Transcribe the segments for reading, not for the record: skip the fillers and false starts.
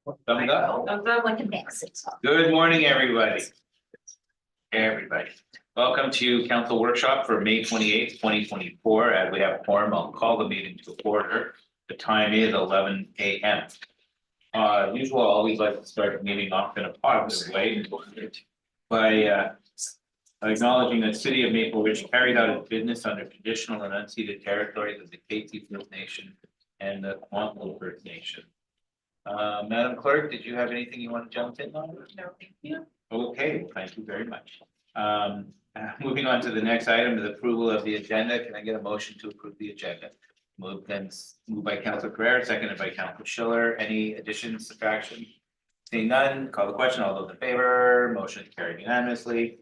Thumbs up. I'm going to mix it. Good morning, everybody. Welcome to council workshop for May 28th, 2024. As we have a quorum, I'll call the meeting to order. The time is 11 a.m. Usual, I always like to start the meeting off in a positive way by acknowledging that City of Maple Ridge carried out its business under traditional and unceded territories of the Métis First Nation and the Kwanzaa First Nation. Madam Clerk, did you have anything you want to jump in on? No, thank you. Okay, well, thank you very much. Moving on to the next item, the approval of the agenda. Can I get a motion to approve the agenda? Moved by Councilor Carrera, seconded by Councilor Schiller. Any additions, subtractions? Seeing none, call the question. All those in favor, motion carried unanimously.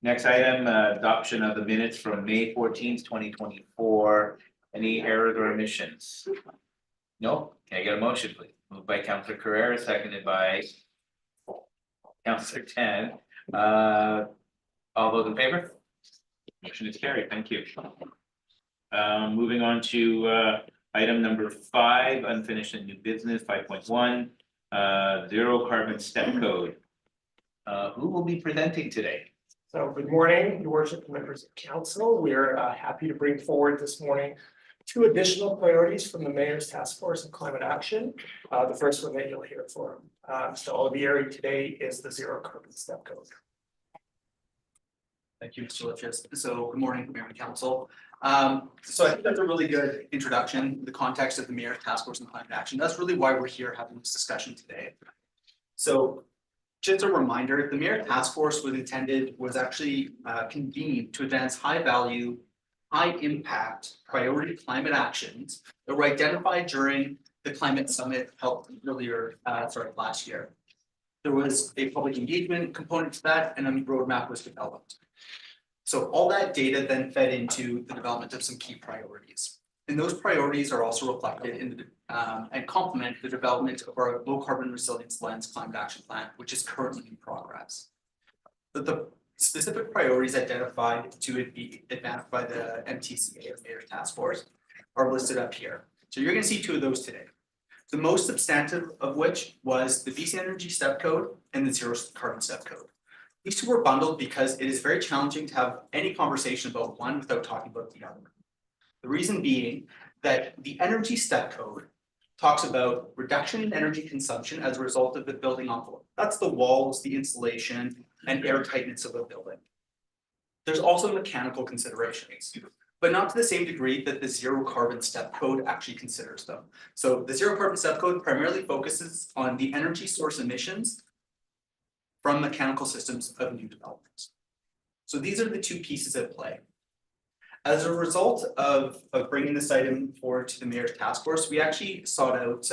Next item, adoption of the minutes from May 14th, 2024. Any errors or omissions? No? Can I get a motion, please? Moved by Councilor Carrera, seconded by Councilor Tan. All those in favor? Motion is carried. Thank you. Moving on to item number 5, unfinished and new business, 5.1, zero carbon step code. Who will be presenting today? So good morning, Your Worship, and members of council. We are happy to bring forward this morning 2 additional priorities from the Mayor's Task Force on Climate Action. The first one that you'll hear from Mr. Olivieri today is the zero carbon step code. Thank you, Mr. Lipschitz. So good morning, Mayor and Council. So I think that's a really good introduction, the context of the Mayor's Task Force on Climate Action. That's really why we're here having this discussion today. So just a reminder, the Mayor's Task Force was actually convened to advance high value, high impact priority climate actions that were identified during the climate summit held earlier, last year. There was a public engagement component to that, and a roadmap was developed. So all that data then fed into the development of some key priorities. And those priorities are also reflected in the and complement the development of our low carbon resilience lens climate action plan, which is currently in progress. But the specific priorities identified to be advanced by the MTCA, or Mayor's Task Force, are listed up here. So you're going to see 2 of those today. The most substantive of which was the BC Energy Step Code and the Zero Carbon Step Code. These 2 were bundled because it is very challenging to have any conversation about one without talking about the other. The reason being that the Energy Step Code talks about reduction in energy consumption as a result of the building envelope. That's the walls, the insulation, and air tightness of a building. There's also mechanical considerations, but not to the same degree that the Zero Carbon Step Code actually considers them. So the Zero Carbon Step Code primarily focuses on the energy source emissions from mechanical systems of new developments. So these are the 2 pieces at play. As a result of bringing this item forward to the Mayor's Task Force, we actually sought out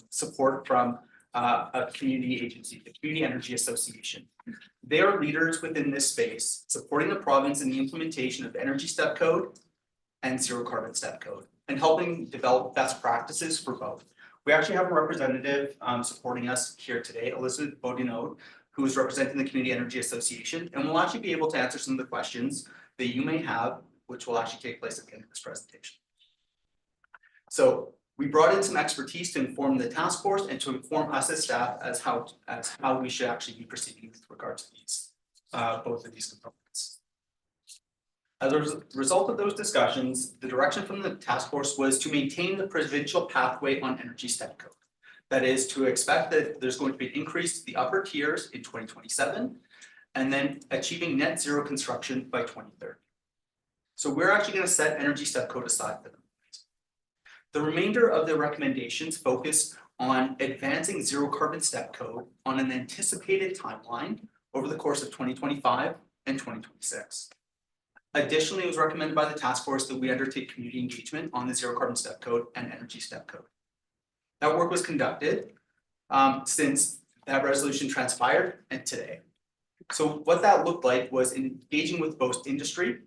support from a community agency, the Community Energy Association. They are leaders within this space, supporting the province in the implementation of Energy Step Code and Zero Carbon Step Code, and helping develop best practices for both. We actually have a representative supporting us here today, Elizabeth Bodino, who is representing the Community Energy Association, and will actually be able to answer some of the questions that you may have, which will actually take place at the end of this presentation. So we brought in some expertise to inform the task force and to inform us as staff as how we should actually be proceeding with regard to these both of these components. As a result of those discussions, the direction from the task force was to maintain the provincial pathway on Energy Step Code. That is to expect that there's going to be an increase to the upper tiers in 2027, and then achieving net zero construction by 2030. So we're actually going to set Energy Step Code aside for them. The remainder of the recommendations focus on advancing Zero Carbon Step Code on an anticipated timeline over the course of 2025 and 2026. Additionally, it was recommended by the task force that we undertake community engagement on the Zero Carbon Step Code and Energy Step Code. That work was conducted since that resolution transpired and today. So what that looked like was engaging with both industry,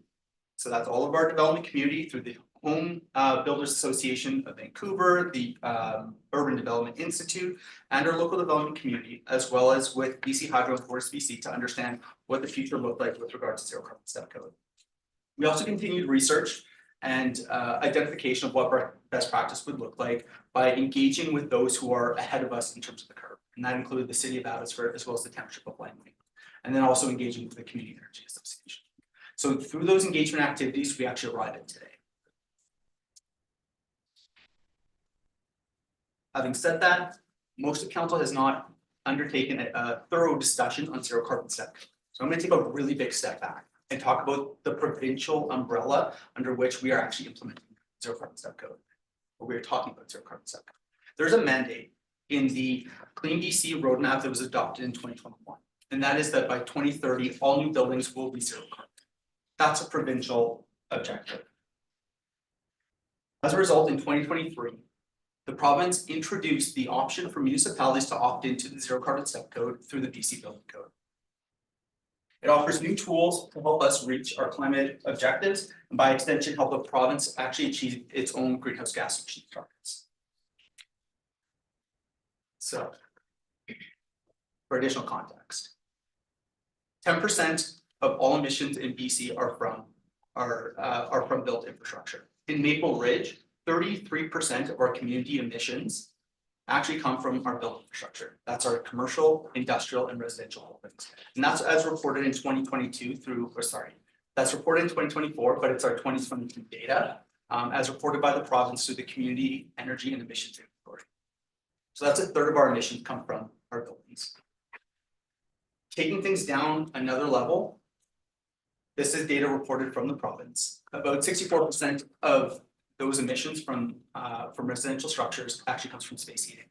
so that's all of our development community through the Home Builders Association of Vancouver, the Urban Development Institute, and our local development community, as well as with BC Hydro and FortisBC to understand what the future looked like with regard to Zero Carbon Step Code. We also continued research and identification of what best practice would look like by engaging with those who are ahead of us in terms of the curve. And that included the city of Abbotsford as well as the township of Langley. And then also engaging with the Community Energy Association. So through those engagement activities, we actually arrived at today. Having said that, most of council has not undertaken a thorough discussion on zero carbon step code. So I'm going to take a really big step back and talk about the provincial umbrella under which we are actually implementing zero carbon step code. Or we are talking about zero carbon step code. There's a mandate in the Clean BC roadmap that was adopted in 2021. And that is that by 2030, all new buildings will be zero carbon. That's a provincial objective. As a result, in 2023, the province introduced the option for municipalities to opt into the zero carbon step code through the BC Building Code. It offers new tools to help us reach our climate objectives and by extension help the province actually achieve its own greenhouse gas emission targets. So, for additional context, 10% of all emissions in BC are from built infrastructure. In Maple Ridge, 33% of our community emissions actually come from our built infrastructure. That's our commercial, industrial, and residential buildings. And that's as reported in 2022 that's reported in 2024, but it's our 2022 data as reported by the province through the Community Energy and Emissions Inventory. So that's a third of our emissions come from our buildings. Taking things down another level, this is data reported from the province. About 64% of those emissions from residential structures actually comes from space heating.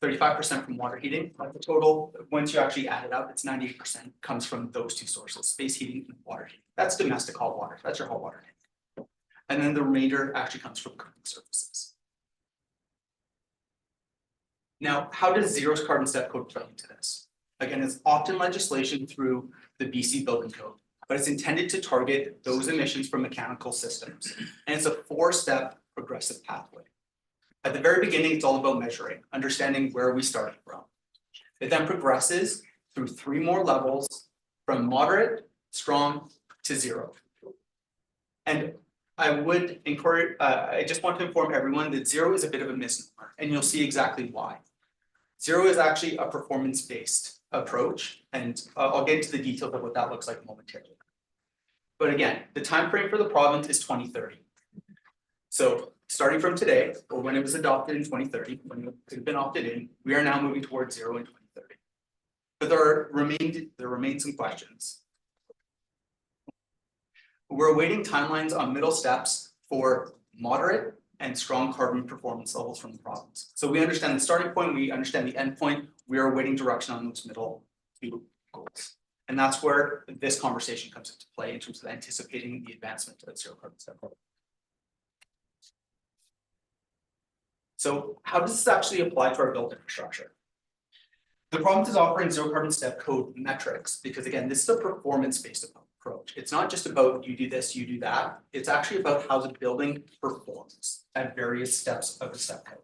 35% from water heating, like the total, once you actually add it up, it's 98% comes from those two sources, space heating and water heating. That's domestic hot water, that's your hot water tank. And then the remainder actually comes from cooking services. Now, how does zero carbon step code play into this? Again, it's often legislation through the BC Building Code, but it's intended to target those emissions from mechanical systems. And it's a 4-step progressive pathway. At the very beginning, it's all about measuring, understanding where we started from. It then progresses through 3 more levels from moderate, strong to zero. And I would encourage, I just want to inform everyone that zero is a bit of a misnomer, and you'll see exactly why. Zero is actually a performance-based approach, and I'll get into the details of what that looks like momentarily. But again, the time frame for the province is 2030. So starting from today, or when it was adopted in 2030, when it had been opted in, we are now moving towards zero in 2030. But there remain some questions. We're awaiting timelines on middle steps for moderate and strong carbon performance levels from the province. So we understand the starting point, we understand the end point, we are awaiting direction on those middle 2 goals. And that's where this conversation comes into play in terms of anticipating the advancement of zero carbon step code. So how does this actually apply to our built infrastructure? The province is offering zero carbon step code metrics because again, this is a performance-based approach. It's not just about you do this, you do that. It's actually about how the building performs at various steps of the step code.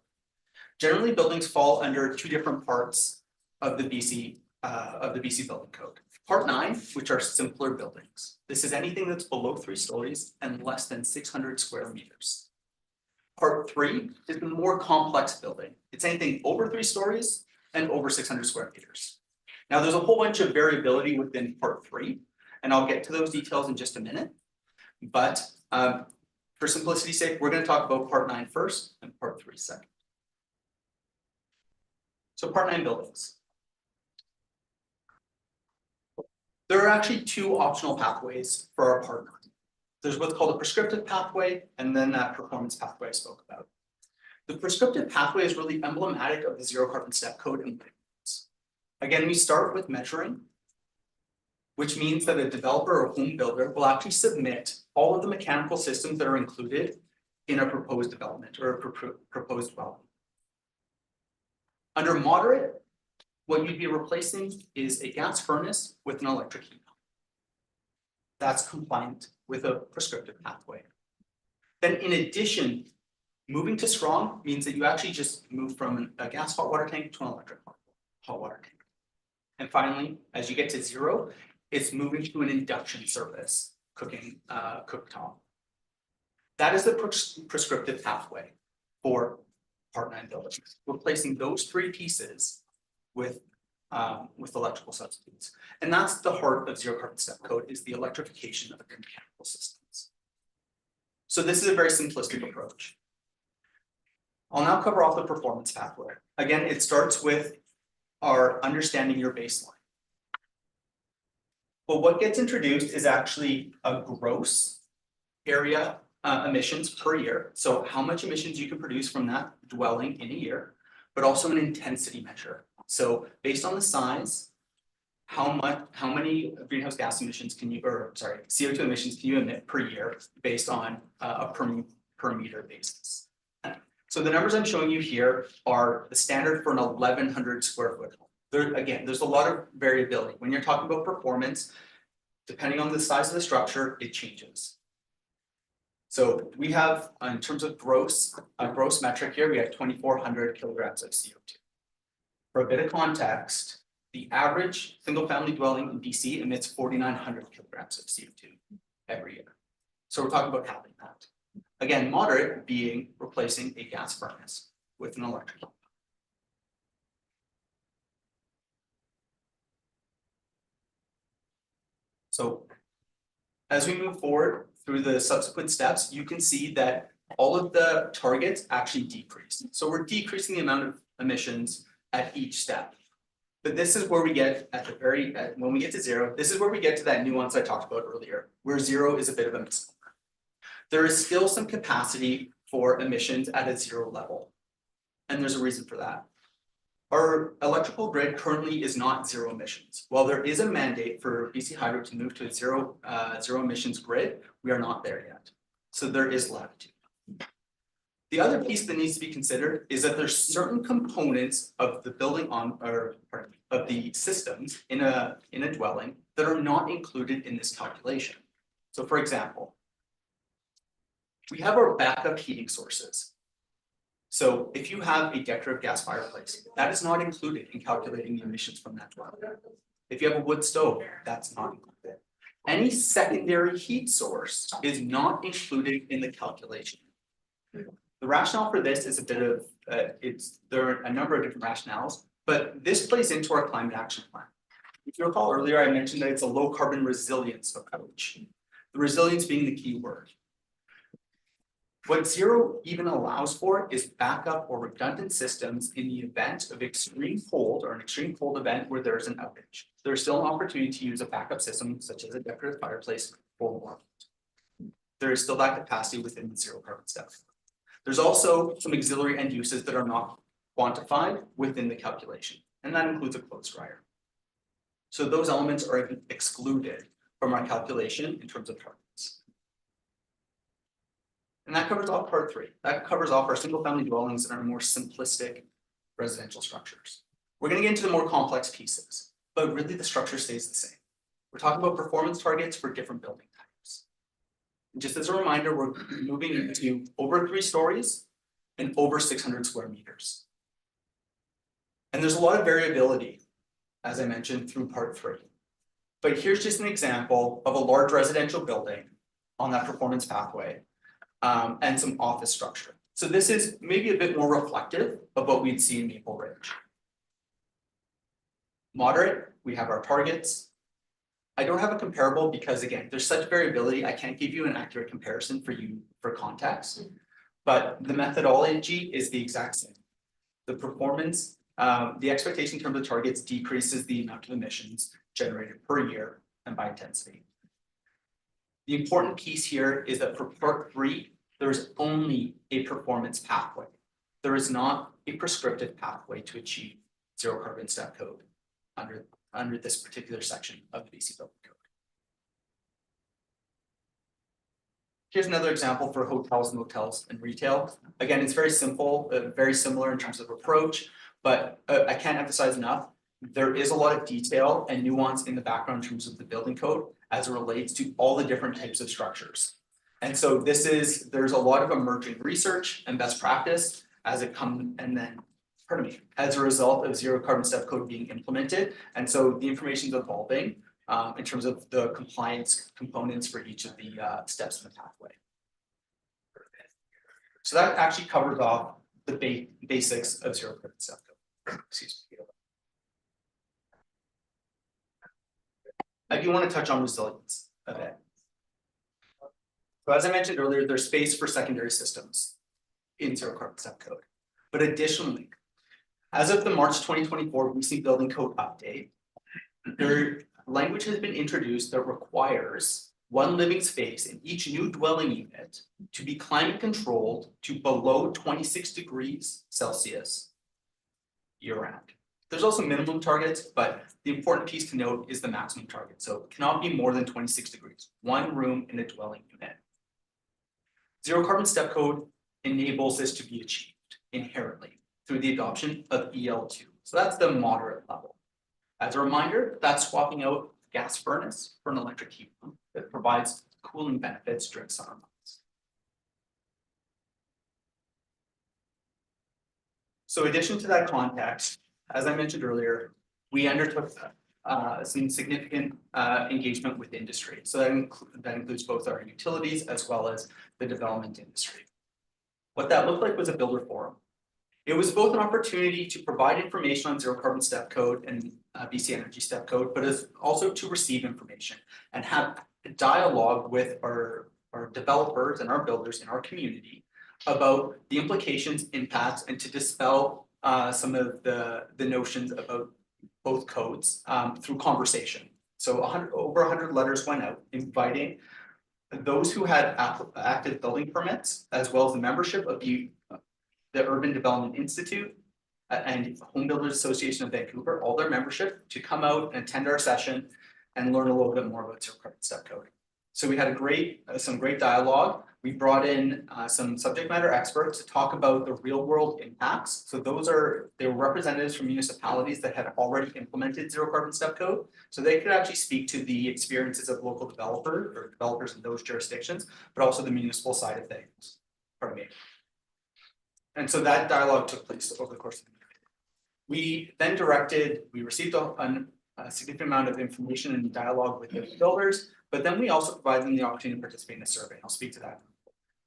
Generally, buildings fall under 2 different parts of the BC Building Code. Part 9, which are simpler buildings. This is anything that's below 3 stories and less than 600 square meters. Part 3 is the more complex building. It's anything over 3 stories and over 600 square meters. Now, there's a whole bunch of variability within Part 3, and I'll get to those details in just a minute. But for simplicity's sake, we're going to talk about Part 9 first and Part 3 second. So Part 9 buildings. There are actually 2 optional pathways for our Part 9. There's what's called a prescriptive pathway and then that performance pathway I spoke about. The prescriptive pathway is really emblematic of the zero carbon step code and improvements. Again, we start with measuring, which means that a developer or home builder will actually submit all of the mechanical systems that are included in a proposed development or a proposed development. Under moderate, what you'd be replacing is a gas furnace with an electric heat pump. That's compliant with a prescriptive pathway. Then in addition, moving to strong means that you actually just move from a gas hot water tank to an electric hot water tank. And finally, as you get to zero, it's moving to an induction service cooktop. That is the prescriptive pathway for Part 9 buildings. Replacing those 3 pieces with electrical substitutes. And that's the heart of zero carbon step code, is the electrification of the mechanical systems. So this is a very simplistic approach. I'll now cover off the performance pathway. Again, it starts with our understanding your baseline. But what gets introduced is actually a gross area emissions per year. So how much emissions you can produce from that dwelling in a year, but also an intensity measure. So based on the size, how many greenhouse gas emissions can you, or sorry, CO2 emissions can you emit per year based on a per meter basis. So the numbers I'm showing you here are the standard for an 1,100 square foot home. There's a lot of variability. When you're talking about performance, depending on the size of the structure, it changes. So we have, in terms of gross metric here, we have 2,400 kilograms of CO2. For a bit of context, the average single family dwelling in BC emits 4,900 kilograms of CO2 every year. So we're talking about halving that. Again, moderate being replacing a gas furnace with an electric heat pump. So as we move forward through the subsequent steps, you can see that all of the targets actually decrease. So we're decreasing the amount of emissions at each step. But this is where we get when we get to zero, this is where we get to that nuance I talked about earlier, where zero is a bit of a misnomer. There is still some capacity for emissions at a zero level. And there's a reason for that. Our electrical grid currently is not zero emissions. While there is a mandate for BC Hydro to move to a zero emissions grid, we are not there yet. So there is latitude. The other piece that needs to be considered is that there's certain components of the of the systems in a dwelling that are not included in this calculation. So for example, we have our backup heating sources. So if you have a decorative gas fireplace, that is not included in calculating the emissions from that dwelling. If you have a wood stove, that's not included. Any secondary heat source is not included in the calculation. The rationale for this is a bit of, there are a number of different rationales, but this plays into our climate action plan. If you recall earlier, I mentioned that it's a low carbon resilience approach. The resilience being the key word. What zero even allows for is backup or redundant systems in the event of extreme cold or an extreme cold event where there's an outage. There's still an opportunity to use a backup system such as a decorative fireplace for warmth. There is still that capacity within the zero carbon step. There's also some auxiliary end uses that are not quantified within the calculation, and that includes a clothes dryer. So those elements are excluded from our calculation in terms of targets. And that covers off part 3. That covers off our single family dwellings and our more simplistic residential structures. We're going to get into the more complex pieces, but really the structure stays the same. We're talking about performance targets for different building types. And just as a reminder, we're moving into over 3 stories and over 600 square meters. And there's a lot of variability, as I mentioned, through part 3. But here's just an example of a large residential building on that performance pathway. And some office structure. So this is maybe a bit more reflective of what we'd see in Maple Ridge. Moderate, we have our targets. I don't have a comparable because again, there's such variability, I can't give you an accurate comparison for you for context, but the methodology is the exact same. The performance, the expectation in terms of targets decreases the amount of emissions generated per year and by intensity. The important piece here is that for part 3, there is only a performance pathway. There is not a prescriptive pathway to achieve zero carbon step code under this particular section of the BC Building Code. Here's another example for hotels, motels, and retail. Again, it's very simple, very similar in terms of approach, but I can't emphasize enough. There is a lot of detail and nuance in the background in terms of the building code as it relates to all the different types of structures. And so there's a lot of emerging research and best practice as it comes, and then, as a result of zero carbon step code being implemented. And so the information is evolving in terms of the compliance components for each of the steps in the pathway. So that actually covers off the basics of zero carbon step code. Excuse me. I do want to touch on resilience a bit. So as I mentioned earlier, there's space for secondary systems in zero carbon step code. But additionally, as of the March 2024 BC Building Code update, their language has been introduced that requires one living space in each new dwelling unit to be climate controlled to below 26 degrees Celsius year round. There's also minimum targets, but the important piece to note is the maximum target. So it cannot be more than 26 degrees, one room in a dwelling unit. Zero carbon step code enables this to be achieved inherently through the adoption of EL2. So that's the moderate level. As a reminder, that's swapping out gas furnace for an electric heat pump that provides cooling benefits during summer months. So in addition to that context, as I mentioned earlier, we undertook some significant engagement with industry. So that includes both our utilities as well as the development industry. What that looked like was a builder forum. It was both an opportunity to provide information on zero carbon step code and BC Energy step code, but as also to receive information and have a dialogue with our developers and our builders in our community about the implications, impacts, and to dispel some of the notions about both codes through conversation. So over 100 letters went out inviting those who had active building permits, as well as the membership of the Urban Development Institute and Home Builders Association of Vancouver, all their membership, to come out and attend our session and learn a little bit more about zero carbon step code. So we had some great dialogue. We brought in some subject matter experts to talk about the real world impacts. So they were representatives from municipalities that had already implemented zero carbon step code. So they could actually speak to the experiences of local developers in those jurisdictions, but also the municipal side of things. Pardon me. And so that dialogue took place over the course of the year. We then received a significant amount of information and dialogue with the builders, but then we also provided them the opportunity to participate in a survey. I'll speak to that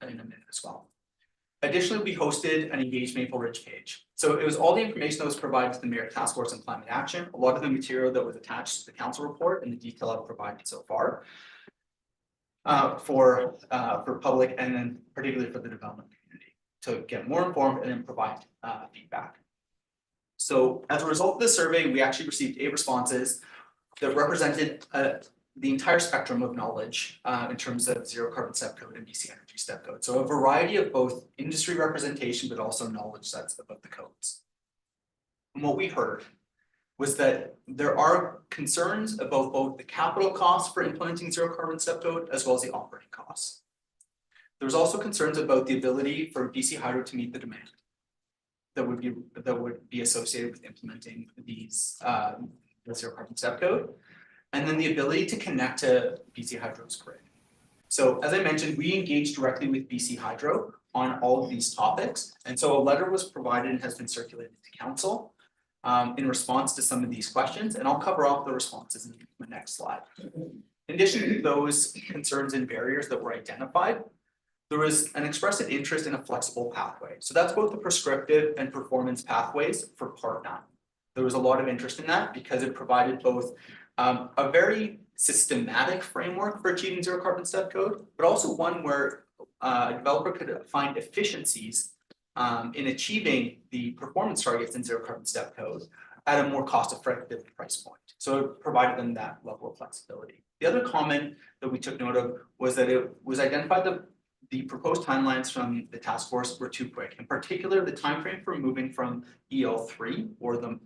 in a minute as well. Additionally, we hosted an Engage Maple Ridge page. So it was all the information that was provided to the Mayor Task Force on Climate Action, a lot of the material that was attached to the council report and the detail I've provided so far for public and then particularly for the development community to get more informed and then provide feedback. So as a result of the survey, we actually received 8 responses that represented the entire spectrum of knowledge in terms of zero carbon step code and BC Energy step code. So a variety of both industry representation, but also knowledge sets about the codes. And what we heard was that there are concerns about both the capital costs for implementing zero carbon step code as well as the operating costs. There's also concerns about the ability for BC Hydro to meet the demand that would be associated with implementing these the zero carbon step code, and then the ability to connect to BC Hydro's grid. So as I mentioned, we engaged directly with BC Hydro on all of these topics, and so a letter was provided and has been circulated to council in response to some of these questions, and I'll cover off the responses in the next slide. In addition to those concerns and barriers that were identified, there was an expressive interest in a flexible pathway. So that's both the prescriptive and performance pathways for Part 9. There was a lot of interest in that because it provided both a very systematic framework for achieving zero carbon step code, but also one where a developer could find efficiencies in achieving the performance targets in zero carbon step code at a more cost-effective price point. So it provided them that level of flexibility. The other comment that we took note of was that it was identified that the proposed timelines from the task force were too quick. In particular, the timeframe for moving from EL3 or the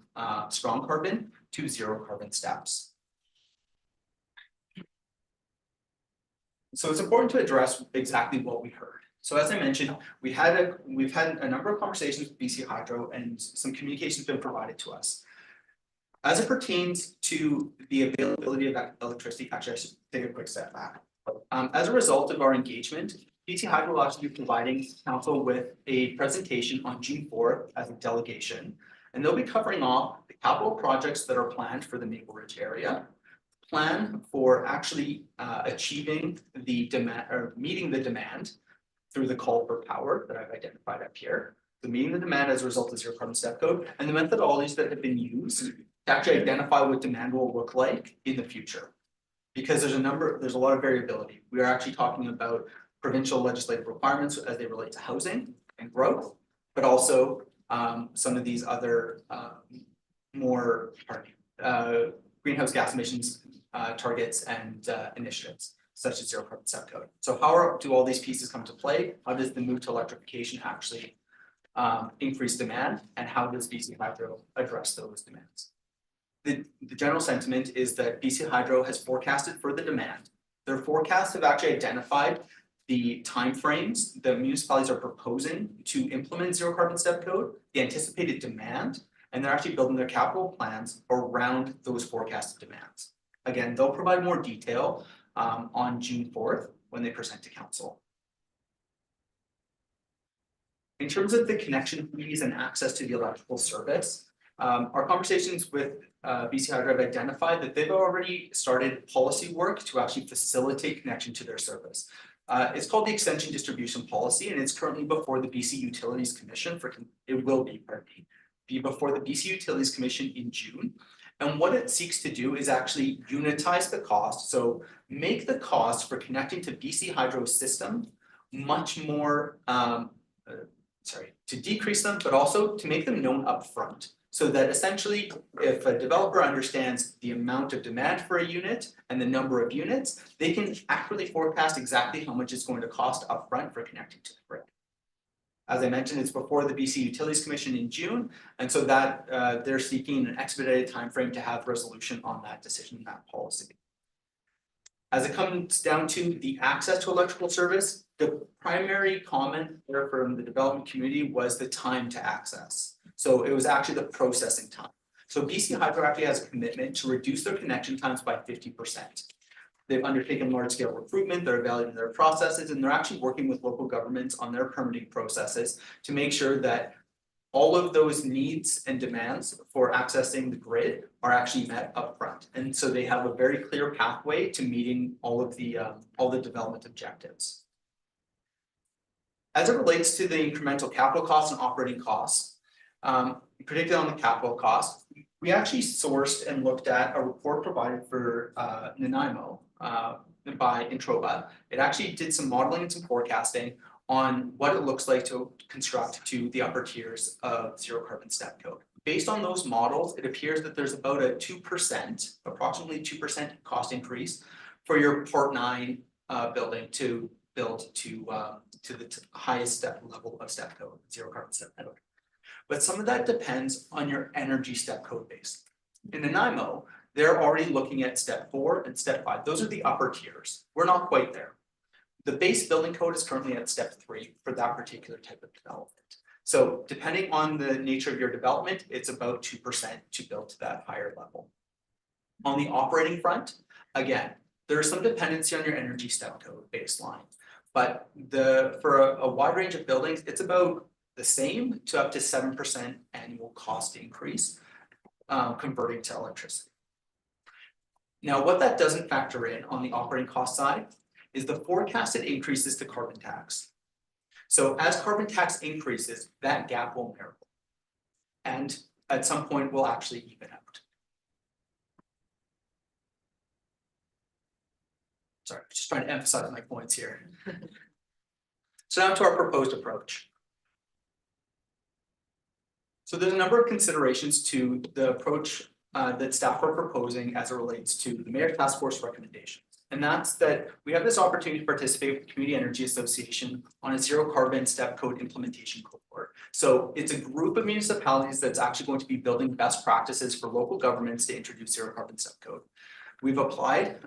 strong carbon to zero carbon steps. So it's important to address exactly what we heard. So as I mentioned, we've had a number of conversations with BC Hydro and some communications been provided to us. As it pertains to the availability of electricity, actually I should take a quick step back. As a result of our engagement, BC Hydro will actually be providing council with a presentation on June 4th as a delegation, and they'll be covering off the capital projects that are planned for the Maple Ridge area, plan for actually achieving the demand or meeting the demand through the call for power that I've identified up here, the meeting the demand as a result of zero carbon step code, and the methodologies that have been used to actually identify what demand will look like in the future. Because there's a lot of variability. We are actually talking about provincial legislative requirements as they relate to housing and growth, but also some of these other more greenhouse gas emissions targets and initiatives, such as zero carbon step code. So how do all these pieces come to play? How does the move to electrification actually increase demand, and how does BC Hydro address those demands? The general sentiment is that BC Hydro has forecasted for the demand. Their forecasts have actually identified the timeframes that municipalities are proposing to implement zero carbon step code, the anticipated demand, and they're actually building their capital plans around those forecasted demands. Again, they'll provide more detail on June 4th when they present to council. In terms of the connection fees and access to the electrical service, our conversations with BC Hydro have identified that they've already started policy work to actually facilitate connection to their service. It's called the Extension Distribution Policy, and it's currently before the BC Utilities Commission it will be before the BC Utilities Commission in June. And what it seeks to do is actually unitize the cost, so make the cost for connecting to BC Hydro's system much more, to decrease them, but also to make them known upfront. So that essentially, if a developer understands the amount of demand for a unit and the number of units, they can accurately forecast exactly how much it's going to cost upfront for connecting to the grid. As I mentioned, it's before the BC Utilities Commission in June, and so that they're seeking an expedited timeframe to have resolution on that decision and that policy. As it comes down to the access to electrical service, the primary comment there from the development community was the time to access. So it was actually the processing time. So BC Hydro actually has a commitment to reduce their connection times by 50%. They've undertaken large scale recruitment, they're evaluating their processes, and they're actually working with local governments on their permitting processes to make sure that all of those needs and demands for accessing the grid are actually met upfront. And so they have a very clear pathway to meeting all the development objectives. As it relates to the incremental capital costs and operating costs, particularly on the capital cost, we actually sourced and looked at a report provided for Nanaimo by Introba. It actually did some modeling and some forecasting on what it looks like to construct to the upper tiers of zero carbon step code. Based on those models, it appears that there's about a 2%, approximately 2% cost increase for your Port 9 building to build to the highest step level of step code, zero carbon step code. But some of that depends on your energy step code base. In Nanaimo, they're already looking at step 4 and step 5. Those are the upper tiers. We're not quite there. The base building code is currently at step 3 for that particular type of development. So depending on the nature of your development, it's about 2% to build to that higher level. On the operating front, again, there's some dependency on your energy step code baseline, but for a wide range of buildings, it's about the same to up to 7% annual cost increase converting to electricity. Now, what that doesn't factor in on the operating cost side is the forecasted increases to carbon tax. So as carbon tax increases, that gap will narrow. And at some point will actually even out. Sorry, just trying to emphasize my points here. So now to our proposed approach. So there's a number of considerations to the approach that staff are proposing as it relates to the Mayor's Task Force recommendations. And that's that we have this opportunity to participate with the Community Energy Association on a zero carbon step code implementation cohort. So it's a group of municipalities that's actually going to be building best practices for local governments to introduce zero carbon step code. We've applied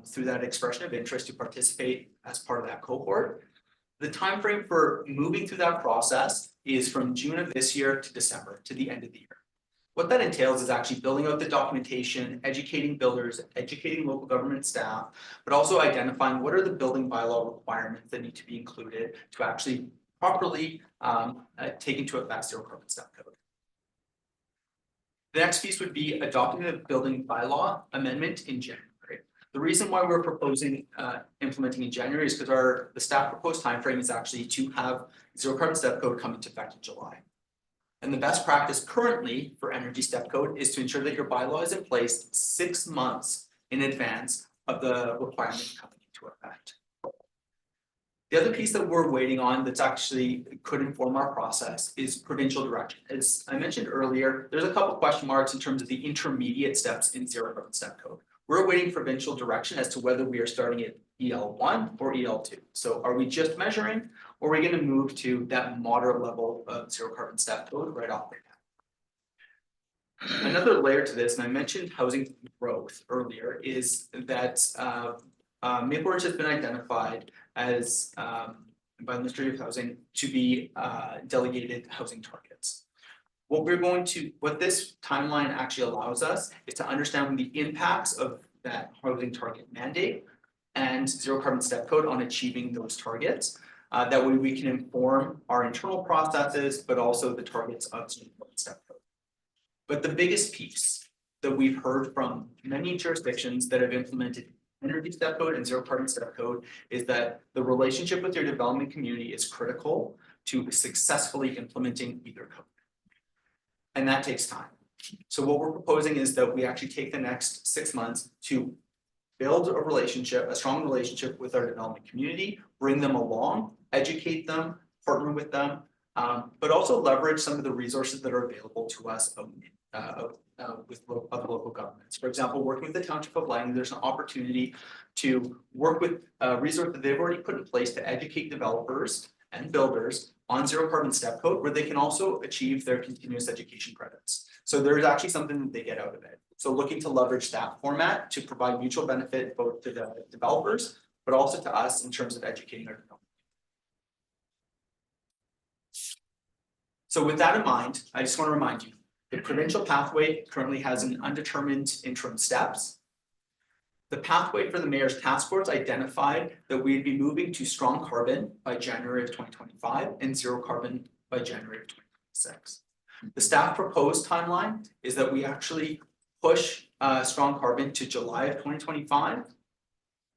through that expression of interest to participate as part of that cohort. The timeframe for moving through that process is from June of this year to December, to the end of the year. What that entails is actually building out the documentation, educating builders, educating local government staff, but also identifying what are the building bylaw requirements that need to be included to actually properly take into effect zero carbon step code. The next piece would be adopting the building bylaw amendment in January. The reason why we're proposing implementing in January is because the staff proposed timeframe is actually to have zero carbon step code come into effect in July. And the best practice currently for energy step code is to ensure that your bylaw is in place 6 months in advance of the requirement coming into effect. The other piece that we're waiting on that's actually could inform our process is provincial direction. As I mentioned earlier, there's a couple question marks in terms of the intermediate steps in zero carbon step code. We're awaiting provincial direction as to whether we are starting at EL1 or EL2. So are we just measuring, or are we going to move to that moderate level of zero carbon step code right off the bat? Another layer to this, and I mentioned housing growth earlier, is that Maple Ridge has been identified as by the Ministry of Housing to be delegated housing targets. What this timeline actually allows us is to understand the impacts of that housing target mandate and zero carbon step code on achieving those targets. That way we can inform our internal processes, but also the targets of zero carbon step code. But the biggest piece that we've heard from many jurisdictions that have implemented energy step code and zero carbon step code is that the relationship with your development community is critical to successfully implementing either code. And that takes time. So what we're proposing is that we actually take the next 6 months to build a strong relationship with our development community, bring them along, educate them, partner with them, but also leverage some of the resources that are available to us with other local governments. For example, working with the Township of Langley, there's an opportunity to work with a resource that they've already put in place to educate developers and builders on zero carbon step code, where they can also achieve their continuous education credits. So there's actually something that they get out of it. So looking to leverage that format to provide mutual benefit both to the developers, but also to us in terms of educating our developers. So with that in mind, I just want to remind you, the provincial pathway currently has an undetermined interim steps. The pathway for the mayor's task force identified that we'd be moving to strong carbon by January of 2025 and zero carbon by January of 2026. The staff proposed timeline is that we actually push strong carbon to July of 2025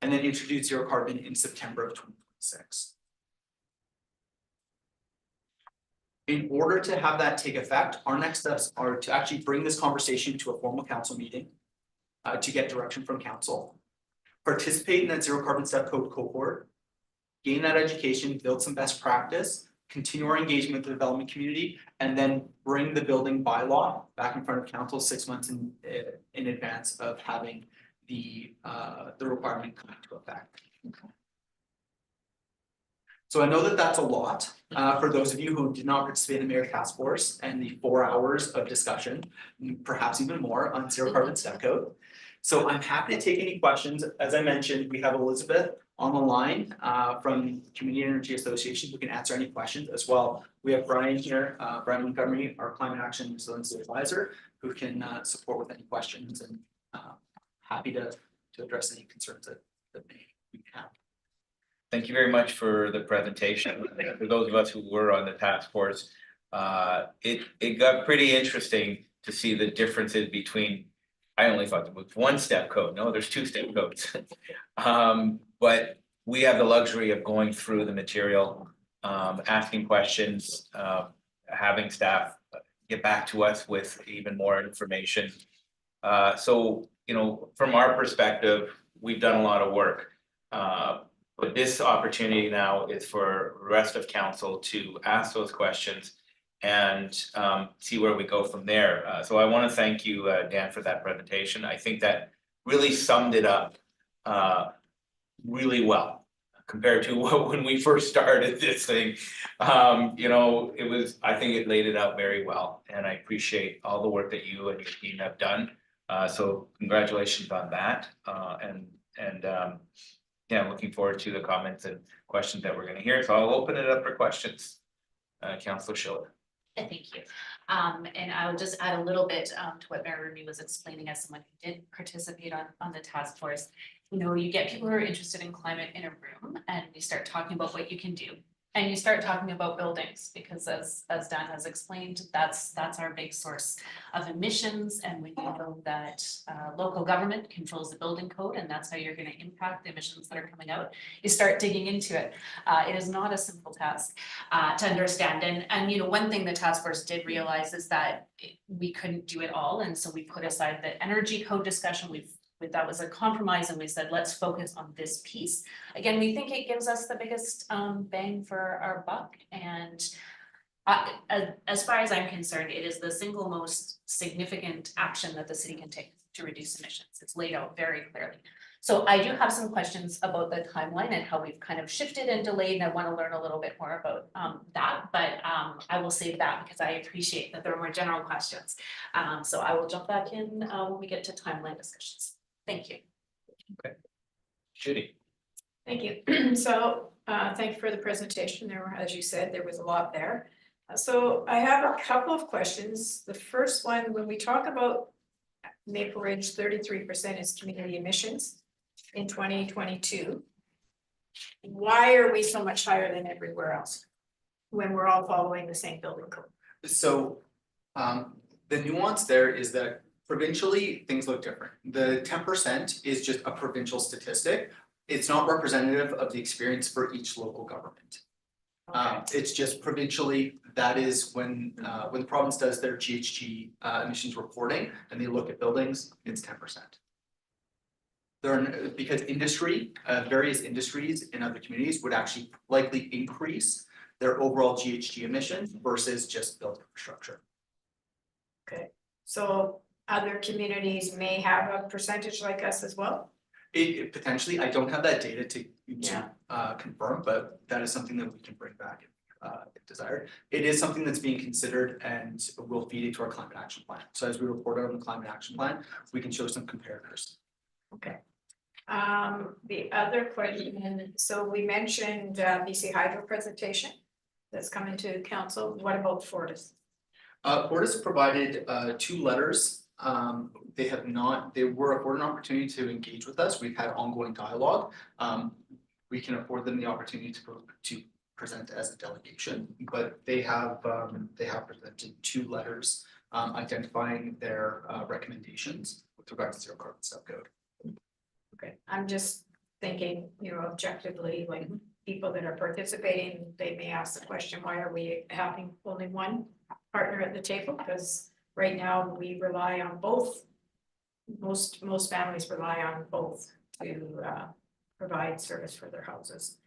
and then introduce zero carbon in September of 2026. In order to have that take effect, our next steps are to actually bring this conversation to a formal council meeting to get direction from council, participate in that zero carbon step code cohort, gain that education, build some best practice, continue our engagement with the development community, and then bring the building bylaw back in front of council 6 months in advance of having the requirement come into effect. So I know that that's a lot for those of you who did not participate in the mayor's task force and the 4 hours of discussion, perhaps even more, on zero carbon step code. So I'm happy to take any questions. As I mentioned, we have Elizabeth on the line from Community Energy Association who can answer any questions as well. We have Brian here, Brian Montgomery, our Climate Action Resiliency Advisor, who can support with any questions, and happy to address any concerns that we have. Thank you very much for the presentation. For those of us who were on the task force, it got pretty interesting to see the differences between, I only thought there was one step code. No, there's 2 step codes. But we have the luxury of going through the material, asking questions, having staff get back to us with even more information. So, you know, from our perspective, we've done a lot of work. But this opportunity now is for the rest of council to ask those questions and see where we go from there. So I want to thank you, Dan, for that presentation. I think that really summed it up really well compared to when we first started this thing. You know, I think it laid it out very well, and I appreciate all the work that you and your team have done. So congratulations on that. Yeah, looking forward to the comments and questions that we're going to hear. So I'll open it up for questions. Councillor Schiller. Thank you. And I'll just add a little bit to what Mayor Remy was explaining as someone who did participate on the task force. You know, you get people who are interested in climate in a room and we start talking about what you can do. And you start talking about buildings, because as Dan has explained, that's our big source of emissions. And we know that local government controls the building code, and that's how you're going to impact the emissions that are coming out. You start digging into it. It is not a simple task to understand. And you know, one thing the task force did realize is that we couldn't do it all. And so we put aside the energy code discussion. We've that was a compromise and we said, let's focus on this piece. Again, we think it gives us the biggest bang for our buck, and as far as I'm concerned, it is the single most significant action that the city can take to reduce emissions. It's laid out very clearly. So I do have some questions about the timeline and how we've kind of shifted and delayed, and I want to learn a little bit more about that, but I will save that because I appreciate that there are more general questions. So I will jump back in when we get to timeline discussions. Thank you. Judy? Thank you. So, thank you for the presentation. There were, as you said, there was a lot there. So I have a couple of questions. The first one, when we talk about Maple Ridge, 33% is community emissions in 2022. Why are we so much higher than everywhere else when we're all following the same building code? So the nuance there is that provincially, things look different. The 10% is just a provincial statistic. It's not representative of the experience for each local government. It's just provincially, that is when the province does their GHG emissions reporting and they look at buildings, it's 10%. There are, because industry, various industries in other communities would actually likely increase their overall GHG emissions versus just building infrastructure. Okay, so other communities may have a percentage like us as well? It potentially, I don't have that data to Yeah. confirm, but that is something that we can bring back if desired. It is something that's being considered and will feed into our climate action plan. So as we report on the climate action plan, we can show some comparators. Okay. The other question, so we mentioned BC Hydro presentation that's coming to council. What about Fortis? Fortis provided 2 letters. They were afforded an opportunity to engage with us. We've had ongoing dialogue. We can afford them the opportunity to present as a delegation, but they have presented 2 letters identifying their recommendations with regard to zero carbon subcode. Okay, I'm just thinking, objectively, like people that are participating, they may ask the question, why are we having only one partner at the table? Because right now we rely on both. Most families rely on both to provide service for their houses.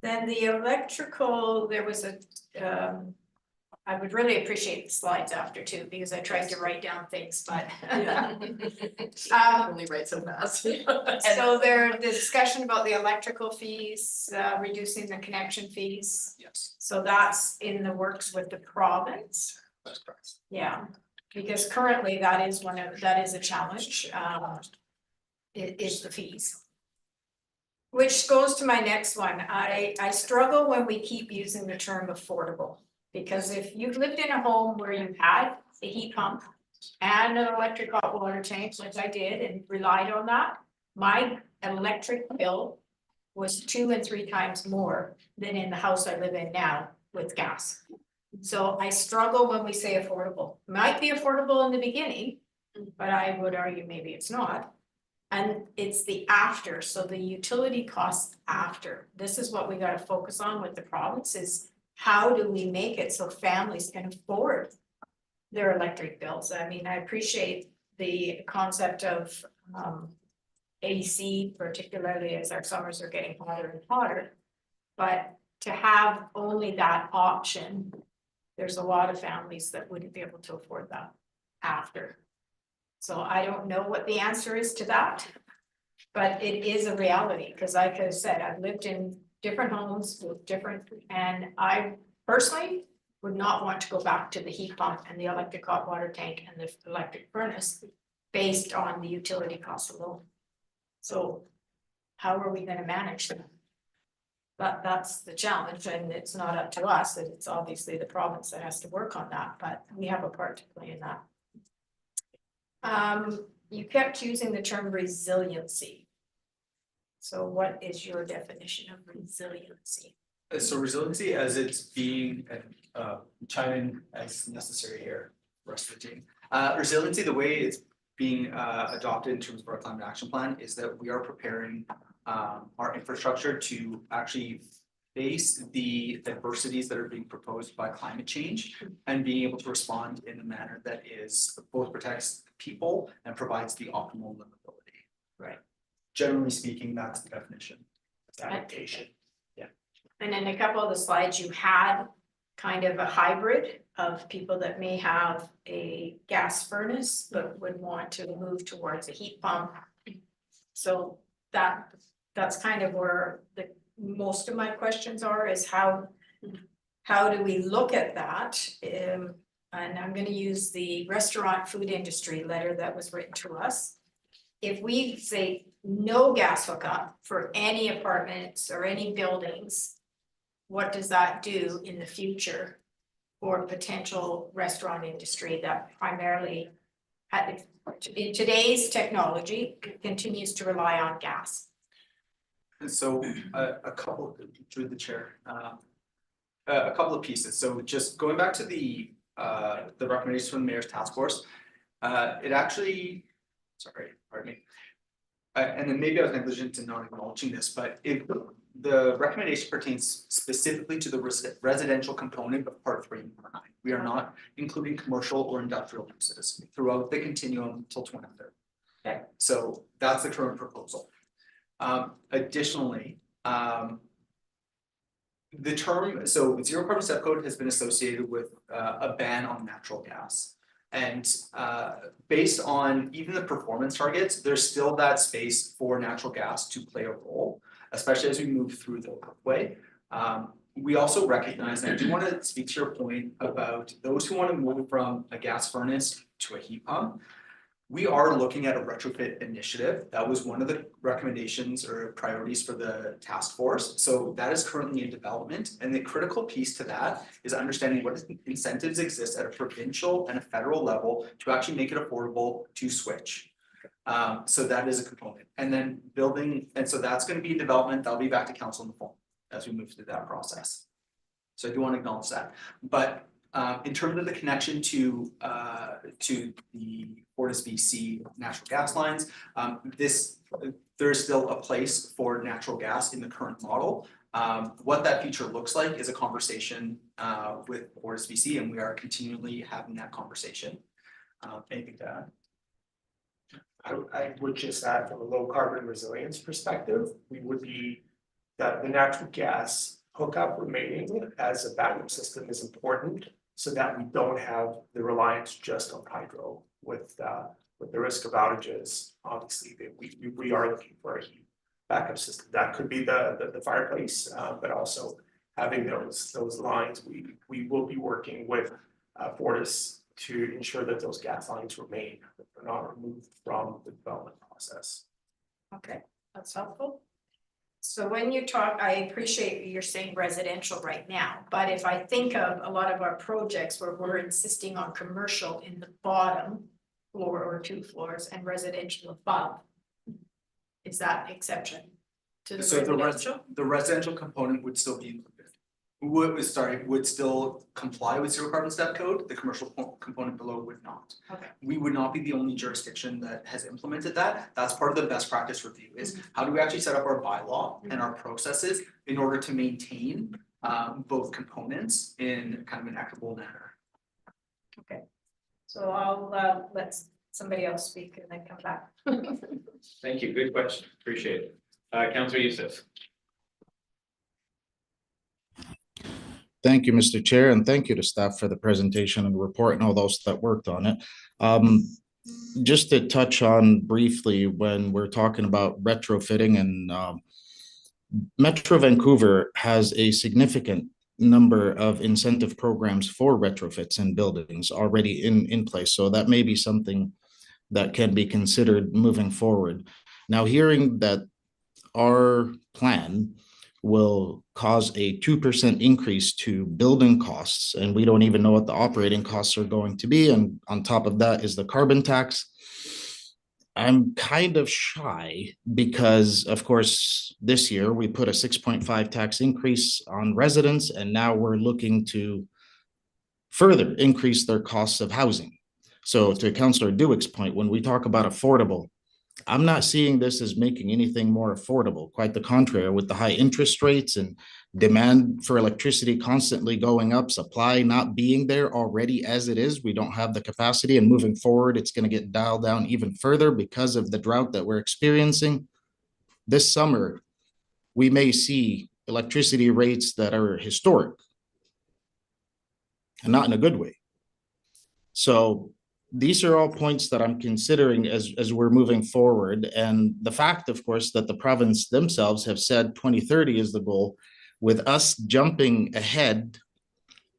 Then the electrical, there was I would really appreciate the slides after too, because I tried to write down things, but. Only write so fast. So the discussion about the electrical fees, reducing the connection fees. Yes, So that's in the works with the province. that's correct. Yeah, because currently that is a challenge, it is the fees. Which goes to my next one. I struggle when we keep using the term affordable. Because if you've lived in a home where you've had a heat pump and an electric hot water tank, which I did and relied on that, my electric bill was 2 and 3 times more than in the house I live in now with gas. So I struggle when we say affordable. Might be affordable in the beginning, but I would argue maybe it's not. And it's the after, so the utility costs after. This is what we gotta focus on with the province is how do we make it so families can afford their electric bills? I mean, I appreciate the concept of AC, particularly as our summers are getting hotter and hotter. But to have only that option, there's a lot of families that wouldn't be able to afford that after. So I don't know what the answer is to that, but it is a reality, because like I said, I've lived in different homes with different, and I personally would not want to go back to the heat pump and the electric hot water tank and the electric furnace based on the utility costs alone. So how are we going to manage that? That's the challenge, and it's not up to us, and it's obviously the province that has to work on that, but we have a part to play in that. You kept using the term resiliency. So what is your definition of resiliency? So resiliency as it's being, chime in as necessary here, rest of the team. Resiliency, the way it's being adopted in terms of our climate action plan is that we are preparing our infrastructure to actually face the adversities that are being proposed by climate change and being able to respond in a manner that is both protects people and provides the optimal livability. Generally speaking, that's the definition. Adaptation. And in a couple of the slides, you had kind of a hybrid of people that may have a gas furnace, but would want to move towards a heat pump. So that's kind of where most of my questions are, is how do we look at that? And I'm gonna use the restaurant food industry letter that was written to us. If we say no gas hookup for any apartments or any buildings, what does that do in the future for potential restaurant industry that primarily in today's technology continues to rely on gas? And so a couple, through the chair, a couple of pieces. So just going back to the recommendations from the mayor's task force, it actually, sorry, pardon me. And then maybe I was negligent in not acknowledging this, but the recommendation pertains specifically to the residential component of part 3 and part 9. We are not including commercial or industrial uses throughout the continuum until 2030. Okay. So that's the current proposal. Additionally, the term, so zero carbon step code has been associated with a ban on natural gas. And based on even the performance targets, there's still that space for natural gas to play a role, especially as we move through the pathway. We also recognize, and I do want to speak to your point about those who want to move from a gas furnace to a heat pump. We are looking at a retrofit initiative. That was one of the recommendations or priorities for the task force. So that is currently in development. And the critical piece to that is understanding what incentives exist at a provincial and a federal level to actually make it affordable to switch. So that is a component. And then building, and so that's going to be development. That'll be back to council in the fall as we move through that process. So I do want to acknowledge that. But in terms of the connection to the FortisBC natural gas lines, there's still a place for natural gas in the current model. What that future looks like is a conversation with FortisBC, and we are continually having that conversation. Anything to add? I would just add, from a low carbon resilience perspective, we would be that the natural gas hookup remaining as a backup system is important, so that we don't have the reliance just on hydro with the risk of outages. Obviously, we are looking for a heat backup system. That could be the fireplace, but also having those lines. We will be working with Fortis to ensure that those gas lines remain, that they're not removed from the development process. Okay, that's helpful. So when you talk, I appreciate you're saying residential right now, but if I think of a lot of our projects where we're insisting on commercial in the bottom floor or 2 floors and residential above, is that exception to the So residential? the residential component would still be included. Would still comply with zero carbon step code. The commercial component below would not. Okay. We would not be the only jurisdiction that has implemented that. That's part of the best practice review is how do we actually set up our bylaw and our processes in order to maintain both components in kind of an equitable manner. Okay, so I'll let somebody else speak and then come back. Thank you, good question, appreciate it. Councillor Youssef. Thank you, Mr. Chair, and thank you to staff for the presentation and report and all those that worked on it. Just to touch on briefly, when we're talking about retrofitting, and Metro Vancouver has a significant number of incentive programs for retrofits in buildings already in place. So that may be something that can be considered moving forward. Now, hearing that our plan will cause a 2% increase to building costs, and we don't even know what the operating costs are going to be, and on top of that is the carbon tax. I'm kind of shy because, of course, this year we put a 6.5 tax increase on residents, and now we're looking to further increase their costs of housing. So to Councillor Duick's point, when we talk about affordable, I'm not seeing this as making anything more affordable. Quite the contrary, with the high interest rates and demand for electricity constantly going up, supply not being there already as it is, we don't have the capacity, and moving forward, it's going to get dialed down even further because of the drought that we're experiencing. This summer, we may see electricity rates that are historic and not in a good way. So these are all points that I'm considering as we're moving forward. And the fact, of course, that the province themselves have said 2030 is the goal, with us jumping ahead.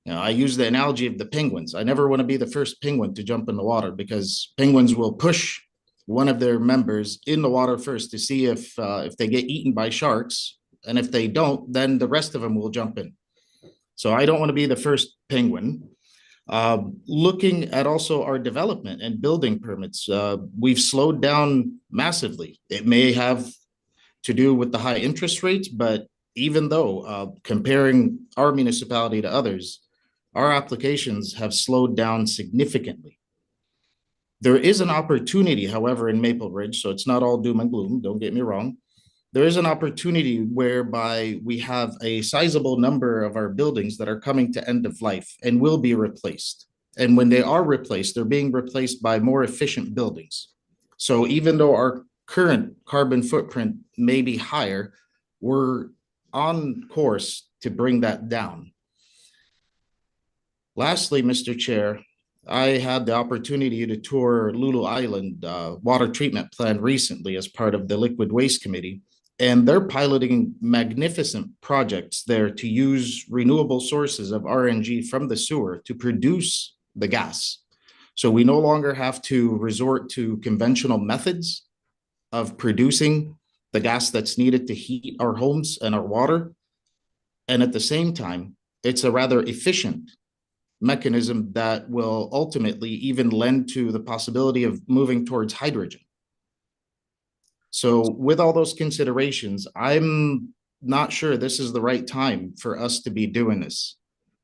You know, I use the analogy of the penguins. I never want to be the first penguin to jump in the water, because penguins will push one of their members in the water first to see if they get eaten by sharks. And if they don't, then the rest of them will jump in. So I don't want to be the first penguin. Looking at also our development and building permits, we've slowed down massively. It may have to do with the high interest rates, but even though comparing our municipality to others, our applications have slowed down significantly. There is an opportunity, however, in Maple Ridge, so it's not all doom and gloom, don't get me wrong. There is an opportunity whereby we have a sizable number of our buildings that are coming to end of life and will be replaced. And when they are replaced, they're being replaced by more efficient buildings. So even though our current carbon footprint may be higher, we're on course to bring that down. Lastly, Mr. Chair, I had the opportunity to tour Lulu Island water treatment plant recently as part of the Liquid Waste Committee. And they're piloting magnificent projects there to use renewable sources of RNG from the sewer to produce the gas. So we no longer have to resort to conventional methods of producing the gas that's needed to heat our homes and our water. And at the same time, it's a rather efficient mechanism that will ultimately even lend to the possibility of moving towards hydrogen. So with all those considerations, I'm not sure this is the right time for us to be doing this,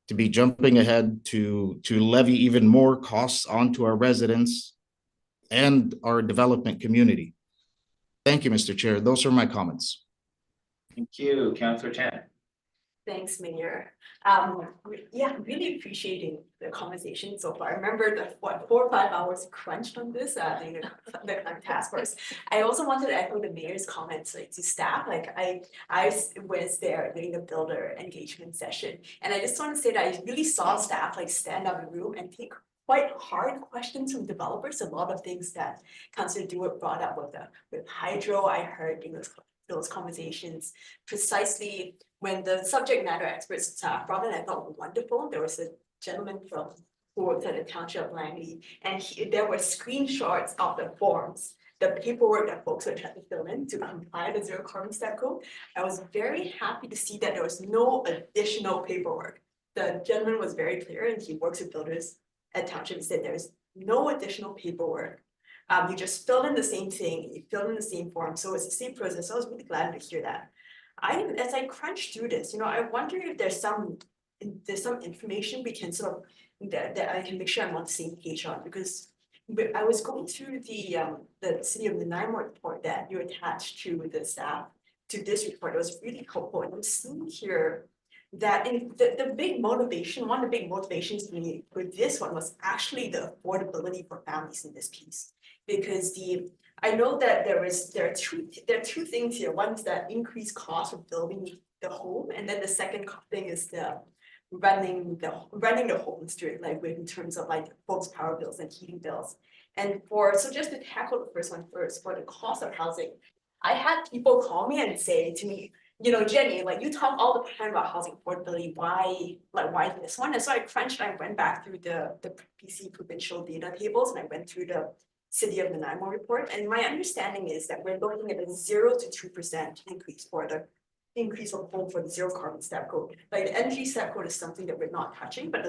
to be jumping ahead to levy even more costs onto our residents and our development community. Thank you, Mr. Chair. Those are my comments. Thank you, Councillor Chan. Thanks, Mayor. Yeah, really appreciating the conversation so far. I remember the 4 or 5 hours crunched on this, the climate task force. I also wanted to echo the mayor's comments, like to staff. Like I was there during the builder engagement session, and I just want to say that I really saw staff like stand up in the room and take quite hard questions from developers. A lot of things that Councillor Dewar brought up with hydro, I heard in those conversations precisely when the subject matter experts brought in. I thought wonderful. There was a gentleman who worked at the township of Langley, and there were screenshots of the forms, the paperwork that folks were trying to fill in to comply with the zero carbon step code. I was very happy to see that there was no additional paperwork. The gentleman was very clear, and he works with builders at township. He said there's no additional paperwork. You just fill in the same thing, you fill in the same form, so it's the same process. So I was really glad to hear that. As I crunch through this, I wonder if there's some information we can sort of that I can make sure I'm on the same page on, because I was going through the City of Nanaimo report that you attached to the staff to this report. It was really helpful, and I'm seeing here that in the big motivation, one of the big motivations with this one was actually the affordability for families in this piece, because I know that there are two things here. One is that increased cost of building the home, and then the second thing is the running the homes during in terms of folks' power bills and heating bills. And so just to tackle the first one first, for the cost of housing, I had people call me and say to me, Jenny, you talk all the time about housing affordability. Why this one? And so I crunched. I went back through the BC provincial data tables, and I went through the City of Nanaimo report. And my understanding is that we're looking at a 0 to 2% increase for the increase of home for the zero carbon step code. Like the energy step code is something that we're not touching, but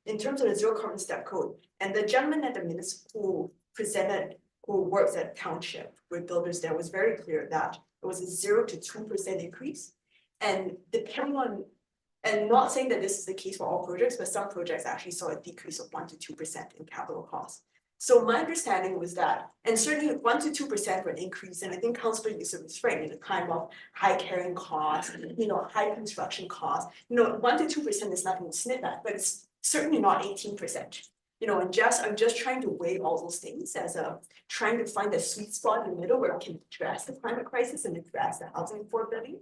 in terms of the zero carbon step code, and the gentleman at the municipal presented, who works at township with builders there, was very clear that it was a 0 to 2% increase. And depending on, and not saying that this is the case for all projects, but some projects actually saw a decrease of 1 to 2% in capital costs. So my understanding was that, and certainly 1 to 2% for an increase, and I think Councilor Yusuf was right in the time of high carrying costs, high construction costs. 1 to 2% is nothing to sniff at, but it's certainly not 18%. I'm just trying to weigh all those things as trying to find the sweet spot in the middle where we can address the climate crisis and address the housing affordability.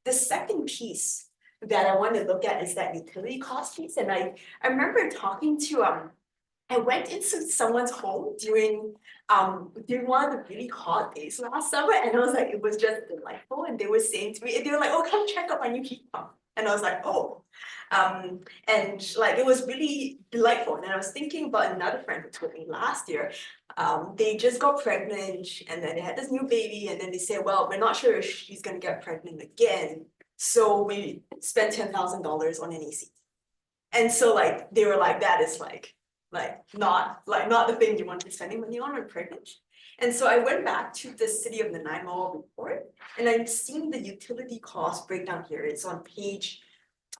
The second piece that I want to look at is that utility cost piece, and I remember talking to I went into someone's home during one of the really hot days last summer, and I was like, it was just delightful. And they were saying to me, and they were like, "Oh, come check out my new heat pump." And I was like, "Oh," and like it was really delightful. And I was thinking about another friend who told me last year, they just got pregnant, and then they had this new baby, and then they said, "Well, we're not sure if she's gonna get pregnant again, so we spent $10,000 on an AC." And so like they were like, that is not the thing you want to be spending money on when pregnant. And so I went back to the City of Nanaimo report, and I'm seeing the utility cost breakdown here. It's on page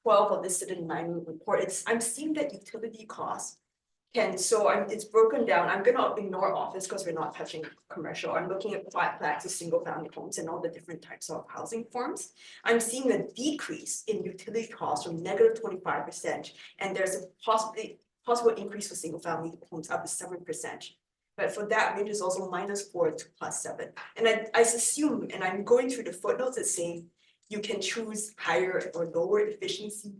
12 of the City of Nanaimo report. I'm seeing that utility costs it's broken down. I'm gonna ignore office because we're not touching commercial. I'm looking at flat to single family homes and all the different types of housing forms. I'm seeing a decrease in utility costs from negative 25%, and there's a possible increase for single family homes up to 7%. But for that range is also -4 to +7. And I assume, and I'm going through the footnotes that say you can choose higher or lower efficiency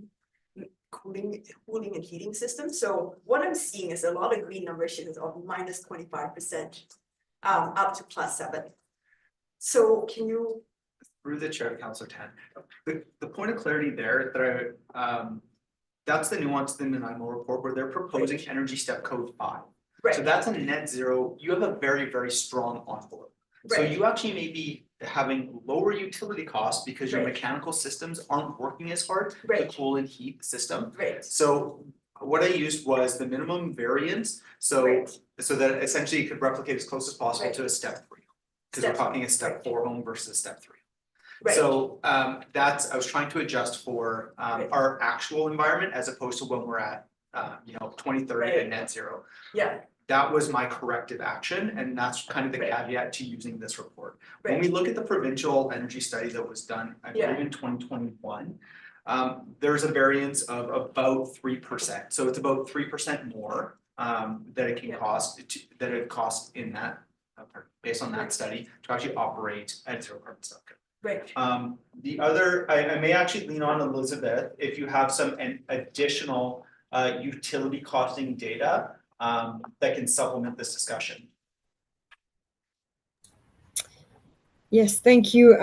cooling and heating systems. So what I'm seeing is a lot of green numbers here of -25% up to +7. So can you? Through the chair, Councilor Tan, the point of clarity there that that's the nuance in the Nanaimo report where they're proposing energy step code 5. Right. So that's a net zero. You have a very, very strong envelope. So Right. you actually may be having lower utility costs because your Right. mechanical systems aren't working as hard to Right. cool and heat the system. Right. So what I used was the minimum variance, so Right. so that essentially it could replicate as close as possible Right. to a step 3. Because we're Step talking a step right. 4 home versus a step 3. Right. So I was trying to adjust for Right. our actual environment as opposed to when we're at 2030 Right. and net zero. Yeah. That was my corrective action, and that's kind of the Right. caveat to using this report. When Right. we look at the provincial energy study that was done, I believe in 2021, there's a variance of about 3%. So it's about 3% more that it can Yeah. cost in that based on that study to actually operate at zero carbon subcode. Right. The other, I may actually lean on Elizabeth if you have some additional utility costing data that can supplement this discussion. Yes, thank you.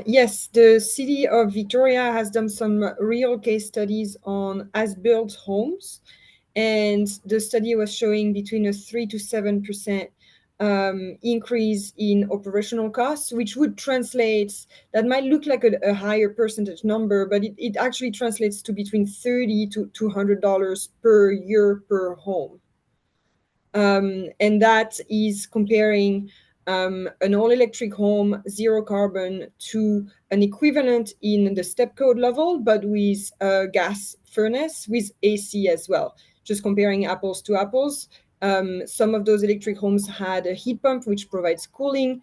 Yes, the City of Victoria has done some real case studies on as-built homes, and the study was showing between a 3 to 7% increase in operational costs, which would translate, that might look like a higher percentage number, but it actually translates to between $30 to $200 per year per home. And that is comparing an all-electric home, zero carbon, to an equivalent in the step code level, but with a gas furnace with AC as well. Just comparing apples to apples. Some of those electric homes had a heat pump, which provides cooling.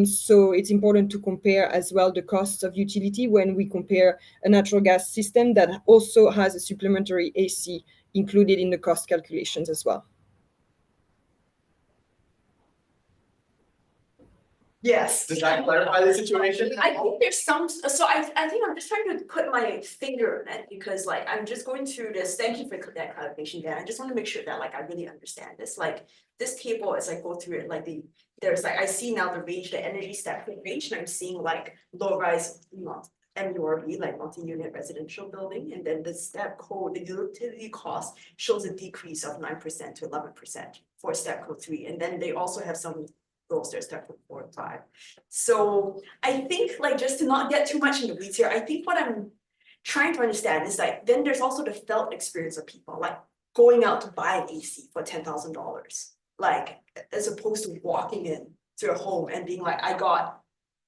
So it's important to compare as well the costs of utility when we compare a natural gas system that also has a supplementary AC included in the cost calculations as well. Yes. Does that clarify the situation? I think there's some, so I think I'm just trying to put my finger on it because like, I'm just going through this, thank you for that clarification, Dan. I just want to make sure that like, I really understand this, like this table as I go through it, like there's like, I see now the range, the energy step range, and I'm seeing like low rise, MURB, like multi-unit residential building, and then the step code, the utility cost shows a decrease of 9% to 11% for step code 3. And then they also have some goals there, step code 4 and 5. So I think like just to not get too much in the weeds here, I think what I'm trying to understand is like, then there's also the felt experience of people like going out to buy an AC for $10,000, like as opposed to walking in to a home and being like, I got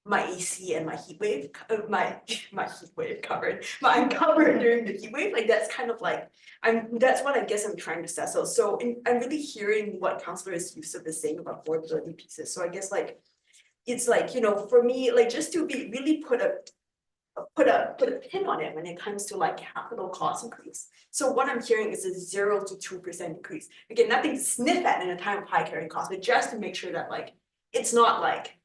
my AC and my heat wave, my heat wave covered, I'm covered during the heat wave, like that's kind of like, that's what I guess I'm trying to settle. So I'm really hearing what Councillor Youssef is saying about affordability pieces, so I guess like, it's like, you know, for me, like just to be really put a pin on it when it comes to like capital cost increase. So what I'm hearing is a 0 to 2% increase. Again, nothing to sniff at in a time of high carrying cost, but just to make sure that like, it's not like,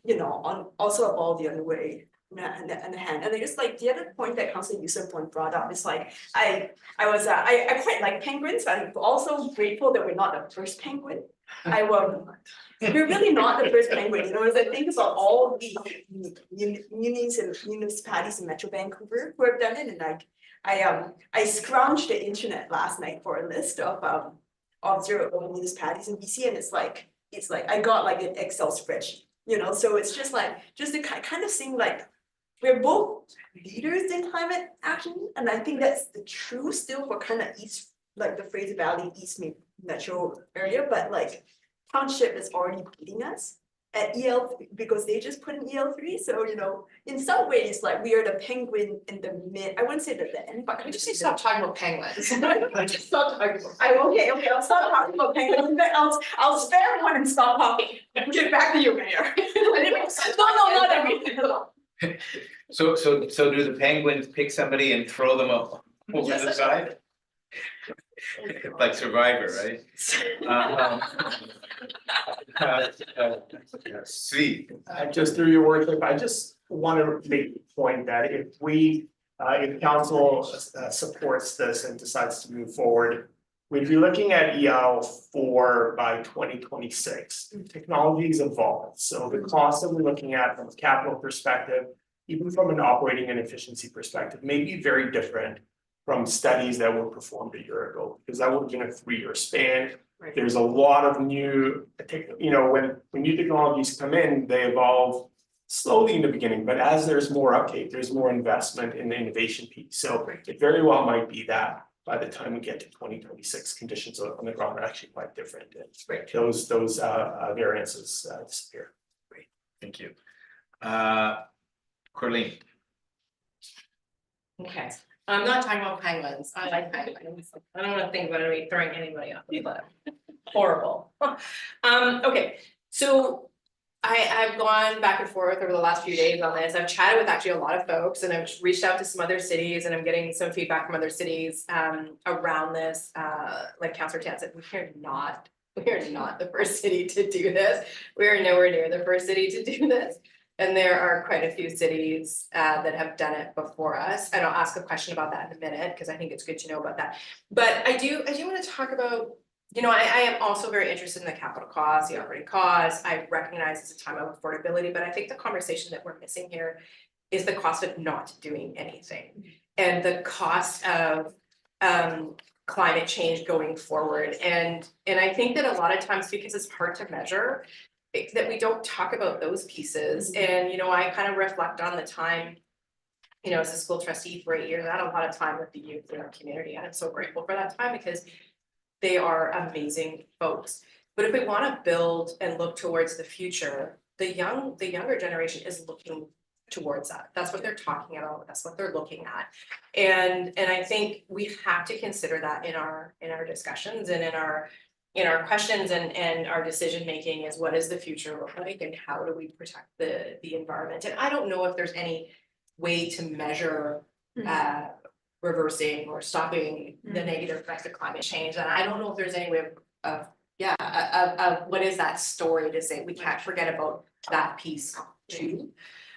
you know, on also a ball the other way. And the hand, and I guess like the other point that Councillor Youssef brought up is like, I quite like penguins, but I'm also grateful that we're not the first penguin. We're really not the first penguin, you know, as I think about all the munis and municipalities in Metro Vancouver who have done it, and like I scrounged the internet last night for a list of zero municipalities in BC, and it's like I got like an Excel spreadsheet, you know, so it's just like just to kind of seem like we're both leaders in climate action, and I think that's the true still for kind of East, like the Fraser Valley East Metro area, but like Township is already beating us at EL3 because they just put in EL3. So, you know, in some ways, like we are the penguin in the mid, I wouldn't say the end, but We just need to stop talking about penguins. just stop talking about. Okay, I'll stop talking about penguins. I'll spare one and stop talking. Get back to you, Mayor. No, not everything. So do the penguins pick somebody and throw them over Yes, the side? Like Survivor, right? Sweet. Just through your worship, I just want to make the point that if council supports this and decides to move forward, we'd be looking at EL4 by 2026. Technologies evolve, so the cost that we're looking at from a capital perspective, even from an operating and efficiency perspective, may be very different from studies that were performed a year ago, because that would have been a 3-year span. Right. There's a lot of new, you know, when new technologies come in, they evolve slowly in the beginning, but as there's more uptake, there's more investment in the innovation piece. So it very well might be that by the time we get to 2026, conditions on the ground are actually quite different. And those variances disappear. Great, thank you. Corleen. Okay, I'm not talking about penguins. I like penguins. I don't wanna think about it throwing anybody off the cliff. Horrible. Okay, so I've gone back and forth over the last few days on this. I've chatted with actually a lot of folks, and I've reached out to some other cities, and I'm getting some feedback from other cities around this. Like Councillor Tan said, we are not the first city to do this. We are nowhere near the first city to do this. And there are quite a few cities that have done it before us. And I'll ask a question about that in a minute, because I think it's good to know about that. But I do want to talk about, you know, I am also very interested in the capital costs, the operating costs. I recognize it's a time of affordability, but I think the conversation that we're missing here is the cost of not doing anything and the cost of climate change going forward. And I think that a lot of times, because it's hard to measure, that we don't talk about those pieces. And, you know, I kind of reflect on the time, you know, as a school trustee for 8 years, I had a lot of time with the youth in our community, and I'm so grateful for that time because they are amazing folks. But if we want to build and look towards the future, the younger generation is looking towards that. That's what they're talking about. That's what they're looking at. And I think we have to consider that in our discussions and in our questions and our decision making is what does the future look like and how do we protect the environment? And I don't know if there's any way to measure reversing or stopping the negative effects of climate change. And I don't know if there's any way of what is that story to say we can't forget about that piece too.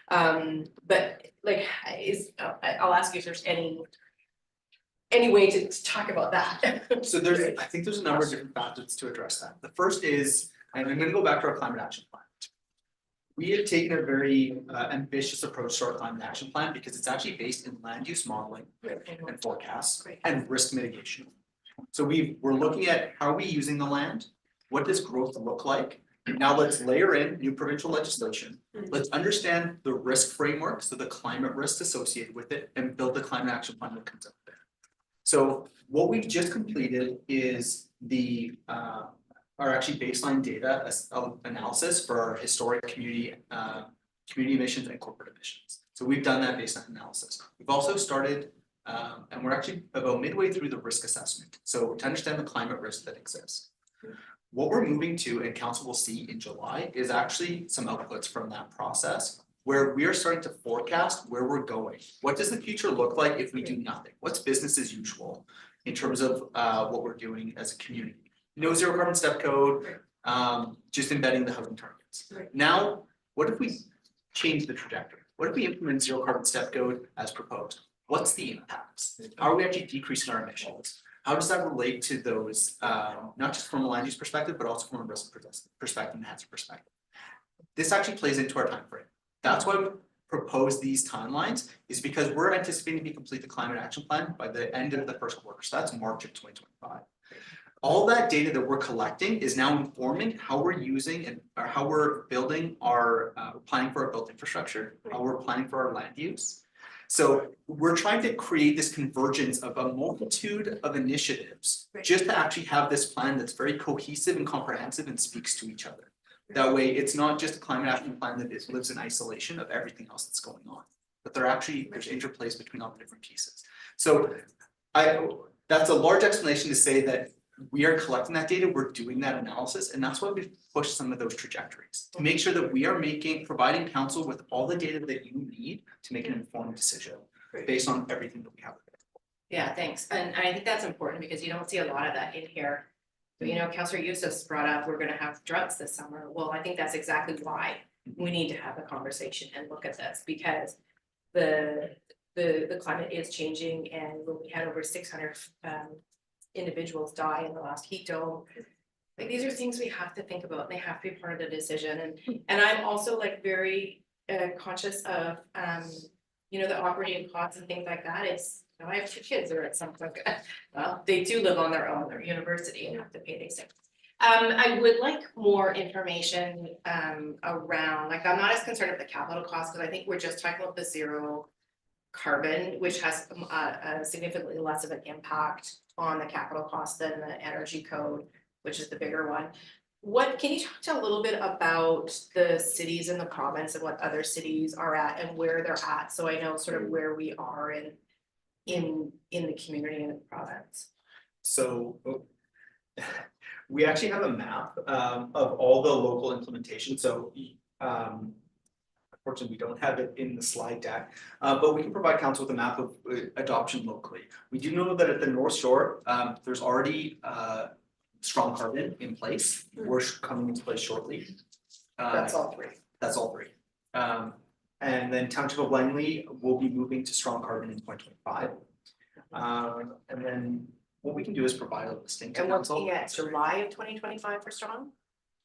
But like I'll ask you if there's any way to talk about that. So I think there's a number of different facets to address that. The first is, and I'm gonna go back to our climate action plan. We have taken a very ambitious approach to our climate action plan because it's actually based in land use modeling and forecasts and risk mitigation. So we're looking at how are we using the land? What does growth look like? Now let's layer in new provincial legislation. Let's understand the risk framework, so the climate risks associated with it, and build the climate action plan that comes up there. So what we've just completed is the are actually baseline data analysis for our historic community emissions and corporate emissions. So we've done that baseline analysis. We've also started, and we're actually about midway through the risk assessment. So to understand the climate risk that exists. What we're moving to, and council will see in July, is actually some outputs from that process where we are starting to forecast where we're going. What does the future look like if we do nothing? What's business as usual in terms of what we're doing as a community? No zero carbon step code, just embedding the housing targets. Right. Now, what if we change the trajectory? What if we implement zero carbon step code as proposed? What's the impacts? How are we actually decreasing our emissions? How does that relate to those, not just from a land use perspective, but also from a risk perspective and hazard perspective? This actually plays into our timeframe. That's why we propose these timelines, is because we're anticipating to complete the climate action plan by the end of the first quarter. So that's March of 2025. All that data that we're collecting is now informing how we're using and or how we're building our planning for our built infrastructure, how we're planning for our land use. So we're trying to create this convergence of a multitude of initiatives just to actually have this plan that's very cohesive and comprehensive and speaks to each other. That way, it's not just a climate action plan that lives in isolation of everything else that's going on, but there's interplays between all the different pieces. So that's a large explanation to say that we are collecting that data, we're doing that analysis, and that's why we've pushed some of those trajectories to make sure that we are providing council with all the data that you need to make an informed decision based on everything that we have. Yeah, thanks. And I think that's important because you don't see a lot of that in here. But you know, Councillor Youssef's brought up, we're gonna have droughts this summer. Well, I think that's exactly why we need to have a conversation and look at this, because the climate is changing, and when we had over 600 individuals die in the last heat dome. Like, these are things we have to think about, and they have to be part of the decision. And I'm also like very conscious of you know, the operating costs and things like that. It's, you know, I have 2 kids that are at some point, well, they do live on their own, they're at university and have to pay these things. I would like more information around, like, I'm not as concerned with the capital costs, because I think we're just talking about the zero carbon, which has a significantly less of an impact on the capital cost than the energy code, which is the bigger one. What can you talk to a little bit about the cities in the province and what other cities are at and where they're at? So I know sort of where we are in the community and the province. So we actually have a map of all the local implementation. So unfortunately, we don't have it in the slide deck, but we can provide council with a map of adoption locally. We do know that at the North Shore, there's already strong carbon in place. We're coming into place shortly. That's all 3. That's all 3. And then Township of Langley will be moving to strong carbon in 2025. And then what we can do is provide a listing to And we're council. looking at July of 2025 for strong?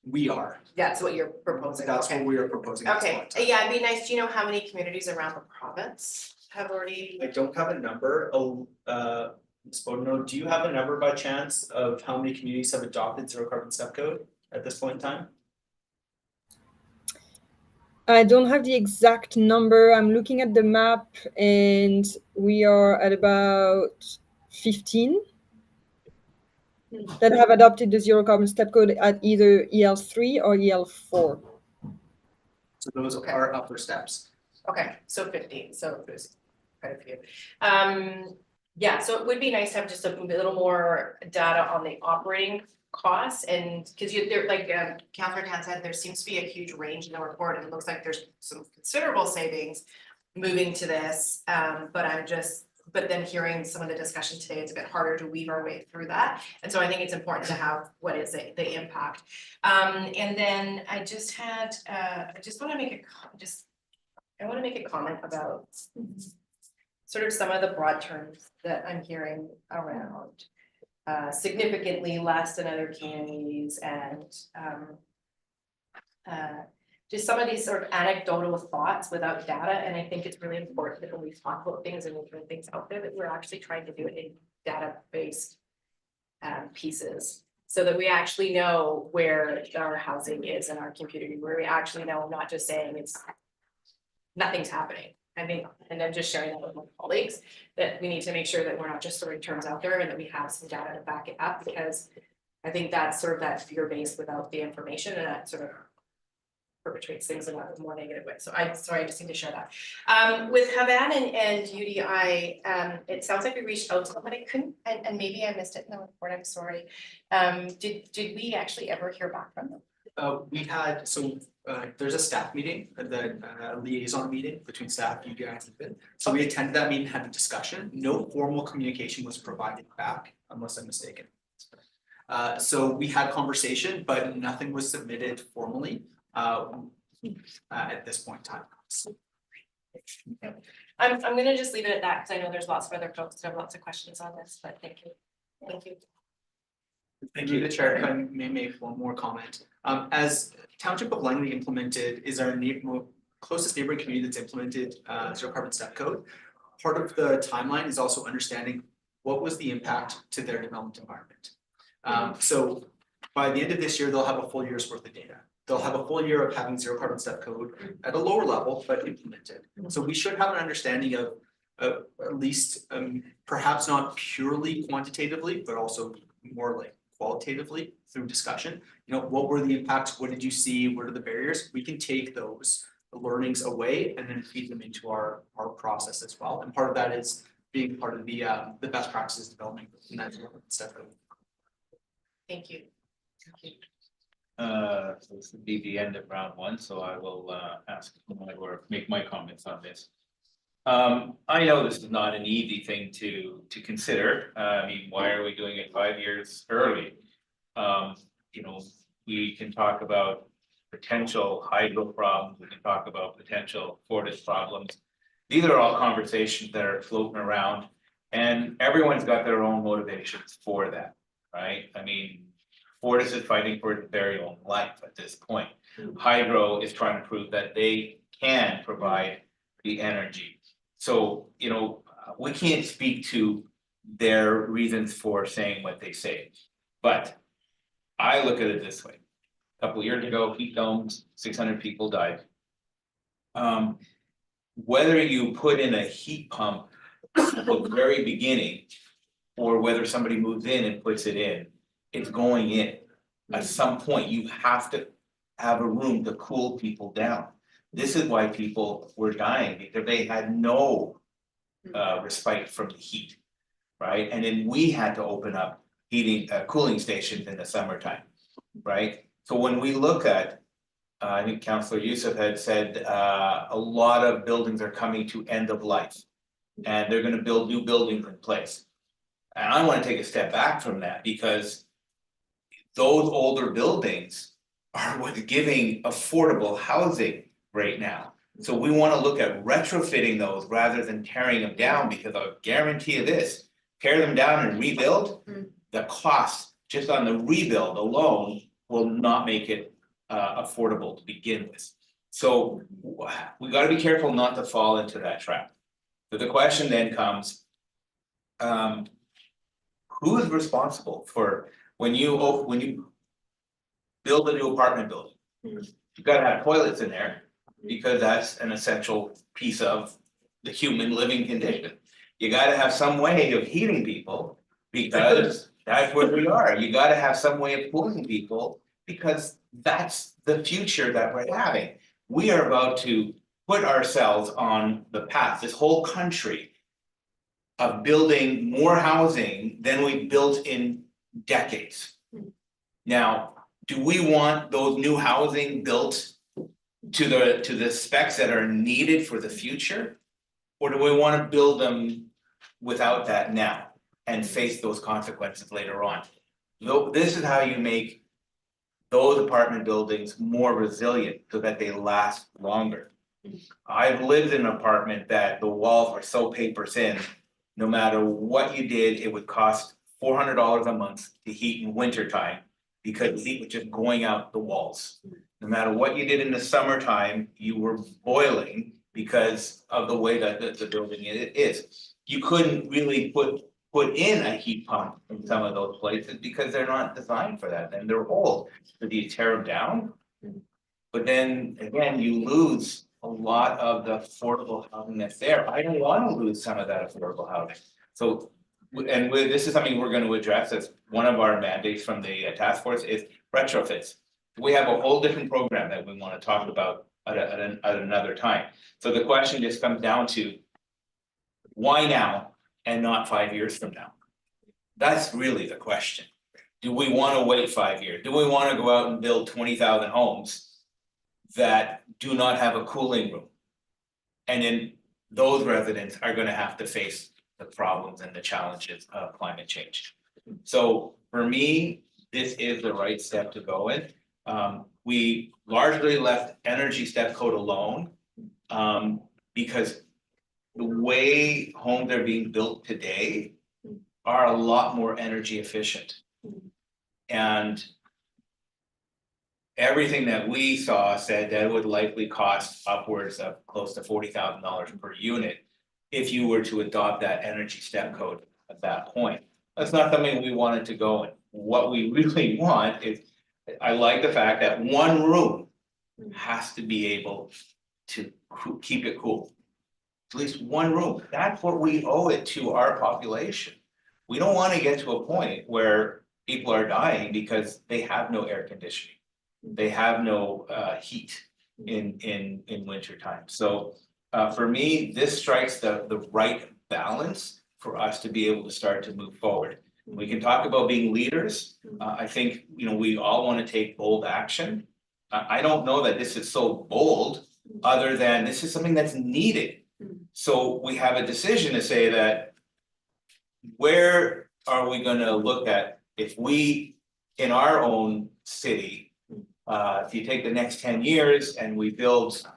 We are. That's what you're proposing. That's Okay. what we are proposing. at this Okay, point in time. yeah, it'd be nice. Do you know how many communities around the province have already? I don't have a number. Ms. Bodeno, do you have a number by chance of how many communities have adopted zero carbon step code at this point in time? I don't have the exact number. I'm looking at the map, and we are at about 15 that have adopted the zero carbon step code at either EL3 or EL4. So those are upper steps. Okay, so 15, so there's quite a few. Yeah, so it would be nice to have just a little more data on the operating costs, and because they're like Catherine had said, there seems to be a huge range in the report, and it looks like there's some considerable savings moving to this. But then hearing some of the discussion today, it's a bit harder to weave our way through that. And so I think it's important to have what is the impact. And then I just had, I want to make a comment about sort of some of the broad terms that I'm hearing around significantly less than other communities, and just some of these sort of anecdotal thoughts without data. And I think it's really important that when we talk about things and we put things out there, that we're actually trying to do it in data-based pieces, so that we actually know where our housing is in our community, where we actually know, not just saying nothing's happening. I think, and I'm just sharing that with my colleagues, that we need to make sure that we're not just throwing terms out there, and that we have some data to back it up, because I think that's sort of that fear base without the information, and that sort of perpetuates things in a more negative way. So I just need to share that. With Havan and UDI, it sounds like we reached out to them, but I couldn't, and maybe I missed it in the report, I'm sorry. Did we actually ever hear back from them? We had, there's a staff meeting, the liaison meeting between staff, UDI and Sleepin. So we attended that meeting, had a discussion, no formal communication was provided back, unless I'm mistaken. So we had conversation, but nothing was submitted formally, at this point in time. I'm gonna just leave it at that, because I know there's lots of other folks that have lots of questions on this, but thank you. Thank you. Thank you, the chair, if I may make one more comment. As Township of Langley implemented, is our closest neighboring community that's implemented zero carbon step code. Part of the timeline is also understanding what was the impact to their development environment. So by the end of this year, they'll have a full year's worth of data. They'll have a full year of having zero carbon step code at a lower level, but implemented. So we should have an understanding of at least perhaps not purely quantitatively, but also more like qualitatively through discussion. You know, what were the impacts? What did you see? What are the barriers? We can take those learnings away and then feed them into our process as well. And part of that is being part of the best practices development and that stuff. Thank you. Thank you. So this would be the end of round one, so I will ask or make my comments on this. I know this is not an easy thing to consider. I mean, why are we doing it 5 years early? You know, we can talk about potential hydro problems, we can talk about potential Fortis problems. These are all conversations that are floating around, and everyone's got their own motivations for that, right? I mean, Fortis is fighting for its very own life at this point. Hydro is trying to prove that they can provide the energy. So, you know, we can't speak to their reasons for saying what they say, but I look at it this way. A couple of years ago, heat domes, 600 people died. Whether you put in a heat pump at the very beginning, or whether somebody moves in and puts it in, it's going in. At some point, you have to have a room to cool people down. This is why people were dying, because they had no respite from the heat, right? And then we had to open up heating, cooling stations in the summertime, right? So when we look at, I think Councillor Youssef had said, a lot of buildings are coming to end of life. And they're gonna build new buildings in place. And I wanna take a step back from that, because those older buildings are what's giving affordable housing right now. So we want to look at retrofitting those rather than tearing them down, because I'll guarantee you this, tear them down and rebuild, the cost just on the rebuild alone will not make it affordable to begin with. So we got to be careful not to fall into that trap. So the question then comes, who is responsible for when you build a new apartment building? You've got to have toilets in there, because that's an essential piece of the human living condition. You gotta have some way of heating people, because that's where we are. You gotta have some way of cooling people, because that's the future that we're having. We are about to put ourselves on the path, this whole country, of building more housing than we built in decades. Now, do we want those new housing built to the specs that are needed for the future? Or do we want to build them without that now and face those consequences later on? This is how you make those apartment buildings more resilient so that they last longer. I've lived in an apartment that the walls were so paper thin, no matter what you did, it would cost $400 a month to heat in wintertime, because the heat was just going out the walls. No matter what you did in the summertime, you were boiling because of the way that the building is. You couldn't really put in a heat pump in some of those places because they're not designed for that, and they're old. So do you tear them down? But then again, you lose a lot of the affordable housing that's there. I don't want to lose some of that affordable housing. So this is something we're gonna address as one of our mandates from the task force is retrofits. We have a whole different program that we wanna talk about at another time. So the question just comes down to why now and not 5 years from now? That's really the question. Do we wanna wait 5 years? Do we wanna go out and build 20,000 homes that do not have a cooling room? And then those residents are gonna have to face the problems and the challenges of climate change. So for me, this is the right step to go in. We largely left energy step code alone. Because the way homes are being built today are a lot more energy efficient. And everything that we saw said that it would likely cost upwards of close to $40,000 per unit if you were to adopt that energy step code at that point. That's not something we wanted to go in. What we really want is, I like the fact that one room has to be able to keep it cool. At least one room. That's what we owe it to our population. We don't want to get to a point where people are dying because they have no air conditioning. They have no heat in winter time. So for me, this strikes the right balance for us to be able to start to move forward. We can talk about being leaders. I think, we all want to take bold action. I don't know that this is so bold, other than this is something that's needed. So we have a decision to say that, where are we gonna look at if we, in our own city, if you take the next 10 years and we build,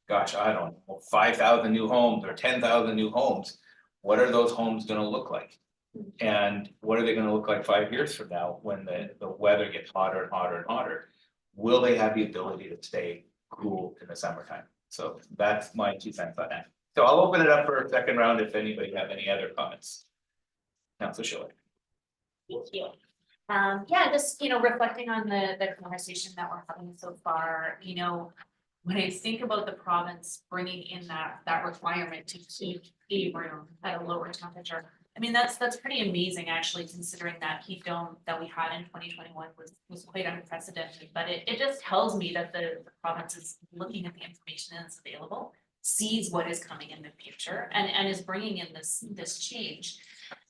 gosh, I don't know, 5,000 new homes or 10,000 new homes, what are those homes gonna look like? And what are they gonna look like 5 years from now when the weather gets hotter and hotter and hotter? Will they have the ability to stay cool in the summertime? So that's my 2 cents on that. So I'll open it up for a second round if anybody have any other comments. Councilor Schiller. Thank you. Yeah, just, reflecting on the conversation that we're having so far, when I think about the province bringing in that requirement to keep a room at a lower temperature, I mean, that's pretty amazing, actually, considering that heat dome that we had in 2021 was quite unprecedented. But it just tells me that the province is looking at the information that's available, sees what is coming in the future, and is bringing in this change.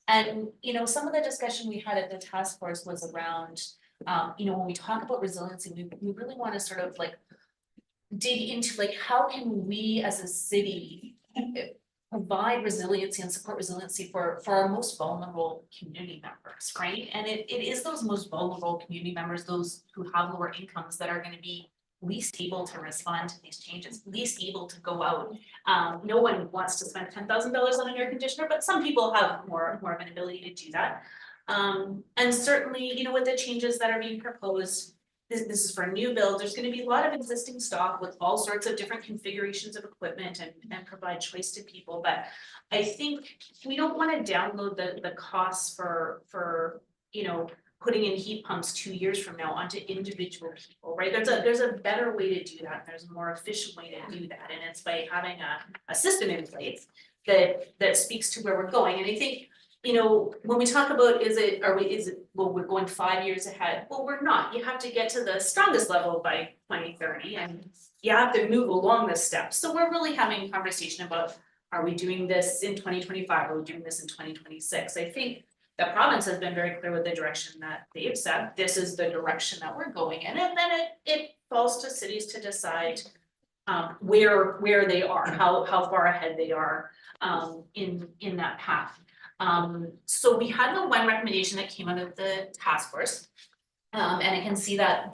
And, some of the discussion we had at the task force was around, when we talk about resiliency, we really want to sort of dig into how can we as a city provide resiliency and support resiliency for our most vulnerable community members, right? And it is those most vulnerable community members, those who have lower incomes, that are going to be least able to respond to these changes, least able to go out. No one wants to spend $10,000 on an air conditioner, but some people have more of an ability to do that. And certainly, with the changes that are being proposed, this is for new builds, there's going to be a lot of existing stock with all sorts of different configurations of equipment and provide choice to people. But I think we don't want to download the costs for putting in heat pumps 2 years from now onto individual people, right? There's a better way to do that. There's a more efficient way to do that. And it's by having a system in place that speaks to where we're going. And I think, when we talk about we're going 5 years ahead? Well, we're not. You have to get to the strongest level by 2030, and you have to move along the steps. So we're really having a conversation about, are we doing this in 2025? Are we doing this in 2026? I think the province has been very clear with the direction that they've set. This is the direction that we're going in, and then it falls to cities to decide where they are, how far ahead they are in that path. So we had the one recommendation that came out of the task force. And I can see that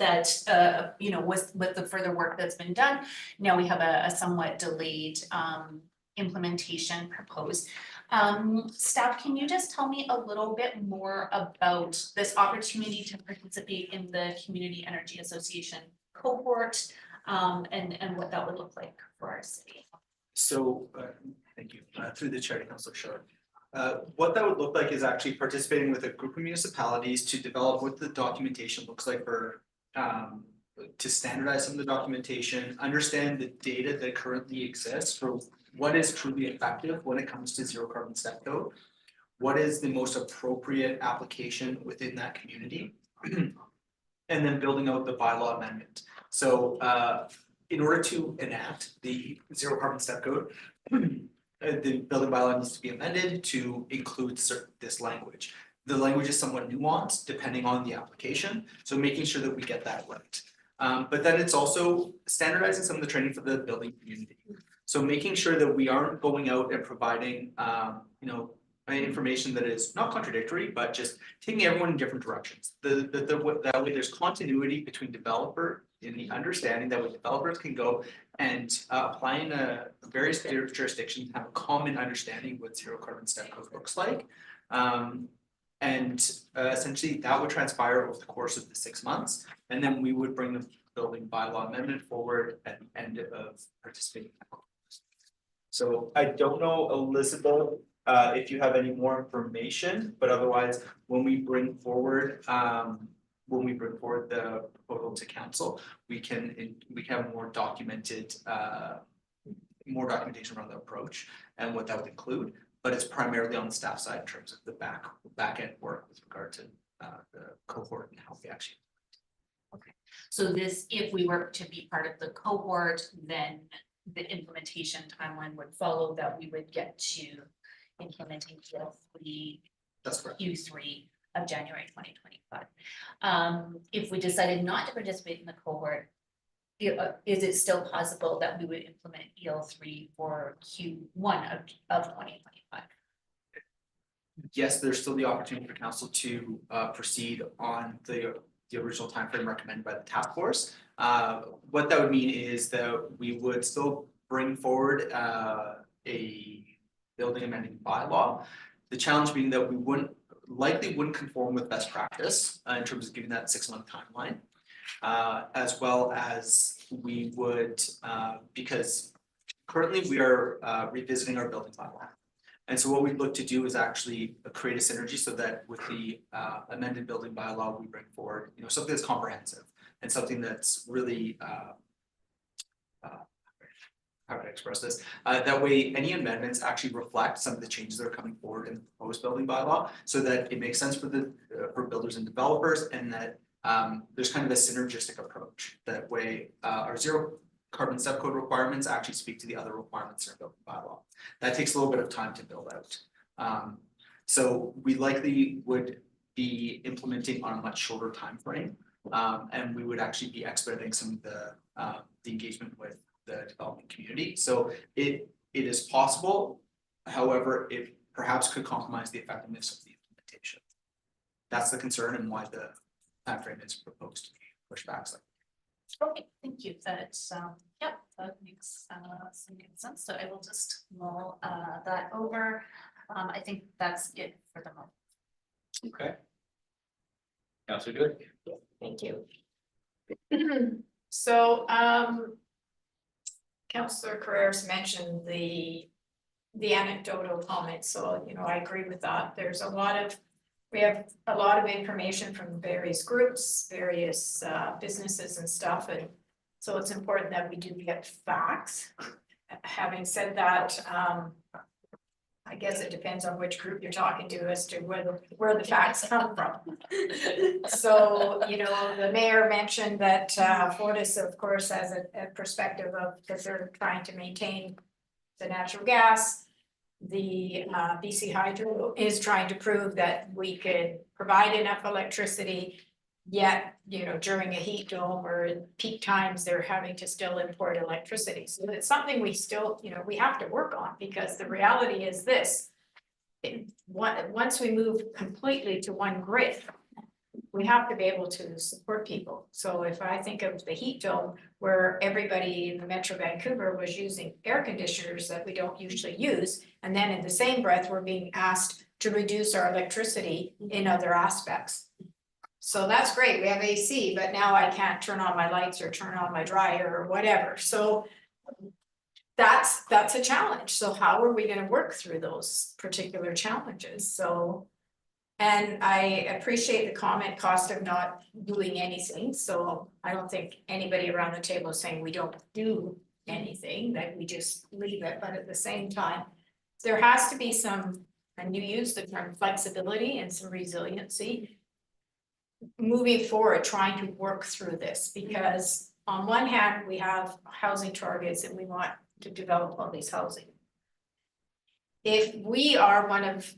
with the further work that's been done, now we have a somewhat delayed implementation proposed. Staff, can you just tell me a little bit more about this opportunity to participate in the Community Energy Association cohort, and what that would look like for our city? So, thank you, through the chair, Councilor Schiller. What that would look like is actually participating with a group of municipalities to develop what the documentation looks like for, to standardize some of the documentation, understand the data that currently exists for what is truly effective when it comes to zero carbon step code. what is the most appropriate application within that community? And then building out the bylaw amendment. So in order to enact the zero carbon step code, the building bylaw needs to be amended to include this language. The language is somewhat nuanced depending on the application, so making sure that we get that right. But then it's also standardizing some of the training for the building community. So making sure that we aren't going out and providing, information that is not contradictory, but just taking everyone in different directions. That way there's continuity between developer in the understanding that way developers can go and apply in various jurisdictions, have a common understanding what zero carbon step code looks like. Essentially that would transpire over the course of the 6 months, and then we would bring the building bylaw amendment forward at the end of participating. So I don't know, Elizabeth, if you have any more information, but otherwise, when we bring forward the proposal to council, we can have more documentation around the approach and what that would include. But it's primarily on the staff side in terms of the back end work with regard to the cohort and how we actually. So this, if we were to be part of the cohort, then the implementation timeline would follow that we would get to implementing EL3 That's correct. Q3 of January 2025. If we decided not to participate in the cohort, is it still possible that we would implement EL3 for Q1 of 2025? Yes, there's still the opportunity for council to proceed on the original timeframe recommended by the task force. What that would mean is that we would still bring forward a building amending bylaw. The challenge being that we likely wouldn't conform with best practice in terms of giving that 6-month timeline. As well as we would, because currently we are revisiting our building bylaw. And so what we'd look to do is actually create a synergy so that with the amended building bylaw, we bring forward, something that's comprehensive and something that's really, how would I express this? That way, any amendments actually reflect some of the changes that are coming forward in the proposed building bylaw, so that it makes sense for builders and developers, and that there's kind of a synergistic approach. That way, our zero carbon step code requirements actually speak to the other requirements in our building bylaw. That takes a little bit of time to build out. So we likely would be implementing on a much shorter time frame, and we would actually be expediting some of the engagement with the development community. So it is possible, however, it perhaps could compromise the effectiveness of the implementation. That's the concern and why the timeframe is proposed to be pushed back slightly. Okay, thank you. That's yep, that makes some good sense. So I will just mull that over. I think that's it for the moment. Okay. Councilor Good. Thank you. So, Councillor Carreras mentioned the anecdotal comments, so, I agree with that. We have a lot of information from various groups, various businesses and stuff, and so it's important that we do get facts. Having said that, I guess it depends on which group you're talking to as to where the facts come from. So, the mayor mentioned that Fortis, of course, has a perspective of, because they're trying to maintain the natural gas. The BC Hydro is trying to prove that we could provide enough electricity, yet, during a heat dome or in peak times, they're having to still import electricity. So it's something we still, we have to work on, because the reality is this. Once we move completely to one grid, we have to be able to support people. So if I think of the heat dome, where everybody in the Metro Vancouver was using air conditioners that we don't usually use, and then in the same breath, we're being asked to reduce our electricity in other aspects. So that's great, we have AC, but now I can't turn on my lights or turn on my dryer or whatever. So that's a challenge. So how are we gonna work through those particular challenges? So, and I appreciate the comment, cost of not doing anything. So I don't think anybody around the table is saying we don't do anything, that we just leave it. But at the same time, there has to be some and you use the term flexibility and some resiliency. Moving forward, trying to work through this, because on one hand, we have housing targets and we want to develop all these housing. If we are one of,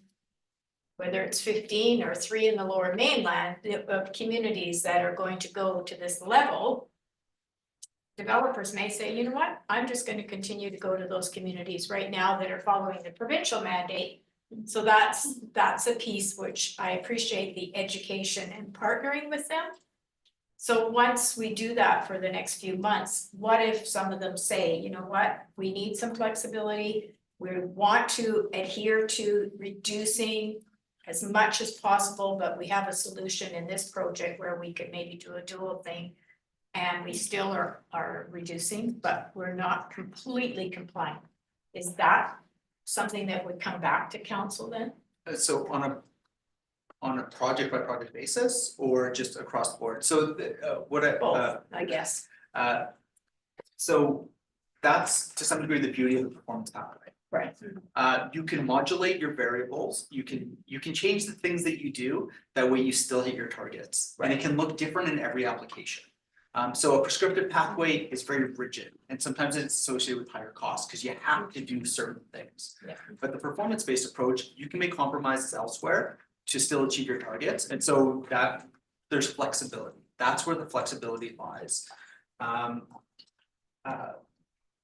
whether it's 15 or 3 in the Lower Mainland, of communities that are going to go to this level, developers may say, you know what, I'm just going to continue to go to those communities right now that are following the provincial mandate. So that's a piece which I appreciate, the education and partnering with them. So once we do that for the next few months, what if some of them say, you know what, we need some flexibility. We want to adhere to reducing as much as possible, but we have a solution in this project where we could maybe do a dual thing. And we still are reducing, but we're not completely compliant. Is that something that would come back to council then? So on a project by project basis or just across the board? So Both, I guess. So that's to some degree the beauty of the performance pathway. Right. You can modulate your variables, you can change the things that you do, that way you still hit your targets. And it can look different in every application. So a prescriptive pathway is very rigid, and sometimes it's associated with higher costs because you have to do certain things. Yeah. But the performance-based approach, you can make compromises elsewhere to still achieve your targets, and so that there's flexibility. That's where the flexibility lies.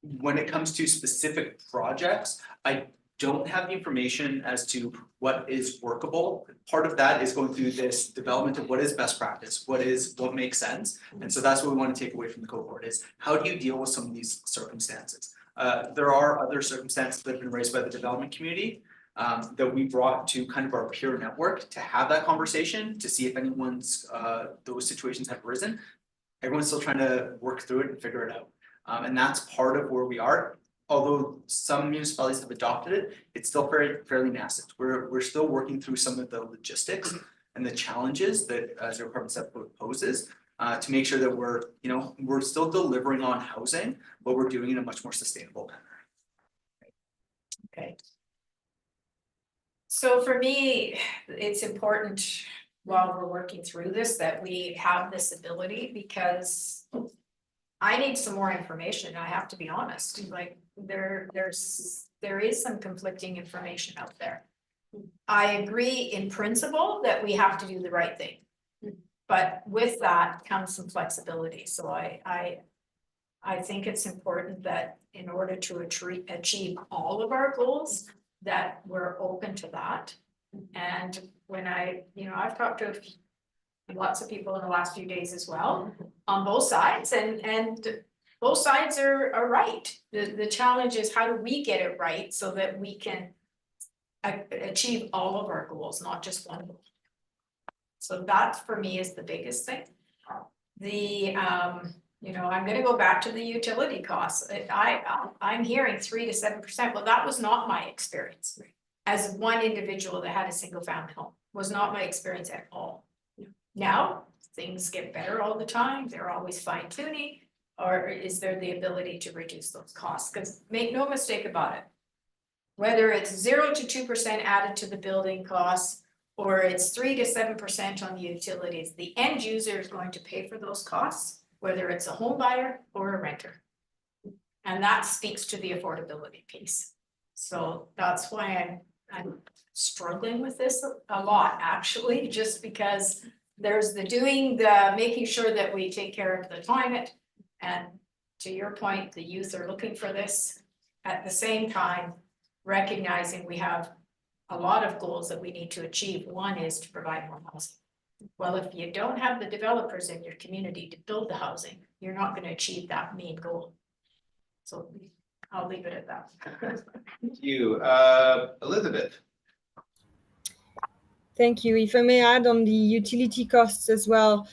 When it comes to specific projects, I don't have the information as to what is workable. Part of that is going through this development of what is best practice, what makes sense. And so that's what we want to take away from the cohort is how do you deal with some of these circumstances? There are other circumstances that have been raised by the development community that we brought to kind of our peer network to have that conversation to see if anyone's those situations have arisen. Everyone's still trying to work through it and figure it out. And that's part of where we are. Although some municipalities have adopted it, it's still fairly nascent. We're still working through some of the logistics and the challenges that Zero Carbon Step poses to make sure that we're still delivering on housing, but we're doing it in a much more sustainable manner. Okay. So for me, it's important while we're working through this that we have this ability, because I need some more information. I have to be honest, like there is some conflicting information out there. I agree in principle that we have to do the right thing, but with that comes some flexibility. So I think it's important that in order to achieve all of our goals, that we're open to that. And when I've talked to lots of people in the last few days as well on both sides, and both sides are right. The challenge is how do we get it right so that we can achieve all of our goals, not just one goal. So that for me is the biggest thing. I'm going to go back to the utility costs. I'm hearing 3 to 7%. Well, that was not my experience as one individual that had a single family home. Was not my experience at all. Now things get better all the time. They're always fine tuning. Or is there the ability to reduce those costs? Because make no mistake about it. Whether it's 0 to 2% added to the building costs, or it's 3 to 7% on the utilities, the end user is going to pay for those costs, whether it's a home buyer or a renter. And that speaks to the affordability piece. So that's why I'm struggling with this a lot, actually, just because there's the making sure that we take care of the climate. And to your point, the youth are looking for this at the same time, recognizing we have a lot of goals that we need to achieve. One is to provide more housing. Well, if you don't have the developers in your community to build the housing, you're not going to achieve that main goal. So I'll leave it at that. Thank you. Elizabeth. Thank you. If I may add on the utility costs as well,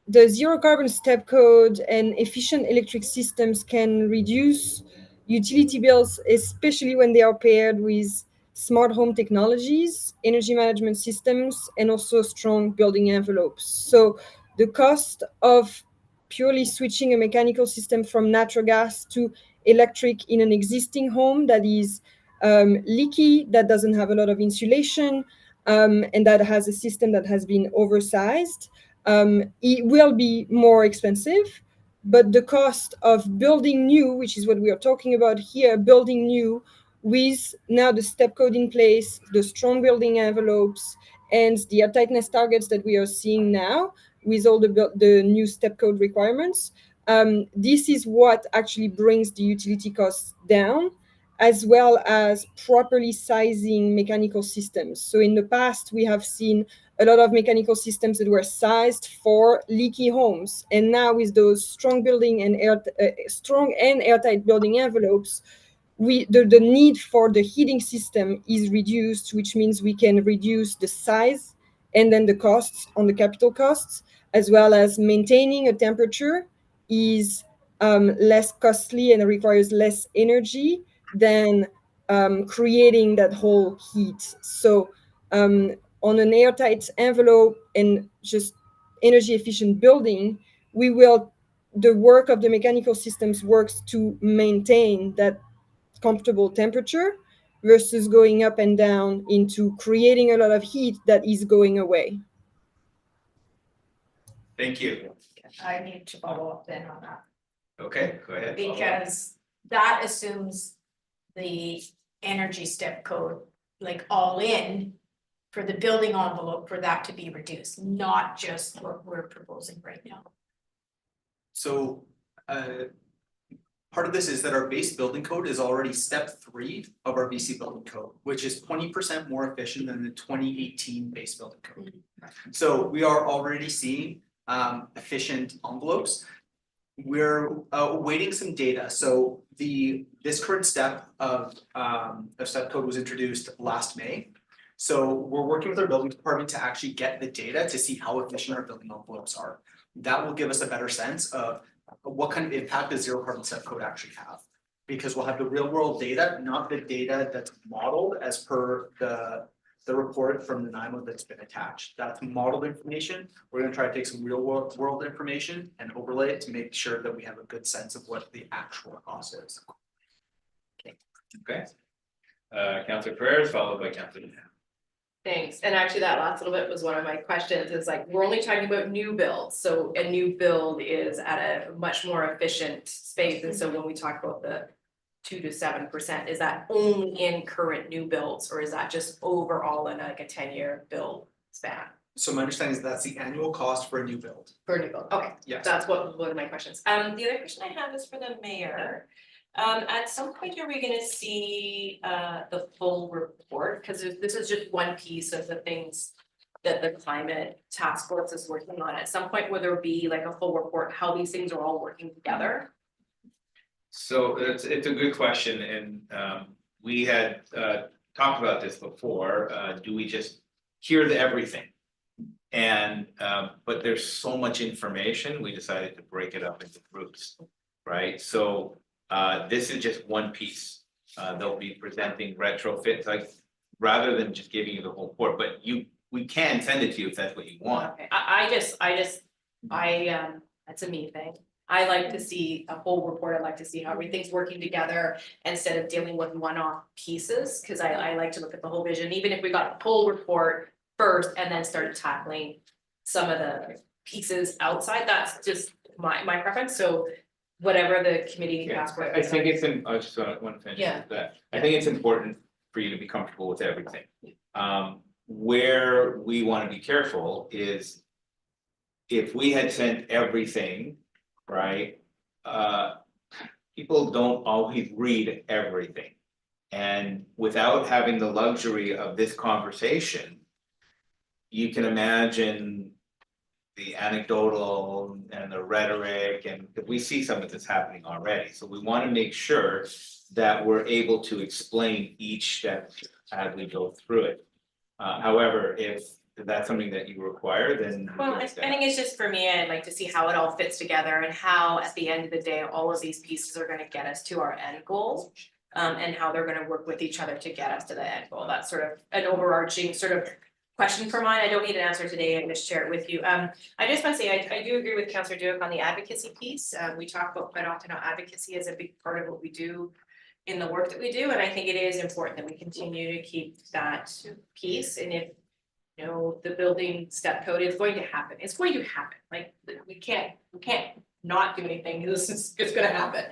the zero carbon step code and efficient electric systems can reduce utility bills, especially when they are paired with smart home technologies, energy management systems, and also strong building envelopes. So the cost of purely switching a mechanical system from natural gas to electric in an existing home that is leaky, that doesn't have a lot of insulation, and that has a system that has been oversized, it will be more expensive. But the cost of building new, which is what we are talking about here, building new with now the step code in place, the strong building envelopes, and the airtightness targets that we are seeing now with all the new step code requirements, this is what actually brings the utility costs down, as well as properly sizing mechanical systems. So in the past, we have seen a lot of mechanical systems that were sized for leaky homes, and now with those strong and airtight building envelopes, the need for the heating system is reduced, which means we can reduce the size and then the costs on the capital costs, as well as maintaining a temperature is less costly and requires less energy than creating that whole heat. So on an airtight envelope and just energy efficient building, the work of the mechanical systems works to maintain that comfortable temperature versus going up and down into creating a lot of heat that is going away. Thank you. I need to follow up then on that, Okay, go ahead. follow up. because that assumes the energy step code, like all in for the building envelope for that to be reduced, not just what we're proposing right now. So, part of this is that our base building code is already step 3 of our BC building code, which is 20% more efficient than the 2018 base building code. So we are already seeing efficient envelopes. We're awaiting some data. So this current step of step code was introduced last May. So we're working with our building department to actually get the data to see how efficient our building envelopes are. That will give us a better sense of what kind of impact does zero carbon step code actually have. Because we'll have the real world data, not the data that's modeled as per the report from the NIMO that's been attached. That's modeled information. We're gonna try to take some real world information and overlay it to make sure that we have a good sense of what the actual cost is. Okay. Councilor Perez, followed by Councilor. Thanks, and actually that last little bit was one of my questions, is like, we're only talking about new builds, so a new build is at a much more efficient space, and so when we talk about the 2 to 7%, is that only in current new builds, or is that just overall in like a 10-year build span? So my understanding is that's the annual cost for a new build. For a new build, okay, Yes. that's what one of my questions. The other question I have is for the mayor. At some point, are we gonna see the full report? Because this is just one piece of the things that the climate task force is working on. At some point, will there be like a full report, how these things are all working together? So it's a good question, and we had talked about this before. Do we just hear everything? And but there's so much information, we decided to break it up into groups, right? So this is just one piece. They'll be presenting retrofits, like rather than just giving you the whole report, but we can send it to you if that's what you want. Okay, that's a me thing. I like to see a whole report. I like to see how everything's working together instead of dealing with one-off pieces, because I like to look at the whole vision, even if we got the whole report first and then started tackling some of the pieces outside. That's just my preference. So whatever the committee Yeah, task force. I think it's I just want to finish Yeah. with that. I think it's important for you to be comfortable with everything. Where we want to be careful is if we had sent everything, right? People don't always read everything. And without having the luxury of this conversation, you can imagine the anecdotal and the rhetoric, and we see some of this happening already. So we want to make sure that we're able to explain each step as we go through it. However, if that's something that you require, then. Well, I think it's just for me, I'd like to see how it all fits together and how, at the end of the day, all of these pieces are gonna get us to our end goal. And how they're gonna work with each other to get us to the end goal. That's sort of an overarching sort of question for mine. I don't need an answer today. I'm gonna share it with you. I just wanna say, I do agree with Councillor Duke on the advocacy piece. We talk about quite often how advocacy is a big part of what we do in the work that we do, and I think it is important that we continue to keep that piece, and if you know, the building step code is going to happen, it's going to happen, like, we can't not do anything, it's gonna happen.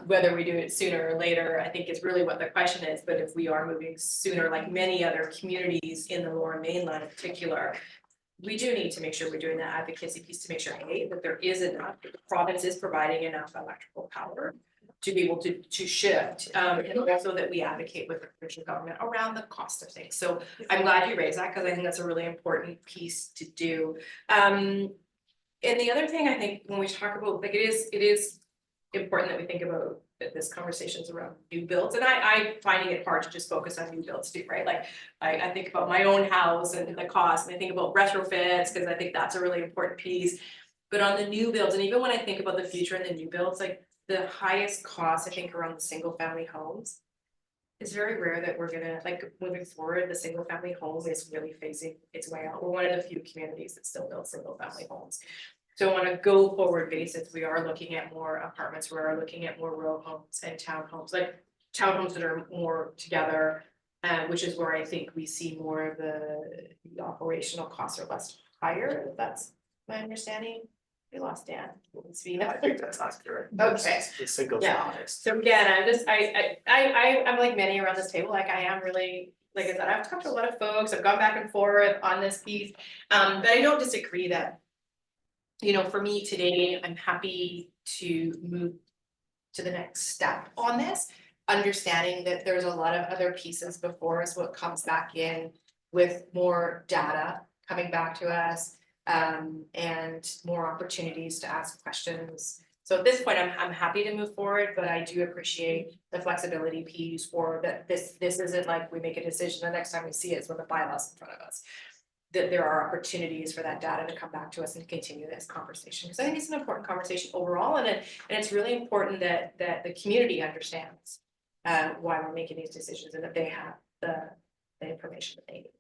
Whether we do it sooner or later, I think is really what the question is, but if we are moving sooner, like many other communities in the Lower Mainland in particular, we do need to make sure we're doing that advocacy piece to make sure, A, that there is enough, that the province is providing enough electrical power to be able to shift, and also that we advocate with the provincial government around the cost of things. So I'm glad you raised that, because I think that's a really important piece to do. And the other thing I think when we talk about, like, it is important that we think about this conversations around new builds, and I finding it hard to just focus on new builds too, right? Like, I think about my own house and the cost, and I think about retrofits, because I think that's a really important piece. But on the new builds, and even when I think about the future and the new builds, like, the highest cost, I think, around the single family homes, it's very rare that we're gonna, like, moving forward, the single family home is really phasing its way out. We're one of the few communities that still build single family homes. So on a go forward basis, we are looking at more apartments, we are looking at more row homes and townhomes, like townhomes that are more together, which is where I think we see more of the operational costs are less higher, if that's my understanding. We lost Dan. I think that's accurate. Okay. The single Yeah. honest. So again, I'm like many around this table, like I am really, like I said, I've talked to a lot of folks, I've gone back and forth on this piece. But I don't disagree that, you know, for me today, I'm happy to move to the next step on this, understanding that there's a lot of other pieces before us, what comes back in with more data coming back to us. And more opportunities to ask questions. So at this point, I'm happy to move forward, but I do appreciate the flexibility piece, or that this isn't like we make a decision, the next time we see it is when the bylaws in front of us. That there are opportunities for that data to come back to us and continue this conversation, because I think it's an important conversation overall, and it's really important that the community understands why we're making these decisions, and that they have the information that they need.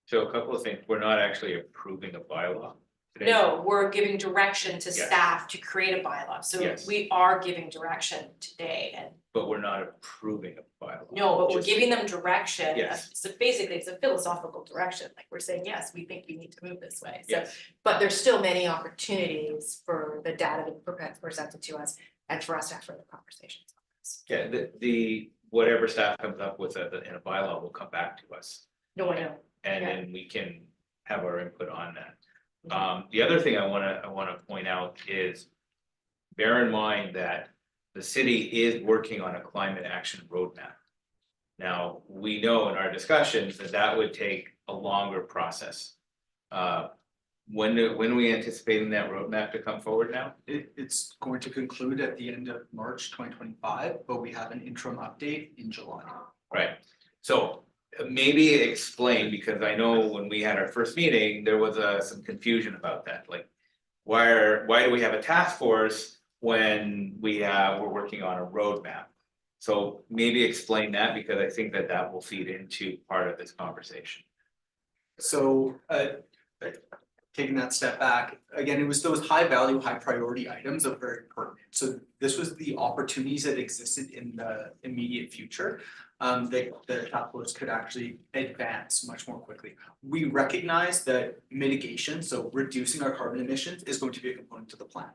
So a couple of things, we're not actually approving a bylaw today. No, we're giving direction to Yes. staff to create a bylaw, so Yes. we are giving direction today, and But we're not approving a bylaw. no, but we're Just- giving them direction. Yes. So basically, it's a philosophical direction, like we're saying, yes, we think we need to move this way, so. Yes, But there's still many opportunities for the data to be presented to us and for us to have further conversations on this. yeah, the whatever staff comes up with in a bylaw will come back to us. No, I know. And Yeah. then we can have our input on that. The other thing I wanna point out is, bear in mind that the city is working on a climate action roadmap. Now, we know in our discussions that would take a longer process. When are we anticipating that roadmap to come forward now? It's going to conclude at the end of March 2025, but we have an interim update in July. Right, so maybe explain, because I know when we had our first meeting, there was some confusion about that, like. Why do we have a task force when we're working on a roadmap? So maybe explain that, because I think that will feed into part of this conversation. So, taking that step back, again, it was those high value, high priority items that were very pertinent. So this was the opportunities that existed in the immediate future, that the task force could actually advance much more quickly. We recognize that mitigation, so reducing our carbon emissions, is going to be a component to the plan.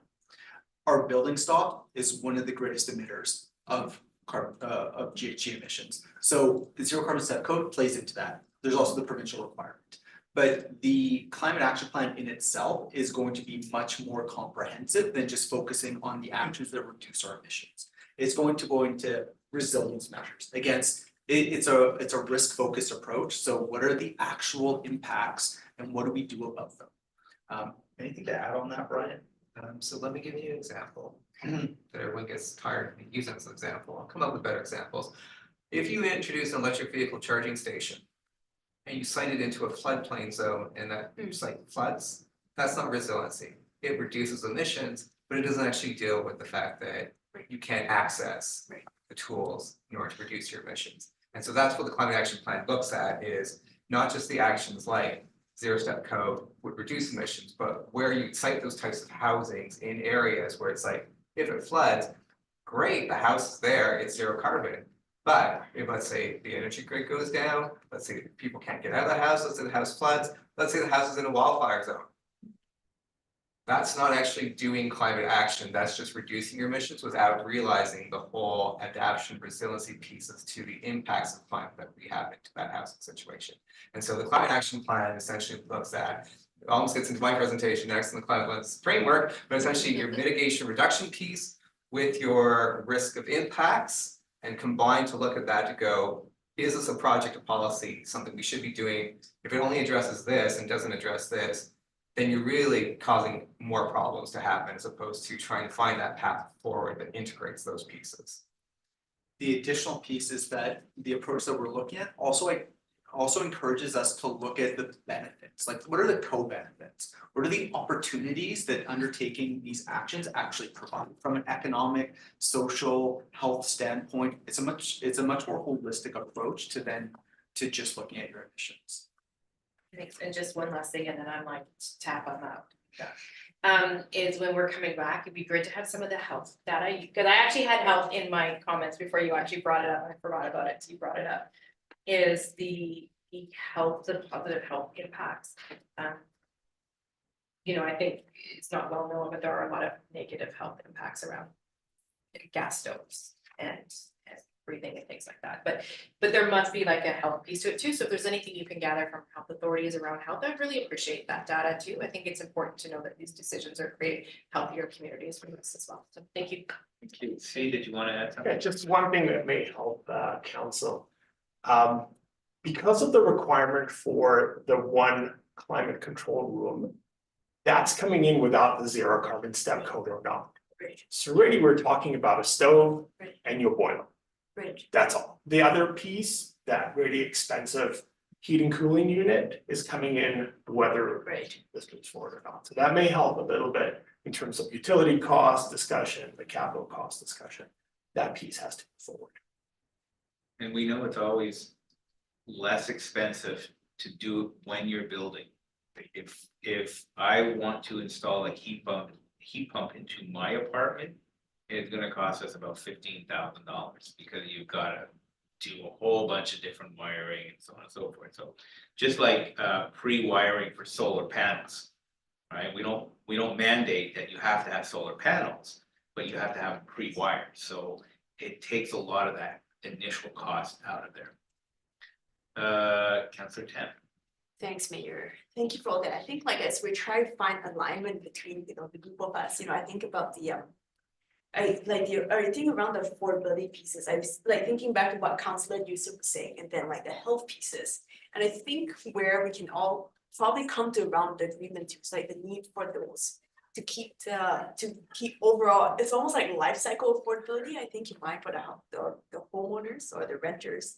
Our building stock is one of the greatest emitters of GHG emissions. So the zero carbon step code plays into that. There's also the provincial requirement. But the climate action plan in itself is going to be much more comprehensive than just focusing on the actions that reduce our emissions. It's going to go into resilience measures against, it's a risk focused approach. So what are the actual impacts and what do we do about them? Anything to add on that, Brian? So let me give you an example that everyone gets tired of me using as an example. I'll come up with better examples. If you introduce an electric vehicle charging station and you site it into a floodplain zone and that site floods, that's not resiliency. It reduces emissions, but it doesn't actually deal with the fact that you can't access the tools in order to reduce your emissions. And so that's what the climate action plan looks at, is not just the actions like zero step code would reduce emissions, but where you site those types of housings in areas where it's like, if it floods, great, the house is there, it's zero carbon. But if, let's say, the energy grid goes down, let's say people can't get out of the house, let's say the house floods, let's say the house is in a wildfire zone. That's not actually doing climate action, that's just reducing your emissions without realizing the whole adaptation resiliency pieces to the impacts of climate that we have into that housing situation. And so the climate action plan essentially looks at, it almost gets into my presentation next in the climate lens framework, but essentially your mitigation reduction piece with your risk of impacts and combine to look at that to go, is this a project of policy, something we should be doing? If it only addresses this and doesn't address this, then you're really causing more problems to happen as opposed to trying to find that path forward that integrates those pieces. The additional piece is that the approach that we're looking at also encourages us to look at the benefits, like what are the co-benefits? What are the opportunities that undertaking these actions actually provide from an economic, social, health standpoint? It's a much more holistic approach to just looking at your emissions. Thanks, and just one last thing, and then I'm like, tap on that. Yeah. Is when we're coming back, it'd be great to have some of the health data, because I actually had health in my comments before you actually brought it up, and I forgot about it, so you brought it up. Is the health, the positive health impacts. You know, I think it's not well known, but there are a lot of negative health impacts around gas stoves and breathing and things like that, but there must be like a health piece to it too. So if there's anything you can gather from health authorities around health, I'd really appreciate that data too. I think it's important to know that these decisions are creating healthier communities for us as well. So thank you. Thank you. See, did you want to add something? Yeah, just one thing that may help council. Because of the requirement for the one climate control room, that's coming in without the zero carbon step code or not. Right. So really, we're talking about a stove Right. and your boiler. Right. That's all. The other piece, that really expensive heating cooling unit is coming in whether Right. this moves forward or not. So that may help a little bit in terms of utility cost discussion, the capital cost discussion. That piece has to move forward. And we know it's always less expensive to do it when you're building. If I want to install a heat pump into my apartment, it's gonna cost us about $15,000 because you've gotta do a whole bunch of different wiring and so on and so forth. So just like pre-wiring for solar panels, right? We don't mandate that you have to have solar panels, but you have to have them pre-wired. So it takes a lot of that initial cost out of there. Councillor Tam. Thanks, Mayor. Thank you for all that. I think like as we try to find alignment between, the group of us, I think about the I think around the affordability pieces. I was like thinking back to what Councillor Yusuf was saying, and then like the health pieces. And I think where we can all probably come to around the agreement to like the need for those to keep overall, it's almost like life cycle affordability, I think in mind for the homeowners or the renters.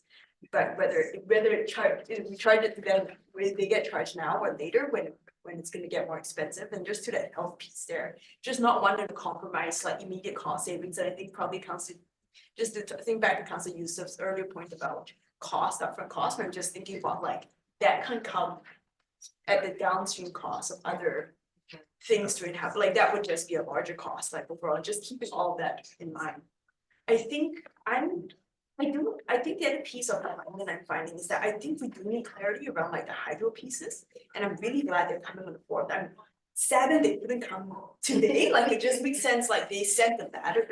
But whether we charge it to them, whether they get charged now or later when it's gonna get more expensive, and just to that health piece there, just not wanting to compromise like immediate cost savings. And I think probably just to think back to Councillor Yusuf's earlier point about upfront cost, I'm just thinking about like that can come at the downstream cost of other things to have, like that would just be a larger cost, like overall, just keeping all of that in mind. I think the other piece of alignment I'm finding is that I think we do need clarity around like the hydro pieces, and I'm really glad they're coming on the board. I'm saddened they couldn't come today, like it just makes sense, like they sent the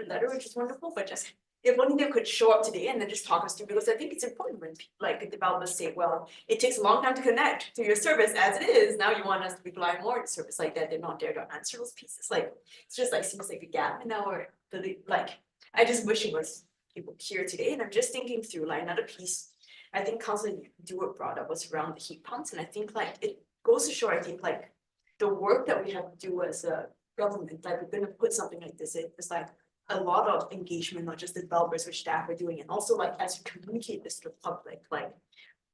letter, which is wonderful, but just if only they could show up today and then just talk us through, because I think it's important when like the developers say, well, it takes a long time to connect to your service as it is, now you want us to rely more on service like that, they're not there to answer those pieces, like it's just like seems like a gap in our like I just wish it was people here today. And I'm just thinking through like another piece I think Councillor Dewar brought up was around the heat pumps, and I think like it goes to show, I think like the work that we have to do as a government, like we're gonna put something like this in, it's like a lot of engagement, not just the developers, which staff are doing, and also like as we communicate this to the public, like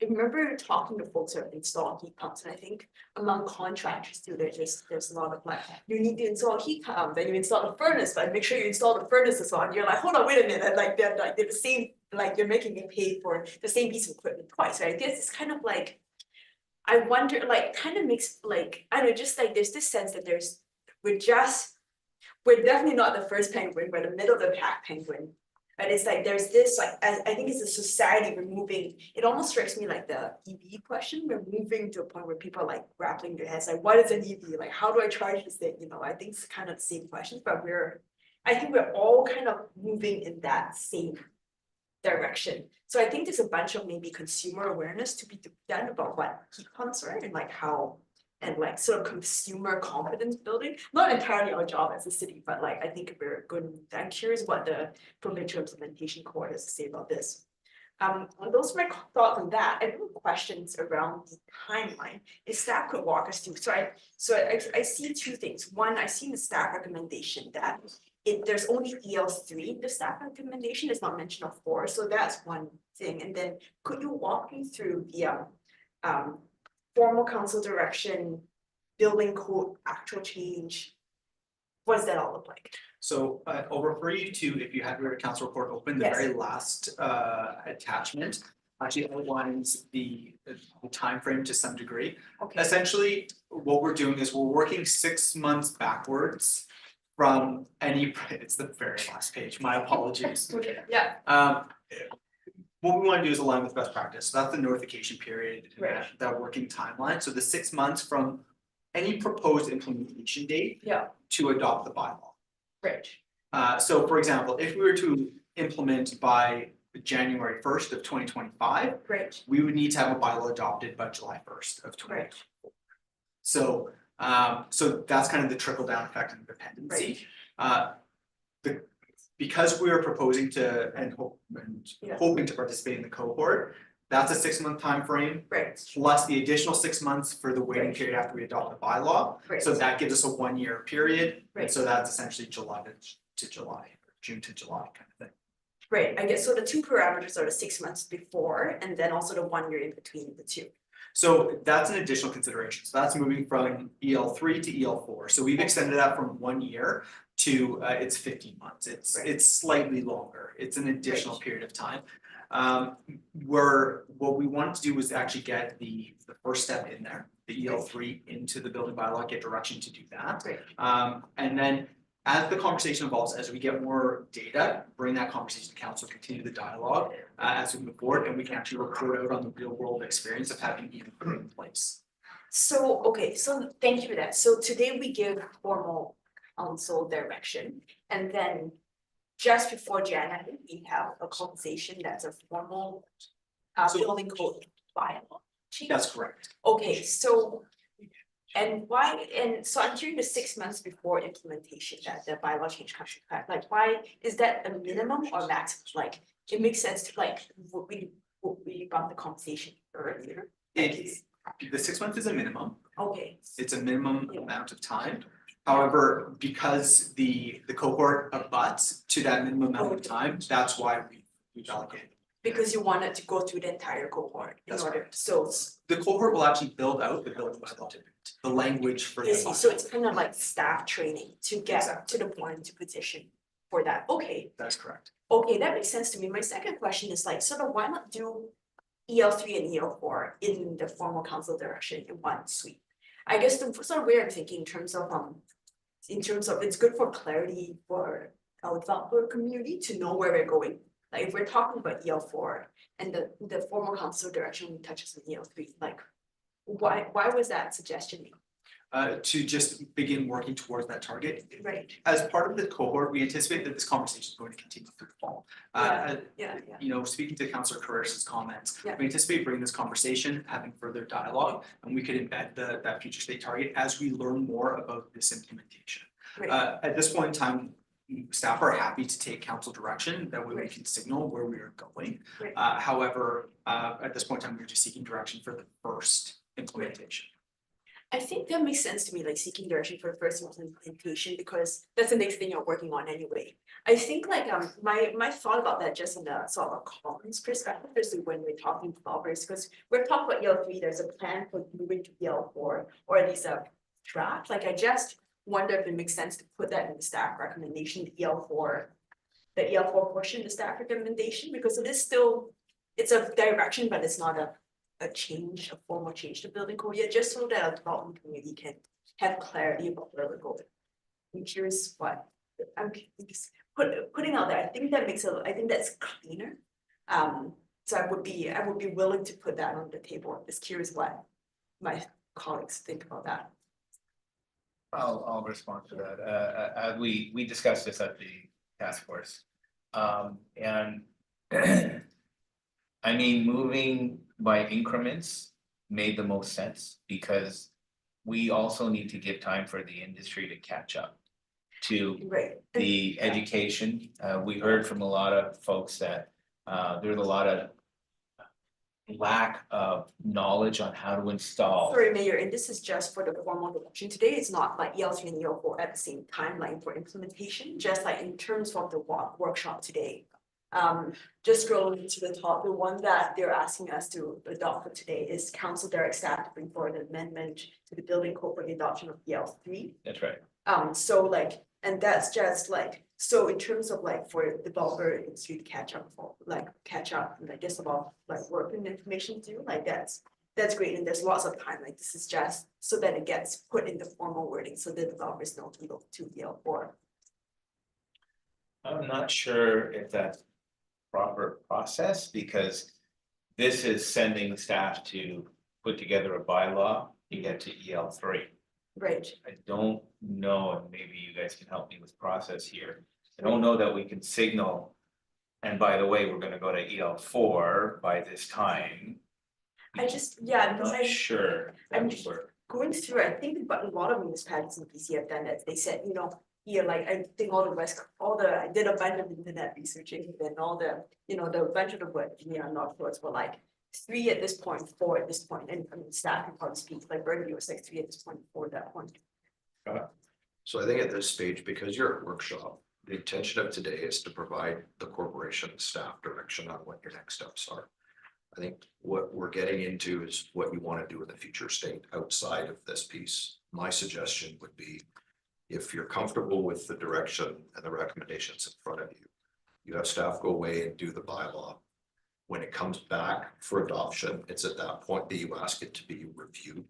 I remember talking to folks who are installing heat pumps, and I think among contractors too, there's a lot of like, you need to install a heat pump, then you install a furnace, but make sure you install the furnace as well. And you're like, hold on, wait a minute, like they're the same, like you're making it pay for the same piece of equipment twice, right? I guess it's kind of like, I wonder, like kind of makes like, I don't know, just like there's this sense that we're definitely not the first penguin, we're the middle of the pack penguin. But it's like, there's this, like, I think it's a society, we're moving, it almost strikes me like the EV question, we're moving to a point where people are like grappling their heads, like, what is an EV, like, how do I charge this thing, you know, I think it's kind of the same questions, but I think we're all kind of moving in that same direction. So I think there's a bunch of maybe consumer awareness to be done about what heat pumps are and like how, and like sort of consumer confidence building, not entirely our job as a city, but like I think we're good. I'm curious what the provincial implementation court has to say about this. Those are my thoughts on that. I have questions around the timeline. If staff could walk us through. I see two things. One, I see in the staff recommendation that there's only EL3 in the staff recommendation. It's not mentioned of 4. So that's one thing. And then could you walk me through the formal council direction, building code, actual change? What does that all look like? So I'll refer you to, if you have your council report open, the Yes. very last attachment actually outlines the timeframe to some degree. Okay, Essentially, what we're doing is we're working 6 months backwards from any, it's the very last page, my apologies. yeah, What we want to do is align with best practice. So that's the notification period, and Right. that working timeline. So the 6 months from any proposed implementation date yeah, to adopt the bylaw. great, So for example, if we were to implement by January 1st of 2025, great, we would need to have a bylaw adopted by July 1st of 2024. So that's kind of the trickle down effect and dependency. Because we are proposing to Yeah. hoping to participate in the cohort, that's a 6-month time frame great, plus the additional 6 months for the waiting Right. period after we adopt the bylaw. great. So that gives us a 1-year period, and Right. so that's essentially July to July, or June to July kind of thing. Great, I guess so the two parameters are the 6 months before and then also the 1 year in between the two. So that's an additional consideration, so that's moving from EL3 to EL4, so we've extended that from 1 year to it's 15 months, Right. it's slightly longer, it's an additional Right. period of time. What we wanted to do was actually get the first step in there, the EL3 into the building bylaw, get direction to do that. Great. And then as the conversation evolves, as we get more data, bring that conversation to council, continue the dialogue as we move forward, and we can actually report out on the real world experience of having it in place. So, okay, so thank you for that. So today we give formal council direction and then just before January, we have a conversation that's a formal So- building code bylaw change. That's correct. Okay, so and why, and so I'm hearing the 6 months before implementation that the bylaw change comes into effect, like why is that a minimum or max? Like, it makes sense to like, would we bump the conversation earlier? The 6 months is a minimum, Okay, it's a minimum Yeah. amount of time. However, because the cohort abuts to that minimum amount of time, that's why we allocated. because you wanted to go through the entire cohort in That's order, so The cohort will actually build out the building bylaw, the language for the I see, bylaw. so it's kind of like staff training to get Exactly. to the point to petition for that, okay. That's correct. Okay, that makes sense to me. My second question is like, sort of why not do EL3 and EL4 in the formal council direction in one sweep? I guess the sort of way I'm thinking in terms of it's good for clarity for our developer community to know where we're going. Like if we're talking about EL4 and the formal council direction touches on EL3, like why was that suggestion made? To just begin working towards that target. Right, As part of the cohort, we anticipate that this conversation is going to continue through the fall. yeah, You know, speaking to Councillor Carreras' comments, Yeah. we anticipate bringing this conversation, having further dialogue, and we could embed that future state target as we learn more about this implementation. right, At this point in time, staff are happy to take council direction, that way we Right. can signal where we are going. Right. However, at this point in time, we're just seeking direction for the first implementation. I think that makes sense to me, like seeking direction for the first implementation, because that's the next thing you're working on anyway. I think like my thought about that just in the sort of a commons perspective is when we're talking developers, because we're talking about EL3, there's a plan for moving to EL4, or at least a draft, like I just wonder if it makes sense to put that in the staff recommendation, the EL4 portion, the staff recommendation, because it is still, it's a direction, but it's not a change, a formal change to building code yet, just so that our development community can have clarity about where we're going. I'm curious what, I'm just putting out there, I think that I think that's cleaner. So I would be willing to put that on the table. I'm just curious what my colleagues think about that. I'll respond to that. We discussed this at the task force. And I mean, moving by increments made the most sense because we also need to give time for the industry to catch up to Right. the education. We heard from a lot of folks that there's a lot of lack of knowledge on how to install. Sorry, Mayor, and this is just for the formal adoption today. It's not like EL3 and EL4 at the same timeline for implementation, just like in terms of the workshop today. Just scrolling to the top, the one that they're asking us to adopt for today is council direct staff to bring forward an amendment to the building code for the adoption of EL3. That's right. So like, and that's just like, so in terms of like for the developer industry to catch up, like just about like work and information to do, like that's great, and there's lots of time, like this is just so that it gets put in the formal wording, so the developers know to go to EL4. I'm not sure if that's proper process, because this is sending staff to put together a bylaw to get to EL3. Right. I don't know, and maybe you guys can help me with process here. I don't know that we can signal, and by the way, we're gonna go to EL4 by this time. I just, yeah, I'm because not sure that I'm would just work. going through, I think, but a lot of municipalities in BC have done that. They said, you know, yeah, like I think I did a bunch of internet researching, and all the, you know, the bunch of the word, not words were like 3 at this point, 4 at this point, and I mean, staff can probably speak, like Burgundy was like 3 at this point, 4 at that point. So I think at this stage, because you're at workshop, the intention of today is to provide the corporation staff direction on what your next steps are. I think what we're getting into is what you want to do in the future state outside of this piece. My suggestion would be, if you're comfortable with the direction and the recommendations in front of you, you have staff go away and do the bylaw. When it comes back for adoption, it's at that point that you ask it to be reviewed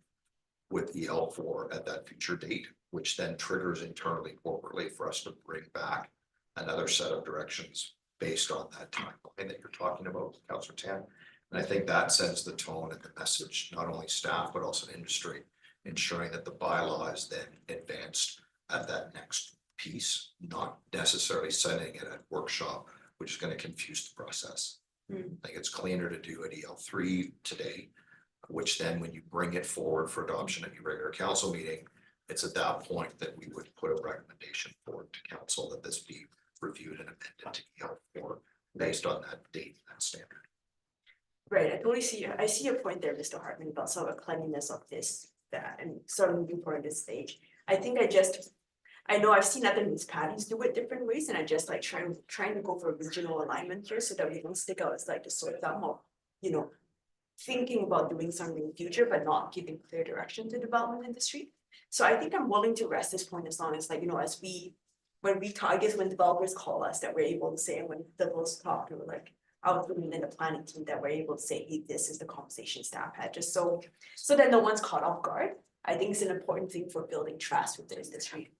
with EL4 at that future date, which then triggers internally corporately for us to bring back another set of directions based on that timeline that you're talking about, Councillor Tan. And I think that sends the tone and the message, not only staff, but also industry, ensuring that the bylaw is then advanced at that next piece, not necessarily sending it at workshop, which is going to confuse the process. I think it's cleaner to do at EL3 today, which then when you bring it forward for adoption at your regular council meeting, it's at that point that we would put a recommendation forward to council that this be reviewed and amended to EL4 based on that date and that standard. Right, I totally see, I see your point there, Mr. Hartman, about sort of cleanliness of this, that, and sort of moving forward at this stage. I know I've seen other municipalities do it different ways, and I just like trying to go for a regional alignment here so that we don't stick out as like the sort of thumb of, you know, thinking about doing something in the future, but not giving clear direction to the development industry. So I think I'm willing to rest this point as long as, like, you know, as when we talk, I guess when developers call us, that we're able to say, and when developers talk to like our women in the planning team, that we're able to say, hey, this is the conversation staff had, just so that no one's caught off guard. I think it's an important thing for building trust with the industry.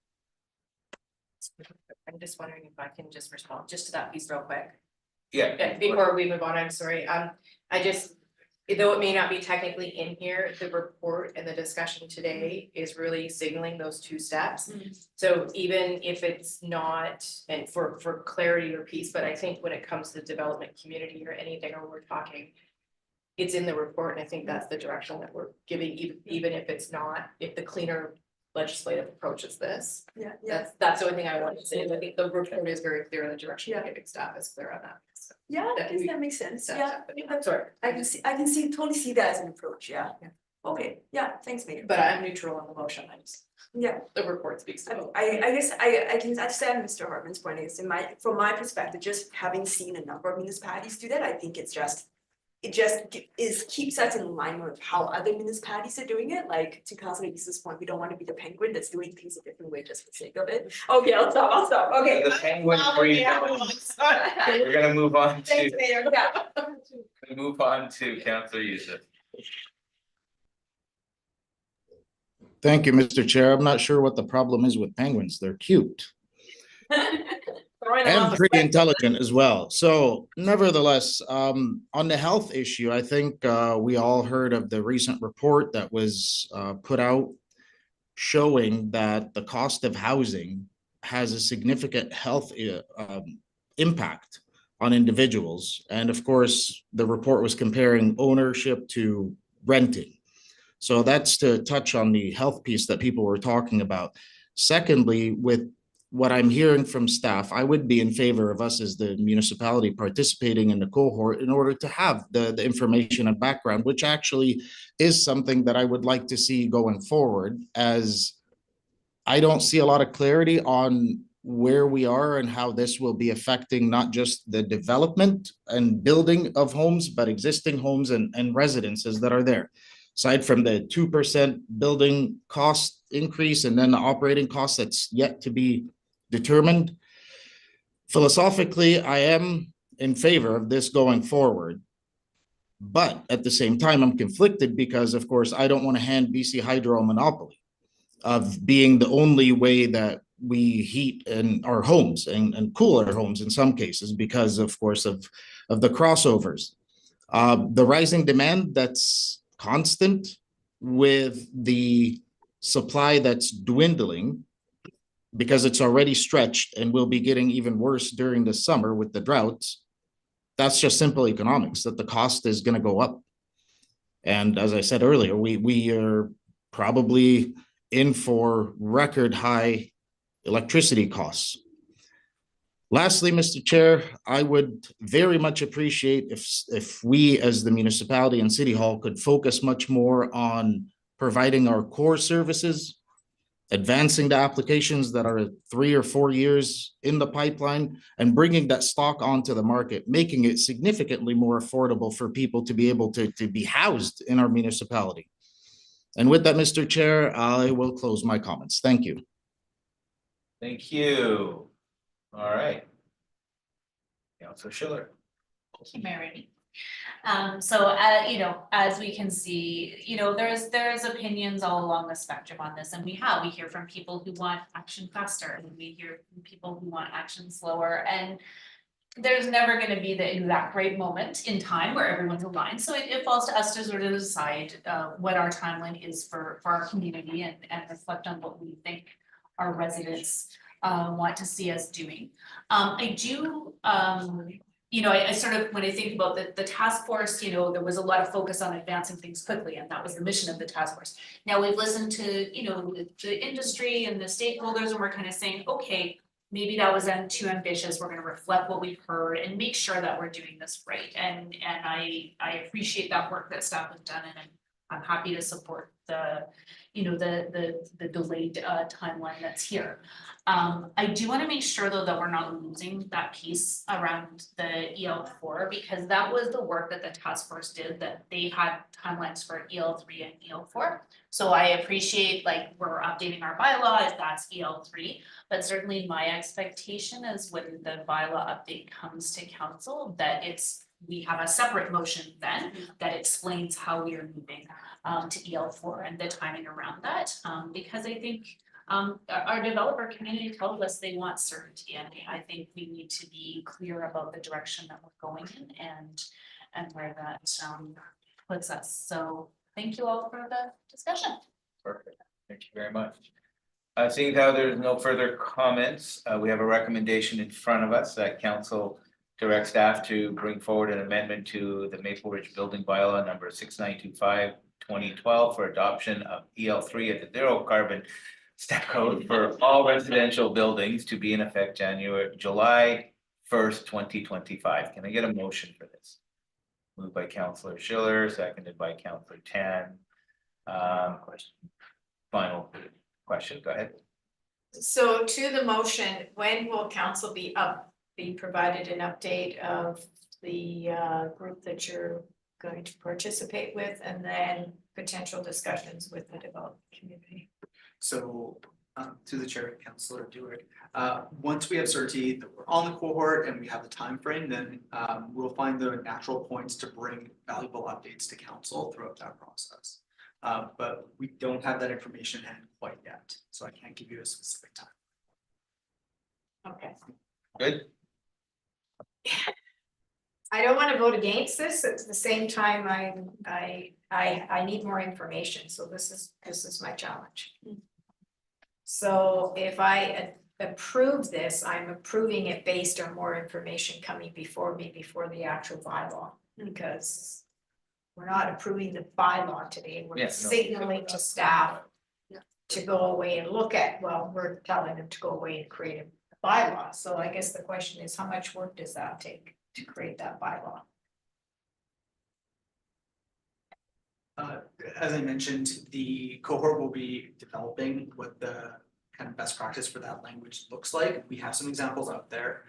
I'm just wondering if I can just respond just to that piece real quick. Yeah. Before we move on, I'm sorry, I just, though it may not be technically in here, the report and the discussion today is really signaling those 2 steps. So even if it's not, and for clarity or peace, but I think when it comes to the development community or anything, or we're talking, it's in the report, and I think that's the direction that we're giving, even if it's not, if the cleaner legislative approach is this. Yeah. That's the only thing I wanted to say, is I think the report is very clear, and the direction we're giving staff is clear on that. So, Yeah, I guess that makes sense. Yeah, I'm sorry, I can totally see that as an approach. Yeah. Okay. Yeah. Thanks, Mayor. but I'm neutral on the motion, I just, Yeah. the report speaks to it. I guess I can understand Mr. Hartman's point. Is from my perspective, just having seen a number of municipalities do that, I think it just keeps us in line with how other municipalities are doing it. Like to Councilor Lisa's point, we don't want to be the penguin that's doing things a different way just for the sake of it. Okay, I'll stop. Okay. The penguin free zone. We're gonna move on Thanks, to, Mayor. Yeah. Councilor Youssef. Thank you, Mr. Chair. I'm not sure what the problem is with penguins. They're cute Throwing them on and the pretty spectrum. intelligent as well. So nevertheless, on the health issue, I think we all heard of the recent report that was put out showing that the cost of housing has a significant health impact on individuals. And of course, the report was comparing ownership to renting. So that's to touch on the health piece that people were talking about. Secondly, with what I'm hearing from staff, I would be in favor of us as the municipality participating in the cohort in order to have the information and background, which actually is something that I would like to see going forward, as I don't see a lot of clarity on where we are and how this will be affecting not just the development and building of homes, but existing homes and residences that are there. Aside from the 2% building cost increase and then the operating cost that's yet to be determined. Philosophically, I am in favor of this going forward. But at the same time, I'm conflicted because, of course, I don't want to hand BC Hydro a monopoly of being the only way that we heat in our homes and cool our homes in some cases because, of course, of the crossovers. The rising demand that's constant with the supply that's dwindling because it's already stretched and will be getting even worse during the summer with the droughts. That's just simple economics, that the cost is going to go up. And as I said earlier, we are probably in for record high electricity costs. Lastly, Mr. Chair, I would very much appreciate if we as the municipality and City Hall could focus much more on providing our core services, advancing the applications that are 3 or 4 years in the pipeline, and bringing that stock onto the market, making it significantly more affordable for people to be able to be housed in our municipality. And with that, Mr. Chair, I will close my comments. Thank you. Thank you. All right. Councilor Schiller. Thank you, Mayor Rainey. You know, as we can see, you know, there's opinions all along the spectrum on this, and we hear from people who want action faster, and we hear from people who want action slower, and there's never going to be the exact right moment in time where everyone's aligned. So it falls to us to sort of decide what our timeline is for our community and reflect on what we think our residents want to see us doing. I do, you know, I sort of, when I think about the task force, you know, there was a lot of focus on advancing things quickly, and that was the mission of the task force. Now we've listened to, you know, the industry and the stakeholders, and we're kind of saying, okay, maybe that was too ambitious. We're going to reflect what we've heard and make sure that we're doing this right. And I appreciate that work that staff has done, and I'm happy to support the, you know, the delayed timeline that's here. I do want to make sure though that we're not losing that piece around the EL4, because that was the work that the task force did, that they had timelines for EL3 and EL4. So I appreciate, like, we're updating our bylaw if that's EL3, but certainly my expectation is when the bylaw update comes to council, that we have a separate motion then that explains how we are moving to EL4 and the timing around that, because I think our developer community tells us they want certainty, and I think we need to be clear about the direction that we're going in and where that puts us. So thank you all for the discussion. Perfect. Thank you very much. Seeing how there's no further comments, we have a recommendation in front of us that council direct staff to bring forward an amendment to the Maple Ridge Building Bylaw number 6925/2012 for adoption of EL3 at the zero carbon step code for all residential buildings to be in effect July 1st, 2025. Can I get a motion for this? Moved by Councilor Schiller, seconded by Councilor Tan. Final question, go ahead. So to the motion, when will council be provided an update of the group that you're going to participate with, and then potential discussions with the development community? So, to the chair, Councilor Dewar, once we have certainty that we're on the cohort and we have the time frame, then we'll find the natural points to bring valuable updates to council throughout that process. But we don't have that information in hand quite yet, so I can't give you a specific time. Okay. Good, I don't wanna vote against this, at the same time, I need more information, so this is my challenge. So if I approve this, I'm approving it based on more information coming before me, before the actual bylaw, because we're not approving the bylaw today, Yeah, we're no. signaling to staff to go away and look at, well, we're telling them to go away and create a bylaw, so I guess the question is, how much work does that take to create that bylaw? As I mentioned, the cohort will be developing what the kind of best practice for that language looks like. We have some examples out there.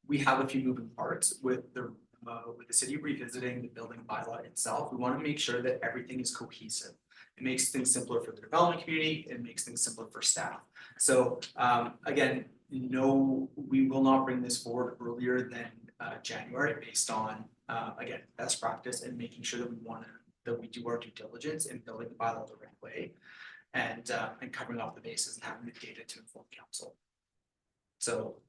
We have a few moving parts with the city revisiting the building bylaw itself. We want to make sure that everything is cohesive. It makes things simpler for the development community, it makes things simpler for staff. So again, no, we will not bring this forward earlier than January based on again, best practice and making sure that we do our due diligence in building the bylaw the right way. And covering off the bases and having the data to inform council. So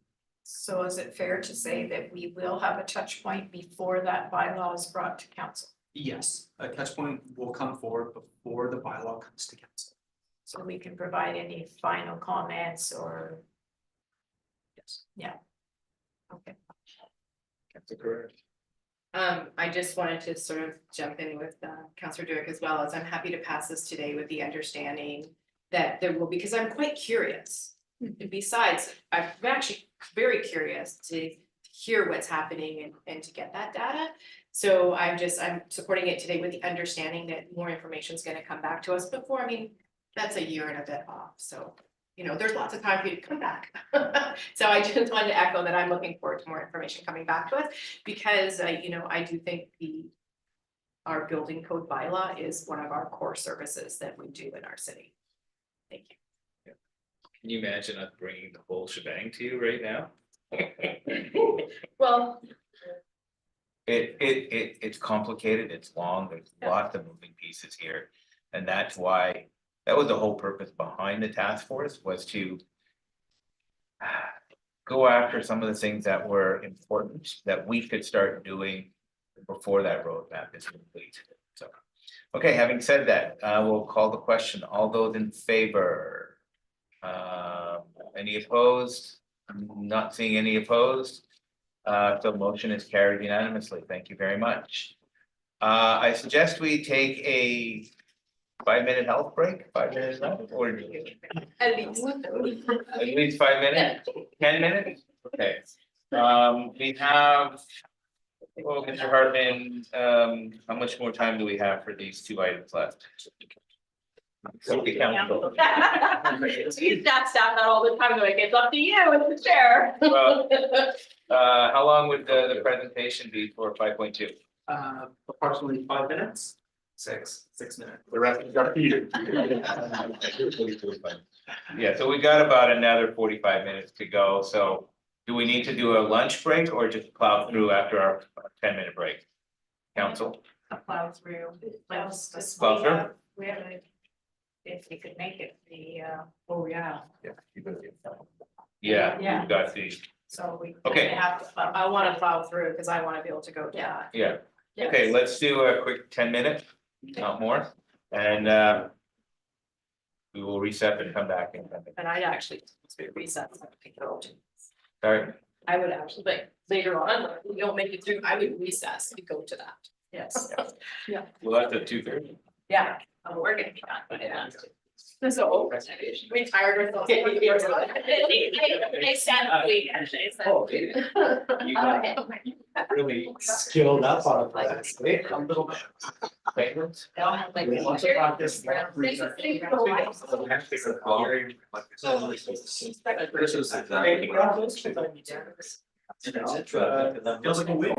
is it fair to say that we will have a touch point before that bylaw is brought to council? Yes, a touch point will come forward before the bylaw comes to council. So we can provide any final comments or? Yes. Yeah. Okay. that's correct. I just wanted to sort of jump in with Councillor Durick as well, as I'm happy to pass this today with the understanding that there will, because I'm quite curious. Besides, I'm actually very curious to hear what's happening and to get that data. So I'm supporting it today with the understanding that more information is gonna come back to us before, I mean, that's a year and a bit off, so. You know, there's lots of time for you to come back. So I just wanted to echo that I'm looking forward to more information coming back to us, because you know, I do think our building code bylaw is one of our core services that we do in our city. Thank you. Can you imagine us bringing the whole shebang to you right now? Well, It's complicated, it's long, there's lots of moving pieces here. And that's why, that was the whole purpose behind the task force, was to go after some of the things that were important that we could start doing before that roadmap is complete. So, okay, having said that, we'll call the question. All those in favor? Any opposed? I'm not seeing any opposed. So motion is carried unanimously. Thank you very much. I suggest we take a 5-minute health break, 5 minutes, or at least. at least 5 minutes, 10 minutes? Okay. We have, well, Mr. Hartman, how much more time do we have for these 2 items left? Okay, council. You staff that all the time, like, it's up to you, it's the chair. Well, how long would the presentation be for 5.2? Approximately 5 minutes, 6. 6 minutes. The rest is up to you. Yeah, so we got about another 45 minutes to go, so do we need to do a lunch break or just plow through after our 10-minute break? Council? A plow through, let's Plow through? we have a, if we could make it oh, yeah, Yeah. Yeah. Yeah, we've got the, so we. Okay. Have to, I wanna plow through, because I wanna be able to go down. yeah, okay, let's do a quick 10-minute, not more, and we will reset and come back and. And I'd actually reset. Sorry, I would actually, like, later on, like, we don't make it through, I would recess and go to that. Yes. well, that's at 2:30. Yeah, we're gonna be done, but it has to. So, retired or something. They stand up, we actually said. Oh, you got really Skilled up on it, a little bit. favorites? Like, Lots of practice. Feels like a week.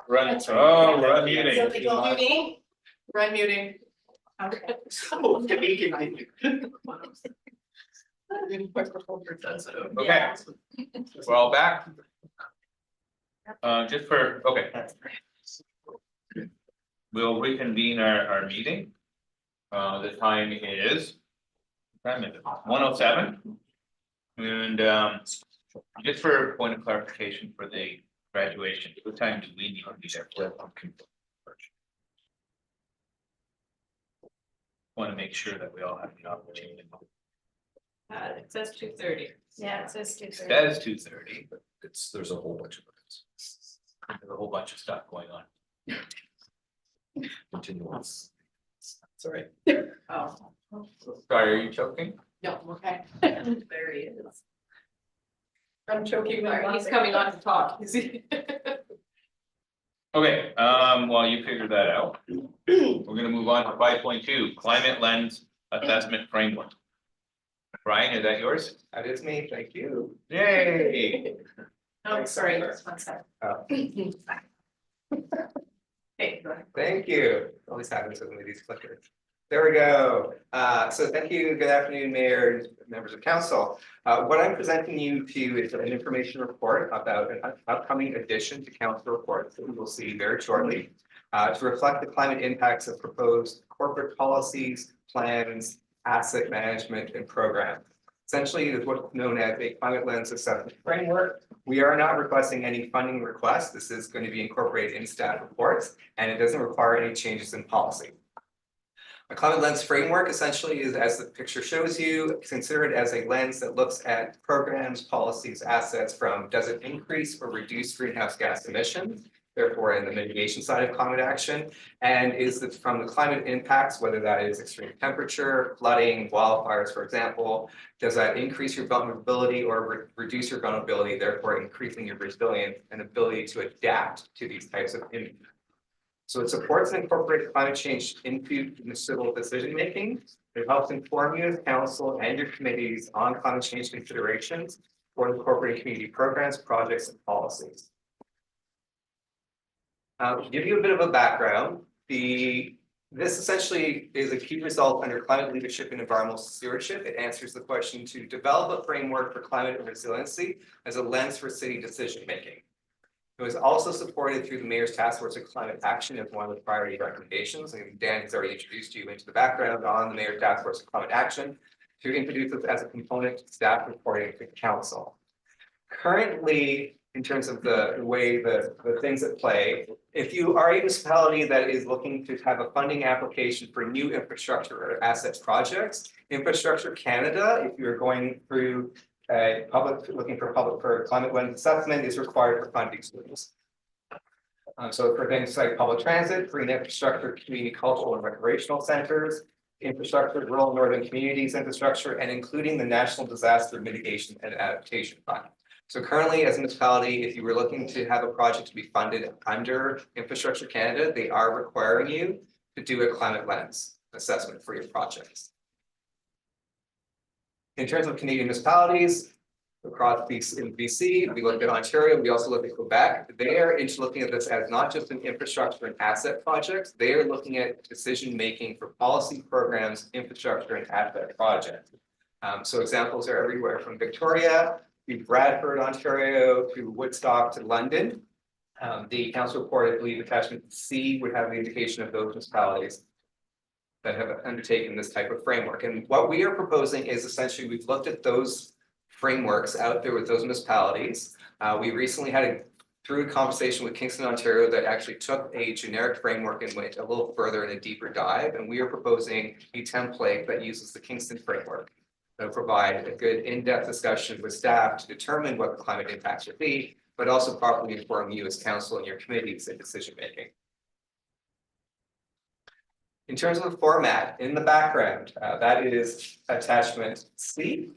We're unmuting. We're unmuting. Okay, we're all back. Just for, okay. We'll reconvene our meeting. The time is 1:07. And just for a point of clarification for the graduation, what time do we need to be there for? Want to make sure that we all have the opportunity. It says 2:30. Yeah, it says 2:30. That is 2:30. There's a whole bunch of things. There's a whole bunch of stuff going on. Continue on. Sorry. Oh, Sorry, are you choking? no, okay. There he is. I'm choking, he's coming on to talk, is he? Okay, while you figure that out, we're gonna move on to 5.2, climate lens assessment framework. Brian, is that yours? That is me, thank you. Yay! Oh, sorry, one second. Oh. Hey, go ahead. Thank you. Always happens with one of these clickers. There we go. So thank you. Good afternoon, Mayor and members of council. What I'm presenting you to is an information report about an upcoming addition to council reports that we will see very shortly to reflect the climate impacts of proposed corporate policies, plans, asset management, and programs. Essentially, it is what's known as a climate lens assessment framework. We are not requesting any funding requests. This is going to be incorporated in staff reports, and it doesn't require any changes in policy. A climate lens framework essentially is, as the picture shows you, consider it as a lens that looks at programs, policies, assets from does it increase or reduce greenhouse gas emissions, therefore in the mitigation side of climate action, and is it from the climate impacts, whether that is extreme temperature, flooding, wildfires, for example, does that increase your vulnerability or reduce your vulnerability, therefore increasing your resilience and ability to adapt to these types of impacts. So it supports and incorporates climate change into municipal decision making. It helps inform you as council and your committees on climate change considerations for incorporating community programs, projects, and policies. To give you a bit of a background, this essentially is a key result under climate leadership and environmental stewardship. It answers the question to develop a framework for climate and resiliency as a lens for city decision making. It was also supported through the Mayor's Task Force on Climate Action as one of the priority recommendations. And Dan has already introduced you into the background on the Mayor's Task Force on Climate Action to introduce this as a component to staff reporting to council. Currently, in terms of the way the things at play, if you are a municipality that is looking to have a funding application for new infrastructure or assets projects, Infrastructure Canada, if you're going through looking for climate lens assessment, is required for funding streams. So for things like public transit, green infrastructure, community cultural and recreational centers, infrastructure, rural northern communities infrastructure, and including the National Disaster Mitigation and Adaptation Fund. So currently, as a municipality, if you were looking to have a project to be funded under Infrastructure Canada, they are requiring you to do a climate lens assessment for your projects. In terms of Canadian municipalities, across BC, we looked at Ontario, we also looked at Quebec. They are looking at this as not just an infrastructure and asset projects, they are looking at decision-making for policy programs, infrastructure and asset projects. So examples are everywhere from Victoria to Bradford, Ontario, to Woodstock to London. The council report, I believe attachment C would have the indication of those municipalities that have undertaken this type of framework. And what we are proposing is essentially we've looked at those frameworks out there with those municipalities. We recently had through a conversation with Kingston, Ontario, that actually took a generic framework and went a little further in a deeper dive. And we are proposing a template that uses the Kingston framework that will provide a good in-depth discussion with staff to determine what the climate impacts would be, but also properly inform you as council and your committees in decision making. In terms of the format, in the background, that is attachment C,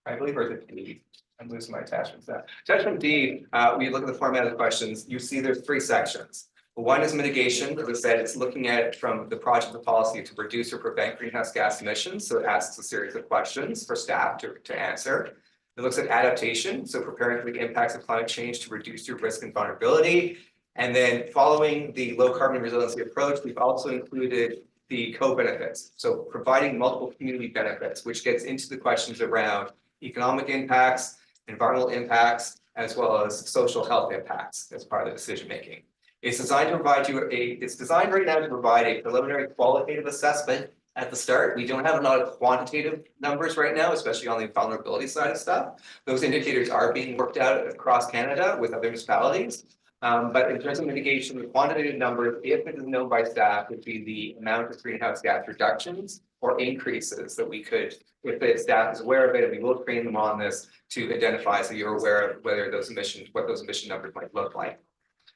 I believe, or is it D? I'm losing my attachments now. Attachment D, we look at the format of the questions. You see there's 3 sections. One is mitigation. As I said, it's looking at it from the project of policy to reduce or prevent greenhouse gas emissions. So it asks a series of questions for staff to answer. It looks at adaptation, so preparing for the impacts of climate change to reduce your risk and vulnerability. And then following the low carbon resiliency approach, we've also included the co-benefits. So providing multiple community benefits, which gets into the questions around economic impacts, environmental impacts, as well as social health impacts as part of the decision making. It's designed to provide you it's designed right now to provide a preliminary qualitative assessment at the start. We don't have a lot of quantitative numbers right now, especially on the vulnerability side of stuff. Those indicators are being worked out across Canada with other municipalities. But in terms of mitigation, the quantitative number, if it is known by staff, would be the amount of greenhouse gas reductions or increases that we could, if the staff is aware of it, and we will train them on this to identify so you're aware of whether those emissions, what those emission numbers might look like.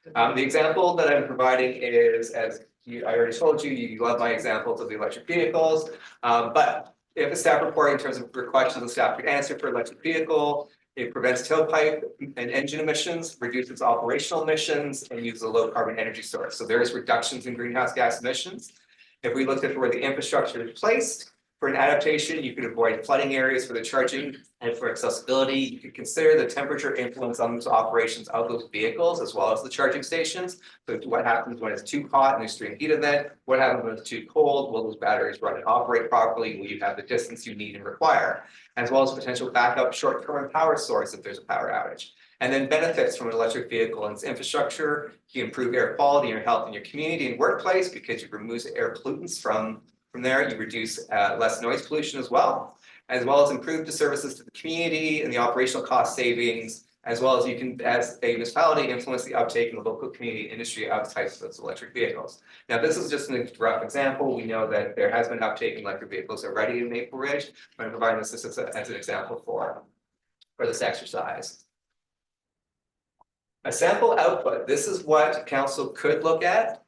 The example that I'm providing is, as I already told you, you love my examples of the electric vehicles. But if a staff report in terms of questions the staff could answer for electric vehicle, it prevents tailpipe and engine emissions, reduces operational emissions, and uses a low carbon energy source. So there is reductions in greenhouse gas emissions. If we looked at where the infrastructure is placed, for an adaptation, you could avoid flooding areas for the charging, and for accessibility, you could consider the temperature influence on those operations of those vehicles as well as the charging stations. So what happens when it's too hot and extreme heat event? What happens when it's too cold? Will those batteries run and operate properly? Will you have the distance you need and require? As well as potential backup short-term power source if there's a power outage. And then benefits from an electric vehicle and its infrastructure. You improve air quality and health in your community and workplace because you remove air pollutants from there. You reduce less noise pollution as well as improve the services to the community and the operational cost savings, as well as you can, as a municipality, influence the uptake in the local community industry outside of those electric vehicles. Now, this is just a rough example. We know that there has been uptake in electric vehicles already in Maple Ridge, but I'm providing this as an example for this exercise. A sample output, this is what council could look at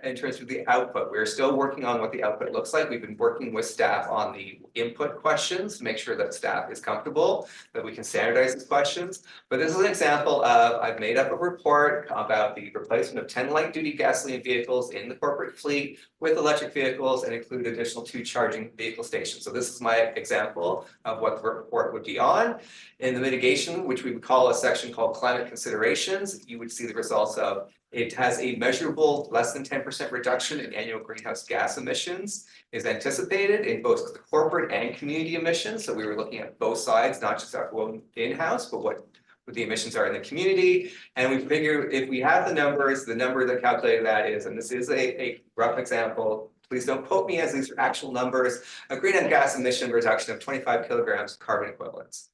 in terms of the output. We're still working on what the output looks like. We've been working with staff on the input questions to make sure that staff is comfortable, that we can standardize these questions. But this is an example of, I've made up a report about the replacement of 10 light duty gasoline vehicles in the corporate fleet with electric vehicles and include additional 2 charging vehicle stations. So this is my example of what the report would be on. In the mitigation, which we would call a section called climate considerations, you would see the results of it has a measurable less than 10% reduction in annual greenhouse gas emissions is anticipated in both the corporate and community emissions. So we were looking at both sides, not just our own in-house, but what the emissions are in the community. And we figure if we have the numbers, the number that calculated that is, and this is a rough example, please don't quote me as these are actual numbers, a greenhouse gas emission reduction of 25 kilograms of carbon equivalents.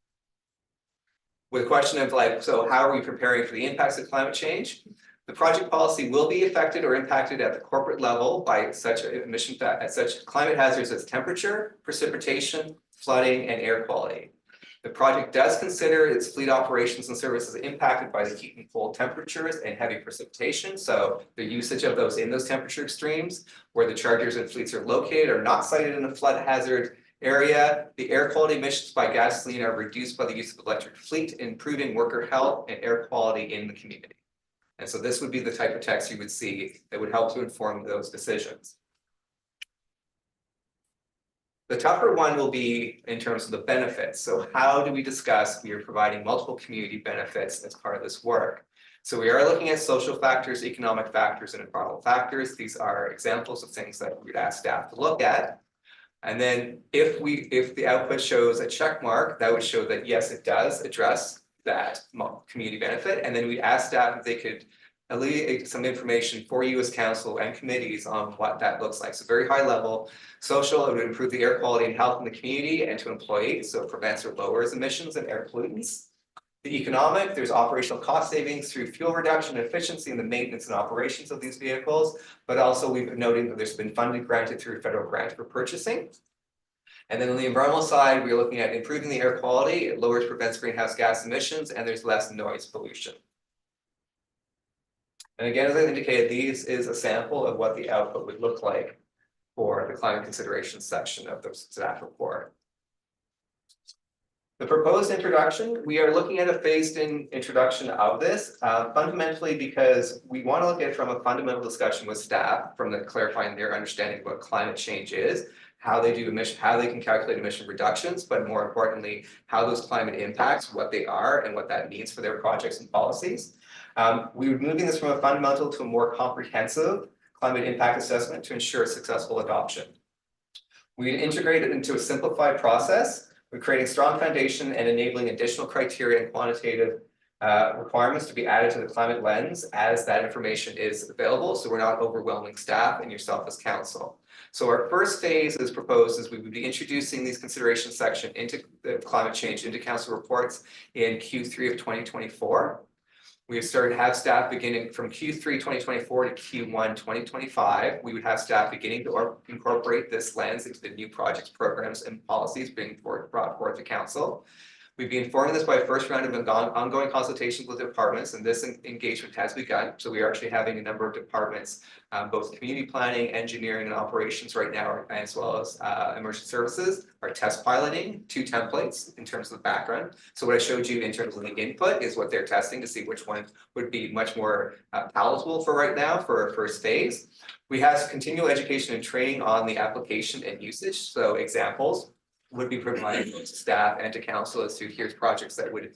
With a question of like, so how are we preparing for the impacts of climate change? The project policy will be affected or impacted at the corporate level by such such climate hazards as temperature, precipitation, flooding, and air quality. The project does consider its fleet operations and services impacted by the heat and cold temperatures and heavy precipitation. So the usage of those in those temperature extremes where the chargers and fleets are located are not cited in a flood hazard area. The air quality emissions by gasoline are reduced by the use of electric fleet, improving worker health and air quality in the community. And so this would be the type of text you would see that would help to inform those decisions. The tougher one will be in terms of the benefits. So how do we discuss we are providing multiple community benefits as part of this work? So we are looking at social factors, economic factors, and environmental factors. These are examples of things that we'd ask staff to look at. And then if the output shows a check mark, that would show that yes, it does address that community benefit. And then we ask staff if they could alleviate some information for you as council and committees on what that looks like. So very high level. Social, it would improve the air quality and health in the community and to employees. So it prevents or lowers emissions and air pollutants. The economic, there's operational cost savings through fuel reduction and efficiency in the maintenance and operations of these vehicles. But also we've been noting that there's been funding granted through federal grant for purchasing. And then on the environmental side, we're looking at improving the air quality. It lowers, prevents greenhouse gas emissions, and there's less noise pollution. And again, as I indicated, these is a sample of what the output would look like for the climate considerations section of the staff report. The proposed introduction, we are looking at a phased-in introduction of this, fundamentally because we want to look at it from a fundamental discussion with staff, from the clarifying their understanding of what climate change is, how they do emission, how they can calculate emission reductions, but more importantly, how those climate impacts, what they are and what that means for their projects and policies. We would moving this from a fundamental to a more comprehensive climate impact assessment to ensure successful adoption. We integrate it into a simplified process. We're creating strong foundation and enabling additional criteria and quantitative requirements to be added to the climate lens as that information is available, so we're not overwhelming staff and yourself as council. So our first phase is proposed is we would be introducing these considerations section into the climate change into council reports in Q3 of 2024. We have started to have staff beginning from Q3 2024 to Q1 2025. We would have staff beginning to incorporate this lens into the new projects, programs, and policies being brought forth to council. We've been informing this by a first round of ongoing consultations with departments, and this engagement has begun. So we are actually having a number of departments, both community planning, engineering, and operations right now, as well as emergency services, are test piloting 2 templates in terms of the background. So what I showed you in terms of the input is what they're testing to see which one would be much more palatable for right now for a first phase. We have continual education and training on the application and usage. So examples would be provided to staff and to council as to here's projects that would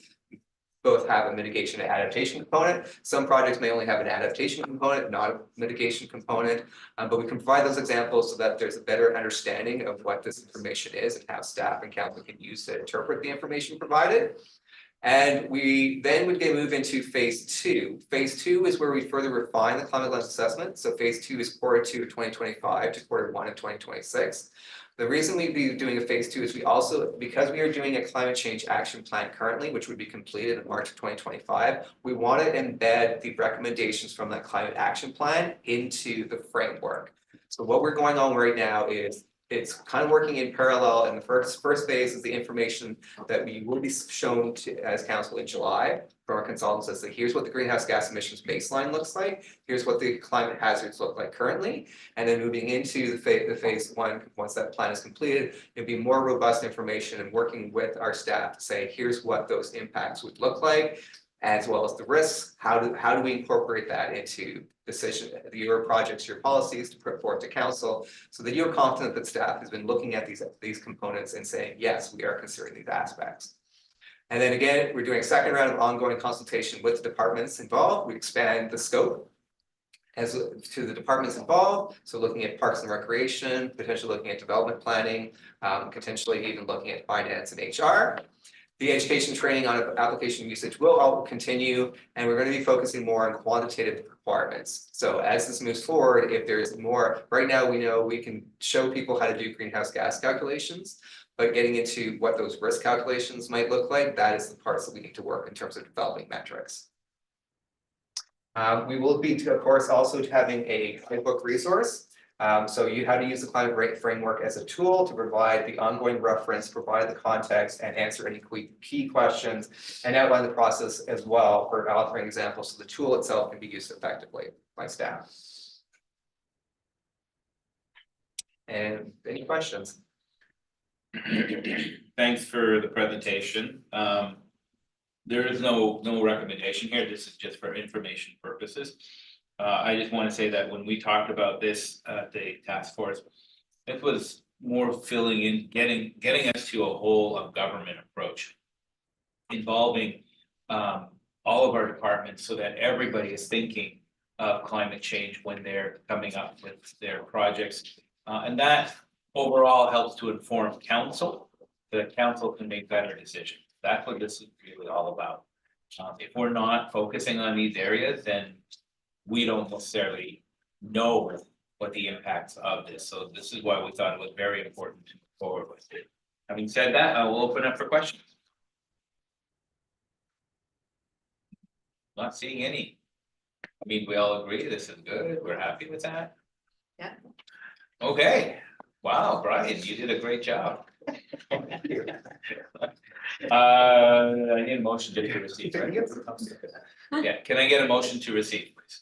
both have a mitigation and adaptation component. Some projects may only have an adaptation component, not a mitigation component, but we can provide those examples so that there's a better understanding of what this information is and how staff and council can use to interpret the information provided. And we then would move into phase 2. Phase 2 is where we further refine the climate lens assessment. So phase 2 is Q2 of 2025 to Q1 of 2026. The reason we'd be doing a phase 2 is we also, because we are doing a climate change action plan currently, which would be completed in March of 2025, we want to embed the recommendations from that climate action plan into the framework. So what we're going on right now is it's kind of working in parallel, and the first phase is the information that we will be shown to as council in July from our consultants as to here's what the greenhouse gas emissions baseline looks like, here's what the climate hazards look like currently, and then moving into the phase 1, once that plan is completed, it'll be more robust information and working with our staff to say here's what those impacts would look like, as well as the risks. How do we incorporate that into your projects, your policies to put forth to council, so that you're confident that staff has been looking at these components and saying, yes, we are considering these aspects. And then again, we're doing a second round of ongoing consultation with the departments involved. We expand the scope as to the departments involved. So looking at parks and recreation, potentially looking at development planning, potentially even looking at finance and HR. The education training on application usage will all continue, and we're going to be focusing more on quantitative requirements. So as this moves forward, if there's more, right now we know we can show people how to do greenhouse gas calculations, but getting into what those risk calculations might look like, that is the parts that we need to work in terms of developing metrics. We will be, of course, also having a playbook resource. So how to use the climate rate framework as a tool to provide the ongoing reference, provide the context, and answer any key questions, and outline the process as well for authoring examples so the tool itself can be used effectively by staff. And any questions? Thanks for the presentation. There is no recommendation here. This is just for information purposes. I just want to say that when we talked about this at the task force, it was more filling in, getting us to a whole of government approach involving all of our departments so that everybody is thinking of climate change when they're coming up with their projects. And that overall helps to inform council, so that council can make better decisions. That's what this is really all about. If we're not focusing on these areas, then we don't necessarily know what the impacts of this. So this is why we thought it was very important to move forward with it. Having said that, I will open up for questions. Not seeing any. I mean, we all agree this is good. We're happy with that. Yeah. Okay. Wow, Brian, you did a great job. I need a motion to receive. Right? Yeah, can I get a motion to receive, please?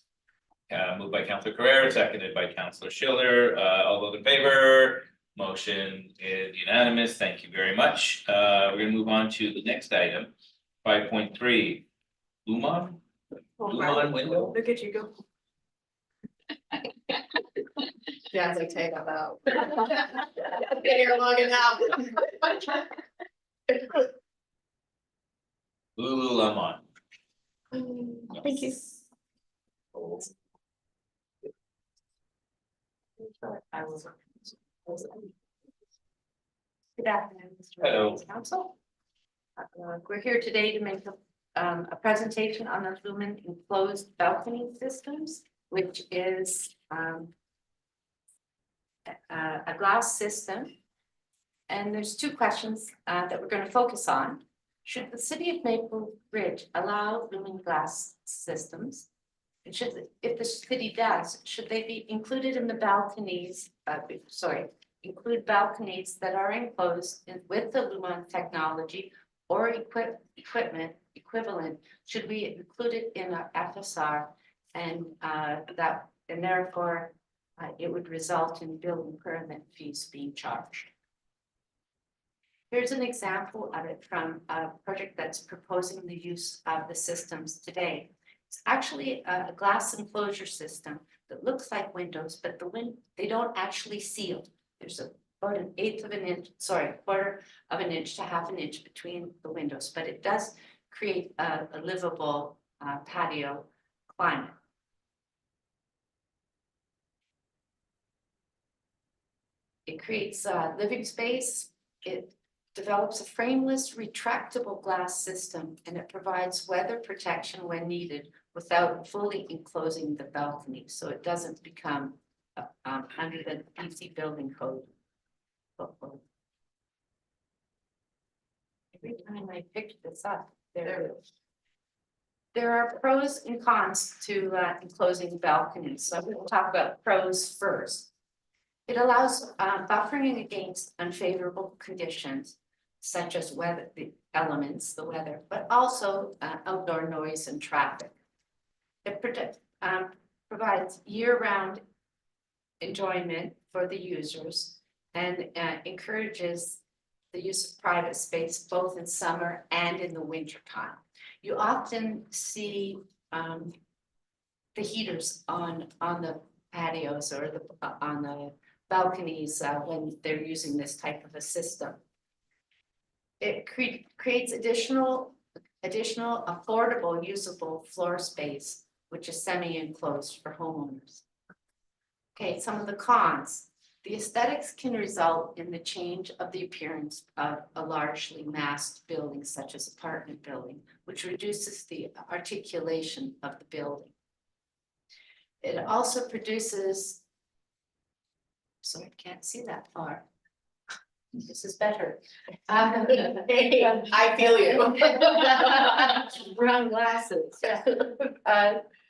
Moved by Councillor Carrera, seconded by Councillor Schiller. All those in favor? Motion is unanimous. Thank you very much. We're gonna move on to the next item, 5.3. Lumon? Lumon window? Look at you go. Yeah, I take that out. I've been here long enough. Lululemon. Thank you. I will. Good afternoon, Mr. Hello. Mayor's Council. We're here today to make a presentation on the Lumen enclosed balcony systems, which is a glass system. And there's two questions that we're going to focus on. Should the city of Maple Ridge allow lumen glass systems? And if the city does, should they be included in the balconies, include balconies that are enclosed with the Lumen technology or equipment equivalent? Should we include it in our FSR and therefore it would result in building permit fees being charged? Here's an example of it from a project that's proposing the use of the systems today. It's actually a glass enclosure system that looks like windows, but they don't actually seal. There's about an eighth of an inch, quarter of an inch to half an inch between the windows, but it does create a livable patio climate. It creates living space. It develops a frameless retractable glass system, and it provides weather protection when needed without fully enclosing the balcony, so it doesn't become under the BC building code. Every time I pick this up, there are pros and cons to enclosing balconies, so we'll talk about pros first. It allows buffering against unfavorable conditions, such as weather, the weather, but also outdoor noise and traffic. It provides year-round enjoyment for the users and encourages the use of private space both in summer and in the winter time. You often see the heaters on the patios or on the balconies when they're using this type of a system. It creates additional affordable usable floor space, which is semi-enclosed for homeowners. Okay, some of the cons. The aesthetics can result in the change of the appearance of a largely massed building, such as apartment building, which reduces the articulation of the building. It also produces, so I can't see that far. This is better. I feel you. Brown glasses.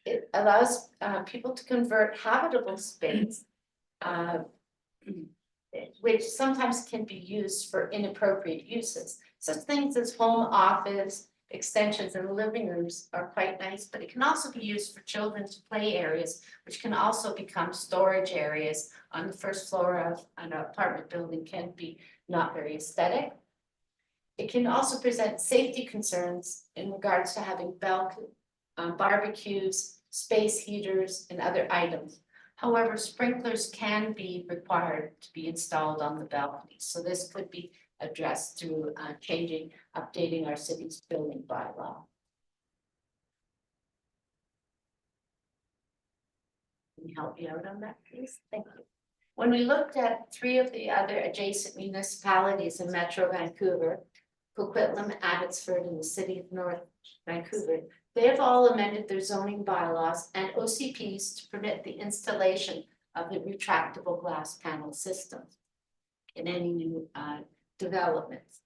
It allows people to convert habitable space, which sometimes can be used for inappropriate uses. Such things as home office extensions and living rooms are quite nice, but it can also be used for children's play areas, which can also become storage areas on the first floor of an apartment building. Can be not very aesthetic. It can also present safety concerns in regards to having barbecues, space heaters, and other items. However, sprinklers can be required to be installed on the balconies. So this could be addressed through updating our city's building bylaw. Can you help me out on that, please? Thank you. When we looked at 3 of the other adjacent municipalities in Metro Vancouver, Coquitlam, Abbotsford, and the City of North Vancouver, they have all amended their zoning bylaws and OCPs to permit the installation of the retractable glass panel system in any new developments.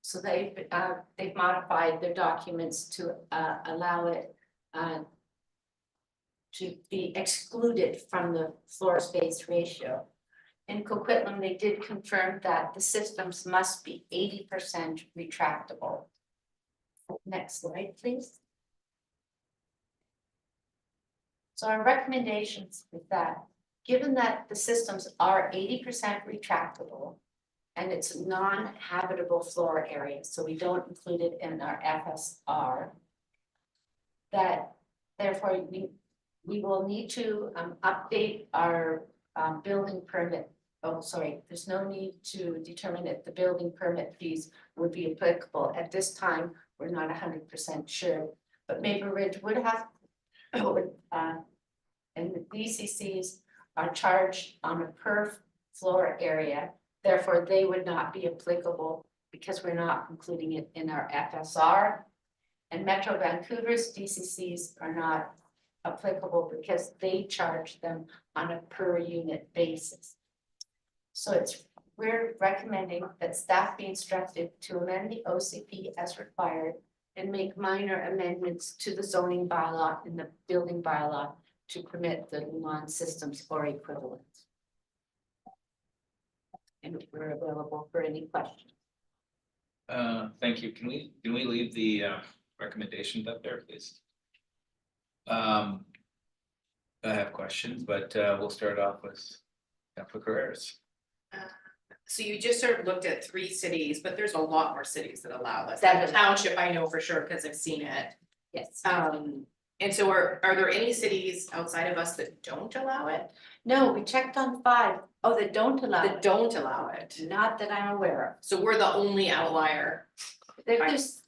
So they've modified their documents to allow it to be excluded from the floor space ratio. In Coquitlam, they did confirm that the systems must be 80% retractable. Next slide, please. So our recommendations is that, given that the systems are 80% retractable and it's non-habitable floor area, so we don't include it in our FSR, that therefore we will need to update our building permit. Oh, sorry, there's no need to determine if the building permit fees would be applicable. At this time, we're not 100% sure But Maple Ridge would have, and the DCCs are charged on a per floor area. Therefore, they would not be applicable because we're not including it in our FSR. And Metro Vancouver's DCCs are not applicable because they charge them on a per unit basis. So we're recommending that staff be instructed to amend the OCP as required and make minor amendments to the zoning bylaw and the building bylaw to permit the Lumon systems or equivalents. And we're available for any questions. Thank you. Can we leave the recommendations up there, please? I have questions, but we'll start off with Councilor Carreras. So you just sort of looked at 3 cities, but there's a lot more cities that allow this. That The township, I know for sure, because I've seen it. Yes. And so are there any cities outside of us that don't allow it? No, we checked on 5. Oh, that don't allow That it. don't allow it. Not that I'm aware So we're the only outlier. of.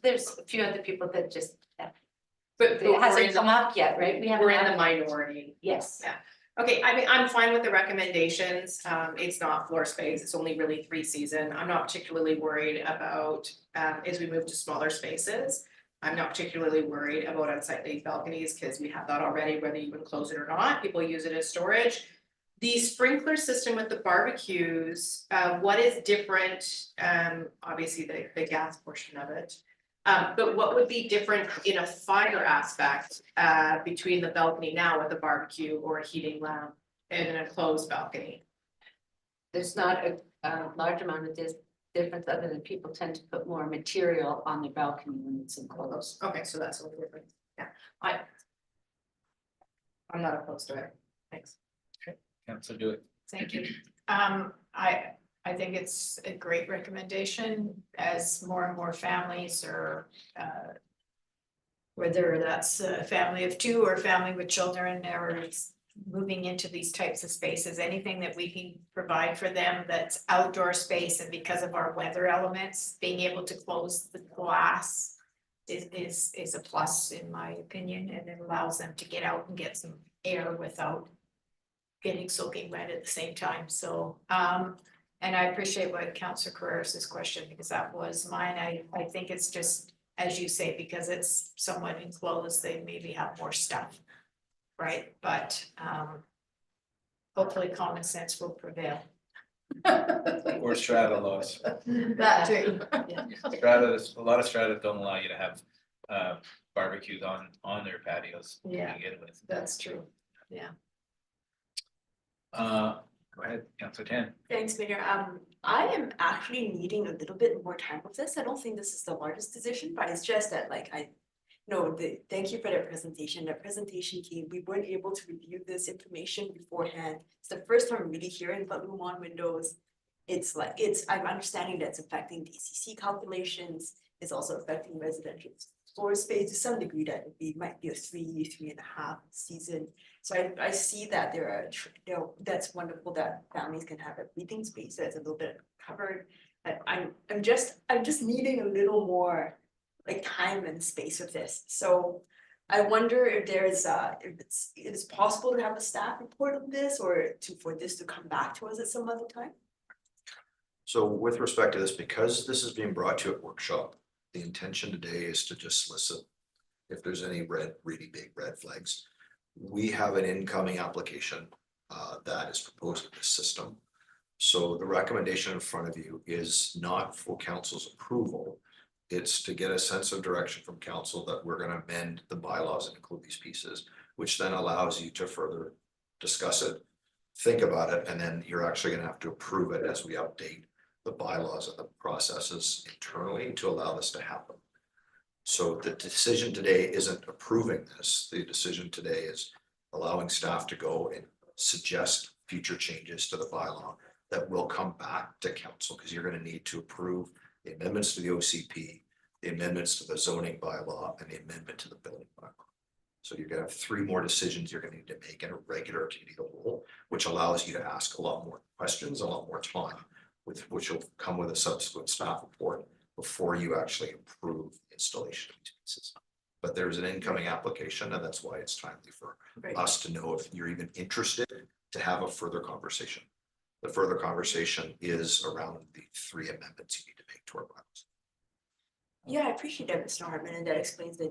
There's a few other people that just, But it we're hasn't in come up yet, right? We haven't We're in had the it. minority. Yes. Yeah. Okay, I mean, I'm fine with the recommendations. It's not floor space. It's only really 3 season. I'm not particularly worried about, as we move to smaller spaces. I'm not particularly worried about unsightly balconies because we have that already, whether you enclose it or not. People use it as storage. The sprinkler system with the barbecues, what is different? Obviously the gas portion of it. But what would be different in a fire aspect between the balcony now with a barbecue or a heating lamp and an enclosed balcony? There's not a large amount of difference other than people tend to put more material on the balcony when it's enclosed. Okay, so that's a little different. Yeah, I'm not opposed to it. Thanks. Councilor Dewitt. Thank you. I think it's a great recommendation as more and more families or whether that's a family of 2 or a family with children or moving into these types of spaces, anything that we can provide for them that's outdoor space, and because of our weather elements, being able to close the glass is a plus in my opinion, and it allows them to get out and get some air without getting soaking wet at the same time. So and I appreciate what Councilor Carreras' question, because that was mine. I think it's just, as you say, because it's somewhat enclosed, they maybe have more stuff. Right, but hopefully common sense will prevail. Or strata laws. That too. Strata, a lot of strata don't allow you to have barbecues on their patios to Yeah. begin with. That's true, yeah. Go ahead, Councilor Tan. Thanks, Mayor. I am actually needing a little bit more time with this. I don't think this is the largest decision, but it's just that thank you for that presentation. That presentation came, we weren't able to review this information beforehand. It's the first time I'm really hearing about Lumon windows. I'm understanding that's affecting DCC calculations. It's also affecting residential floor space to some degree, that it might be a 3.5 season. So I see that that's wonderful that families can have a breathing space that's a little bit covered. But I'm just needing a little more like time and space with this. So I wonder if there's if it's possible to have a staff report on this, or for this to come back to us at some other time. So with respect to this, because this is being brought to a workshop, the intention today is to just solicit if there's any really big red flags. We have an incoming application that is proposed in this system. So the recommendation in front of you is not for council's approval. It's to get a sense of direction from council that we're going to amend the bylaws and include these pieces, which then allows you to further discuss it, think about it, and then you're actually going to have to approve it as we update the bylaws and the processes internally to allow this to happen. So the decision today isn't approving this. The decision today is allowing staff to go and suggest future changes to the bylaw that will come back to council, because you're going to need to approve the amendments to the OCP, the amendments to the zoning bylaw, and the amendment to the building bylaw. So you're gonna have 3 more decisions you're gonna need to make in a regular committee of the whole, which allows you to ask a lot more questions, a lot more time, which will come with a subsequent staff report before you actually approve installation of these pieces. But there's an incoming application, and that's why it's timely for Right. us to know if you're even interested to have a further conversation. The further conversation is around the 3 amendments you need to make to our bylaws. Yeah, I appreciate that, Mr. Hartman, and that explains the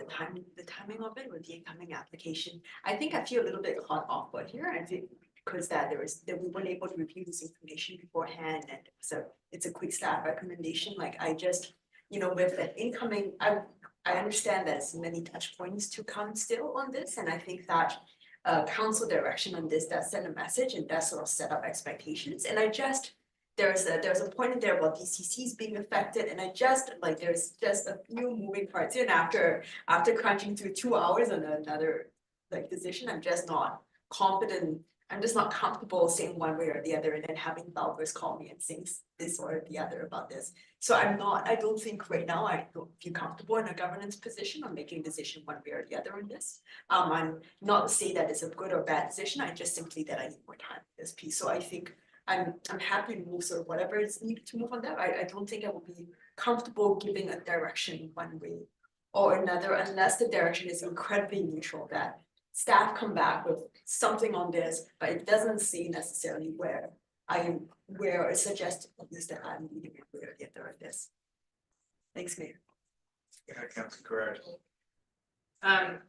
timing of it with the incoming application. I think I feel a little bit caught off guard here, I think because that we weren't able to review this information beforehand, and so it's a quick staff recommendation, like I just, with the incoming, I understand there's many touch points to come still on this, and I think that council direction on this, that send a message and that sort of set up expectations, and there's a point in there about DCCs being affected, and there's just a few moving parts in after crunching through 2 hours on another decision, I'm just not confident. I'm just not comfortable saying one way or the other and then having developers call me and saying this or the other about this. So I don't think right now I don't feel comfortable in a governance position on making a decision one way or the other on this. I'm not to say that it's a good or bad decision, I just simply that I need more time for this piece. So I think I'm happy to move sort of whatever is needed to move on that. I don't think I will be comfortable giving a direction one way or another unless the direction is incredibly neutral, that staff come back with something on this, but it doesn't say necessarily where it's suggested on this that I'm needing it where the other of this. Thanks, Mayor. Yeah, Councilor Carrera.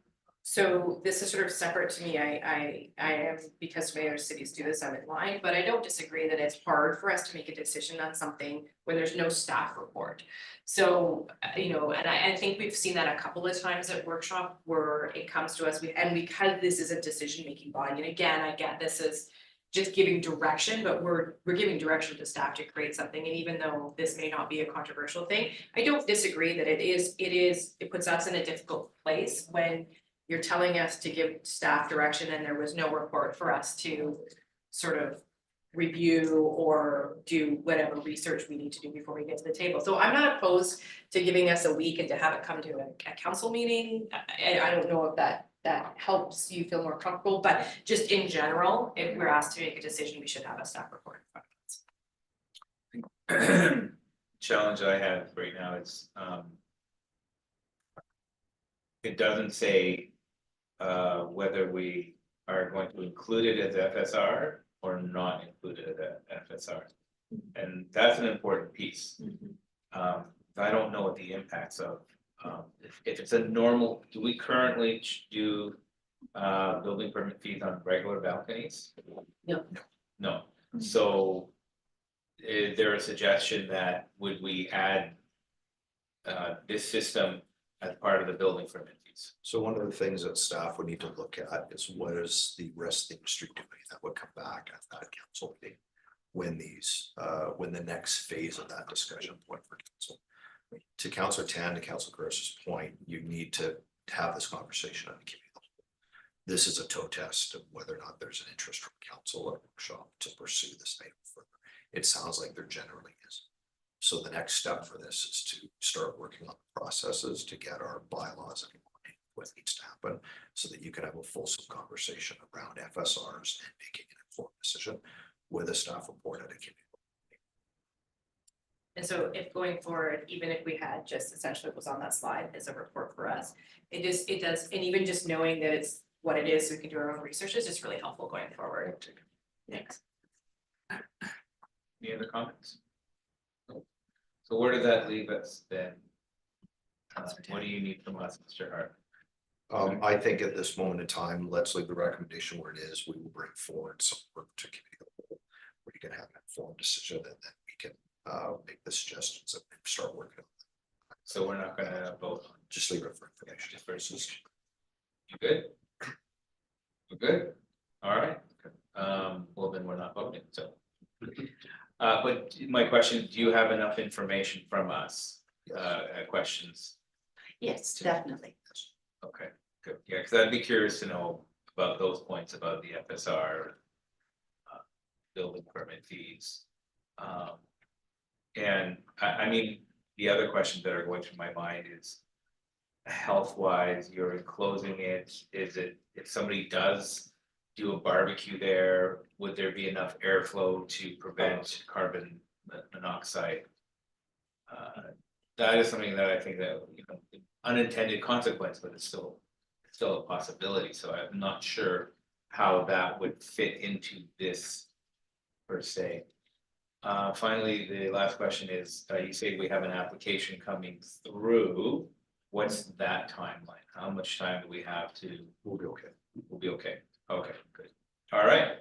So this is sort of separate to me. I am, because many other cities do this, I'm in line, but I don't disagree that it's hard for us to make a decision on something when there's no staff report. So, and I think we've seen that a couple of times at workshop where it comes to us, and because this is a decision-making body, and again, I get this is just giving direction, but we're giving direction to staff to create something, and even though this may not be a controversial thing, I don't disagree that it puts us in a difficult place when you're telling us to give staff direction and there was no report for us to sort of review or do whatever research we need to do before we get to the table. So I'm not opposed to giving us a week and to have it come to a council meeting. I don't know if that helps you feel more comfortable, but just in general, if we're asked to make a decision, we should have a staff report in front of us. Challenge I have right now is, it doesn't say whether we are going to include it as FSR or not include it as FSR. And that's an important piece. I don't know what the impacts of, if it's a normal, do we currently do building permit fees on regular balconies? No. No, so is there a suggestion that would we add this system as part of the building permit fees? So one of the things that staff would need to look at is what is the rest of the industry doing that would come back at that council meeting. When the next phase of that discussion went for council. To Councilor Tan, to Councilor Gross's point, you need to have this conversation on the committee level. This is a toe test of whether or not there's an interest from council or workshop to pursue this item further. It sounds like there generally is. So the next step for this is to start working on the processes to get our bylaws in line with what needs to happen so that you can have a fulsome conversation around FSRs and making an informed decision with a staff report at a committee. And so if going forward, even if we had just essentially what was on that slide as a report for us, it does, and even just knowing that it's what it is, so we can do our own research is just really helpful going forward. Thanks. Any other comments? So where does that leave us then? What do you need from us, Mr. Hart? I think at this moment in time, let's leave the recommendation where it is. We will bring forward some work to committee level where you can have an informed decision and then we can make the suggestions and start working on that. So we're not gonna vote on, Just leave it for information. just for assistance. You good? We're good? All right. Well, then we're not voting, so. But my question, do you have enough information from us? Questions? Yes, definitely. Okay, good. Yeah, because I'd be curious to know about those points about the FSR. Building permit fees. And I mean, the other questions that are going through my mind is. Health wise, you're enclosing it, is it, if somebody does do a barbecue there, would there be enough airflow to prevent carbon monoxide? That is something that I think that, unintended consequence, but it's still a possibility, so I'm not sure how that would fit into this per se. Finally, the last question is, you say we have an application coming through, what's that timeline? How much time do we have to? We'll be okay. We'll be okay, okay, good, all right.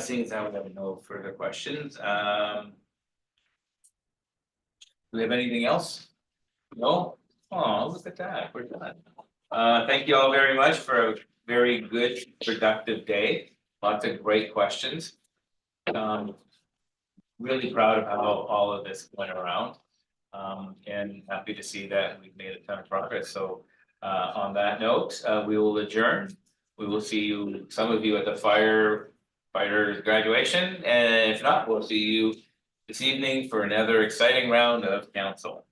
Seeing as how we have no further questions, do we have anything else? No? Oh, look at that, we're done. Thank you all very much for a very good, productive day, lots of great questions. Really proud of how all of this went around. And happy to see that we've made a ton of progress, so on that note, we will adjourn. We will see you, some of you at the firefighters graduation, and if not, we'll see you this evening for another exciting round of council.